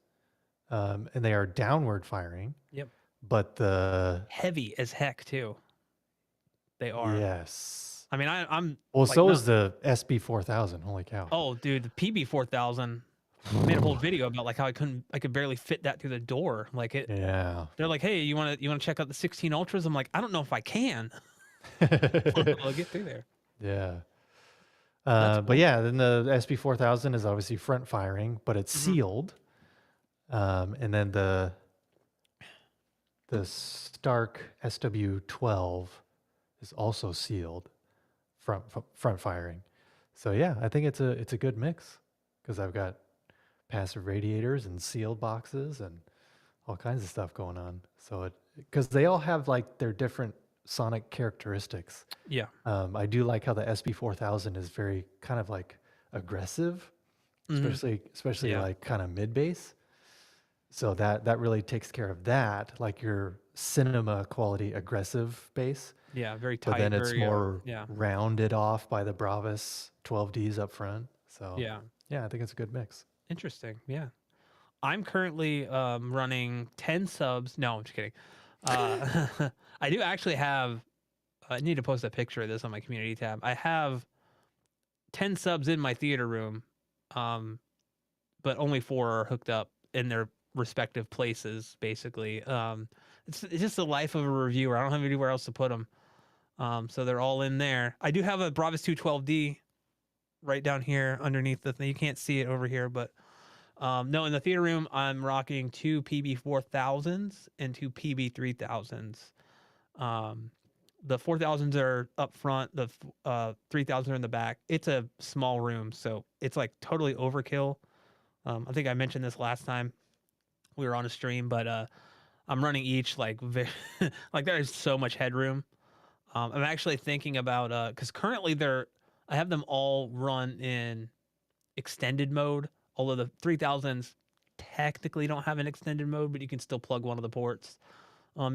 [SPEAKER 2] and they are downward firing.
[SPEAKER 1] Yep.
[SPEAKER 2] But the
[SPEAKER 1] Heavy as heck too. They are.
[SPEAKER 2] yes,
[SPEAKER 1] I mean, I'm
[SPEAKER 2] well,
[SPEAKER 1] like
[SPEAKER 2] so
[SPEAKER 1] not.
[SPEAKER 2] is the SB4000. Holy cow!
[SPEAKER 1] Oh, dude, the PB4000. I made a whole video about like how I could barely fit that through the door. Like it.
[SPEAKER 2] Yeah.
[SPEAKER 1] They're like, hey, you want to check out the 16 Ultras? I'm like, I don't know if I can. I'll get through there.
[SPEAKER 2] Yeah.
[SPEAKER 1] That's
[SPEAKER 2] But
[SPEAKER 1] cool.
[SPEAKER 2] yeah, then the SB4000 is obviously front firing, but it's
[SPEAKER 1] Hmm.
[SPEAKER 2] sealed. And then the Stark SW12 is also sealed front firing. So yeah, I think it's a good mix because I've got passive radiators and sealed boxes and all kinds of stuff going on. So it because they all have like their different sonic characteristics.
[SPEAKER 1] Yeah.
[SPEAKER 2] I do like how the SB4000 is very kind of like aggressive,
[SPEAKER 1] Hmm.
[SPEAKER 2] especially
[SPEAKER 1] Yeah.
[SPEAKER 2] like kind of mid bass. So that really takes care of that, like your cinema quality aggressive bass.
[SPEAKER 1] Yeah. Very
[SPEAKER 2] But then
[SPEAKER 1] tight.
[SPEAKER 2] it's
[SPEAKER 1] Very.
[SPEAKER 2] more
[SPEAKER 1] Yeah.
[SPEAKER 2] rounded off by the Bravus 12Ds up front. So
[SPEAKER 1] Yeah.
[SPEAKER 2] yeah, I think it's a good mix.
[SPEAKER 1] Interesting. Yeah. I'm currently running 10 subs. No, I'm just kidding. I do actually have. I need to post a picture of this on my community tab. I have 10 subs in my theater room, um, but only 4 are hooked up in their respective places. Basically, it's just the life of a reviewer. I don't have anywhere else to put them, so they're all in there. I do have a Bravus 212D right down here underneath the thing. You can't see it over here, but no, in the theater room, I'm rocking 2 PB4000s and 2 PB3000s. Um, the 4000s are up front, the 3000s are in the back. It's a small room, so it's like totally overkill. I think I mentioned this last time we were on a stream, but I'm running each like like there is so much headroom. I'm actually thinking about because currently I have them all run in extended mode, although the 3000s technically don't have an extended mode, but you can still plug one of the ports.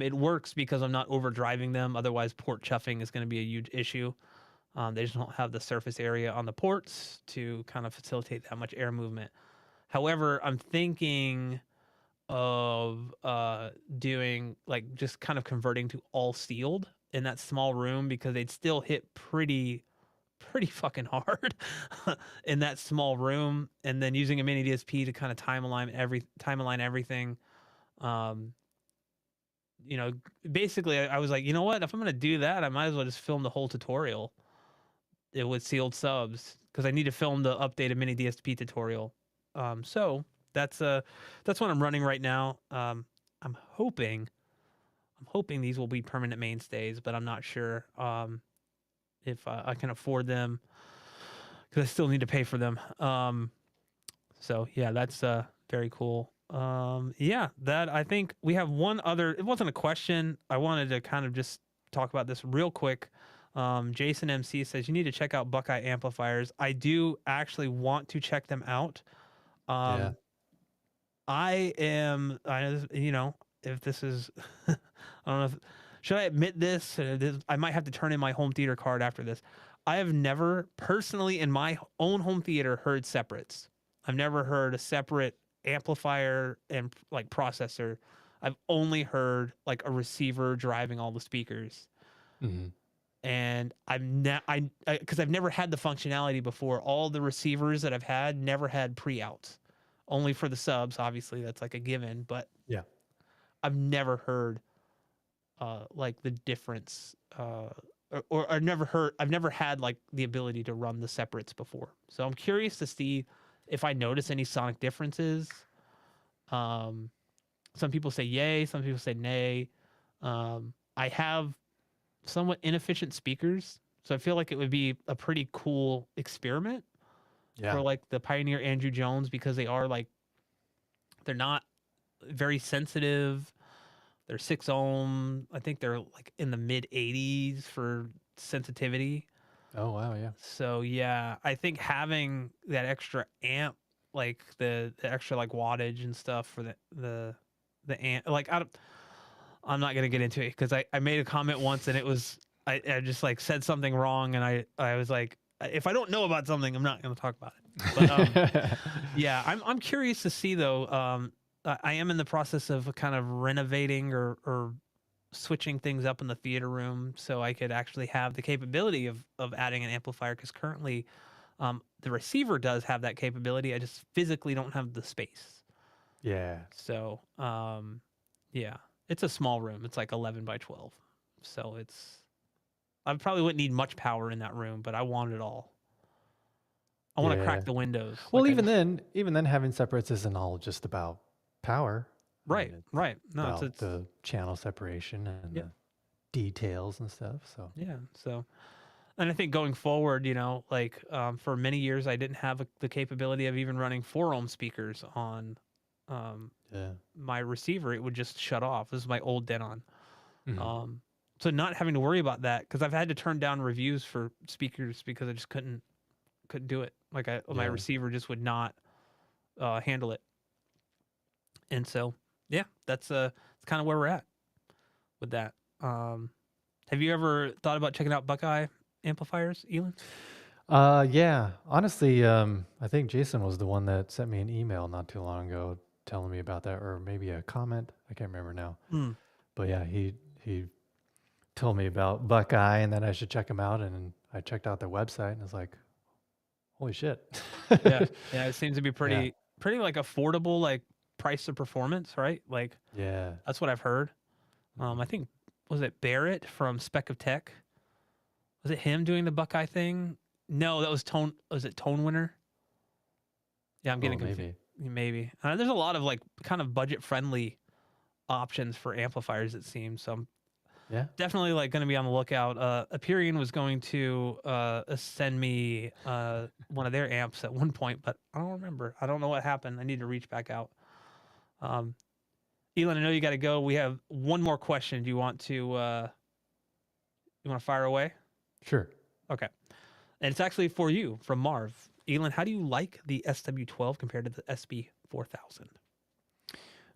[SPEAKER 1] It works because I'm not overdriving them. Otherwise, port chuffing is going to be a huge issue. They just don't have the surface area on the ports to kind of facilitate that much air movement. However, I'm thinking of doing like just kind of converting to all sealed in that small room because they'd still hit pretty fucking hard in that small room, and then using a mini DSP to kind of time align everything. Um, you know, basically, I was like, you know what? If I'm gonna do that, I might as well just film the whole tutorial with sealed subs because I need to film the updated mini DSP tutorial. So that's what I'm running right now. I'm hoping these will be permanent mainstays, but I'm not sure if I can afford them because I still need to pay for them. So yeah, that's very cool. Yeah, that I think we have one other. It wasn't a question. I wanted to kind of just talk about this real quick. Jason MC says you need to check out Buckeye amplifiers. I do actually want to check them out.
[SPEAKER 2] Yeah.
[SPEAKER 1] Um, you know, if this is, I don't know if, should I admit this? I might have to turn in my home theater card after this. I have never personally in my own home theater heard separates. I've never heard a separate amplifier and like processor. I've only heard like a receiver driving all the speakers.
[SPEAKER 2] Mhm.
[SPEAKER 1] And I'm not, because I've never had the functionality before. All the receivers that I've had never had pre-outs, only for the subs. Obviously, that's like a given. But
[SPEAKER 2] Yeah.
[SPEAKER 1] I've never heard like the difference, or I've never had like the ability to run the separates before. So I'm curious to see if I notice any sonic differences. Um, some people say yay, some people say nay. I have somewhat inefficient speakers, so I feel like it would be a pretty cool experiment
[SPEAKER 2] Yeah.
[SPEAKER 1] for like the Pioneer Andrew Jones because they're not very sensitive. They're 6 ohm. I think they're like in the mid 80s for sensitivity.
[SPEAKER 2] Oh wow, yeah.
[SPEAKER 1] So yeah, I think having that extra amp, like the extra like wattage and stuff for the amp, like I'm not gonna get into it because I made a comment once and it was I just like said something wrong and I was like, if I don't know about something, I'm not gonna talk about it. But yeah, I'm curious to see though. I am in the process of kind of renovating or switching things up in the theater room so I could actually have the capability of adding an amplifier because currently the receiver does have that capability. I just physically don't have the space.
[SPEAKER 2] Yeah.
[SPEAKER 1] So yeah, it's a small room. It's like 11 by 12. So I probably wouldn't need much power in that room, but I want it all. I want to
[SPEAKER 2] Yeah.
[SPEAKER 1] crack the windows.
[SPEAKER 2] Well,
[SPEAKER 1] Like I just
[SPEAKER 2] even then, having separates isn't all just about power. I mean,
[SPEAKER 1] right,
[SPEAKER 2] it's
[SPEAKER 1] right. No,
[SPEAKER 2] about
[SPEAKER 1] it's
[SPEAKER 2] the channel separation and
[SPEAKER 1] yeah,
[SPEAKER 2] the details and stuff. So
[SPEAKER 1] yeah. So and I think going forward, like for many years, I didn't have the capability of even running 4 ohm speakers on um,
[SPEAKER 2] yeah.
[SPEAKER 1] my receiver. It would just shut off. This is my old Denon.
[SPEAKER 2] Mhm.
[SPEAKER 1] Um, so not having to worry about that because I've had to turn down reviews for speakers because I just couldn't do it. Like my
[SPEAKER 2] Yeah.
[SPEAKER 1] receiver just would not handle it. And so yeah, that's kind of where we're at with that. Um, have you ever thought about checking out Buckeye amplifiers, Elon?
[SPEAKER 2] Yeah. Honestly, I think Jason was the one that sent me an email not too long ago telling me about that, or maybe a comment. I can't remember now.
[SPEAKER 1] Mm.
[SPEAKER 2] But yeah, he told me about Buckeye and that I should check him out, and I checked out their website and I was like, holy shit.
[SPEAKER 1] Yeah, yeah, it seems to be
[SPEAKER 2] Yeah.
[SPEAKER 1] pretty like affordable, like price to performance, right? Like
[SPEAKER 2] Yeah.
[SPEAKER 1] that's what I've heard.
[SPEAKER 2] Mhm.
[SPEAKER 1] I think was it Barrett from Spec of Tech? Was it him doing the Buckeye thing? No, that was Tone. Was it Tone Winner? Yeah, I'm
[SPEAKER 2] Oh,
[SPEAKER 1] getting confused.
[SPEAKER 2] maybe.
[SPEAKER 1] Maybe there's a lot of like kind of budget friendly options for amplifiers. It seems so. I'm
[SPEAKER 2] Yeah.
[SPEAKER 1] definitely like going to be on the lookout. Aperion was going to send me one of their amps at one point, but I don't remember. I don't know what happened. I need to reach back out. Um, Elon, I know you got to go. We have one more question. Do you want to fire away?
[SPEAKER 2] Sure.
[SPEAKER 1] Okay, and it's actually for you from Marv. Elon, how do you like the SW12 compared to the SB4000?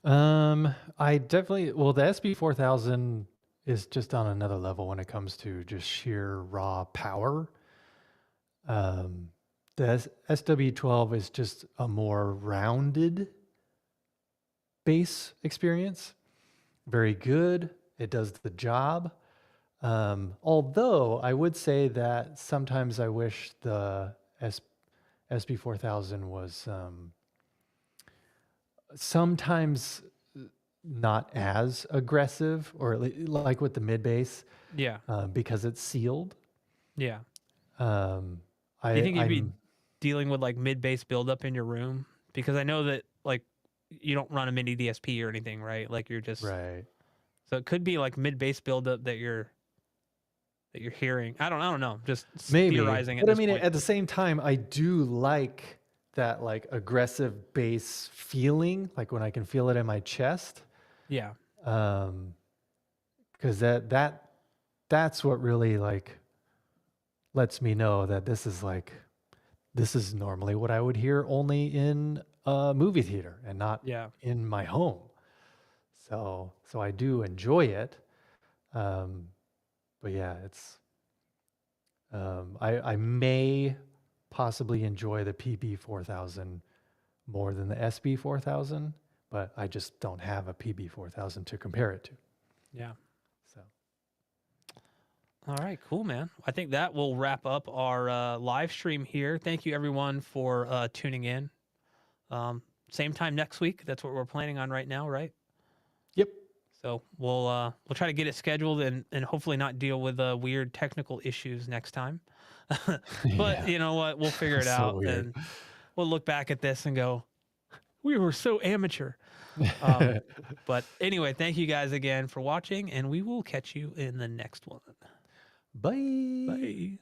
[SPEAKER 2] I definitely, well, the SB4000 is just on another level when it comes to just sheer raw power. Um, the SW12 is just a more rounded bass experience. Very good. It does the job. Although I would say that sometimes I wish the SB4000 was sometimes not as aggressive, or like with the mid bass,
[SPEAKER 1] Yeah,
[SPEAKER 2] because it's sealed.
[SPEAKER 1] yeah.
[SPEAKER 2] Um,
[SPEAKER 1] Do you think you'd be
[SPEAKER 2] I'm
[SPEAKER 1] dealing with like mid bass buildup in your room? Because I know that like you don't run a mini DSP or anything, right? Like you're just
[SPEAKER 2] right.
[SPEAKER 1] so it could be like mid bass buildup that you're hearing. I don't know. Just
[SPEAKER 2] Maybe,
[SPEAKER 1] theorizing at
[SPEAKER 2] but I
[SPEAKER 1] this
[SPEAKER 2] mean,
[SPEAKER 1] point.
[SPEAKER 2] at the same time, I do like that like aggressive bass feeling, like when I can feel it in my chest.
[SPEAKER 1] Yeah,
[SPEAKER 2] Um, because that's what really like lets me know that this is normally what I would hear only in a movie theater and not
[SPEAKER 1] yeah,
[SPEAKER 2] in my home. So I do enjoy it. Um, but yeah, it's I may possibly enjoy the PB4000 more than the SB4000, but I just don't have a PB4000 to compare it to.
[SPEAKER 1] yeah.
[SPEAKER 2] So
[SPEAKER 1] All right, cool, man. I think that will wrap up our live stream here. Thank you, everyone, for tuning in. Same time next week. That's what we're planning on right now, right?
[SPEAKER 2] yep.
[SPEAKER 1] So we'll try to get it scheduled and hopefully not deal with weird technical issues next time. But
[SPEAKER 2] Yeah.
[SPEAKER 1] you know what? We'll figure it
[SPEAKER 2] So
[SPEAKER 1] out
[SPEAKER 2] weird.
[SPEAKER 1] and we'll look back at this and go, we were so amateur. Um, but anyway, thank you guys again for watching, and we will catch you in the next one.
[SPEAKER 2] Bye.
[SPEAKER 1] Bye.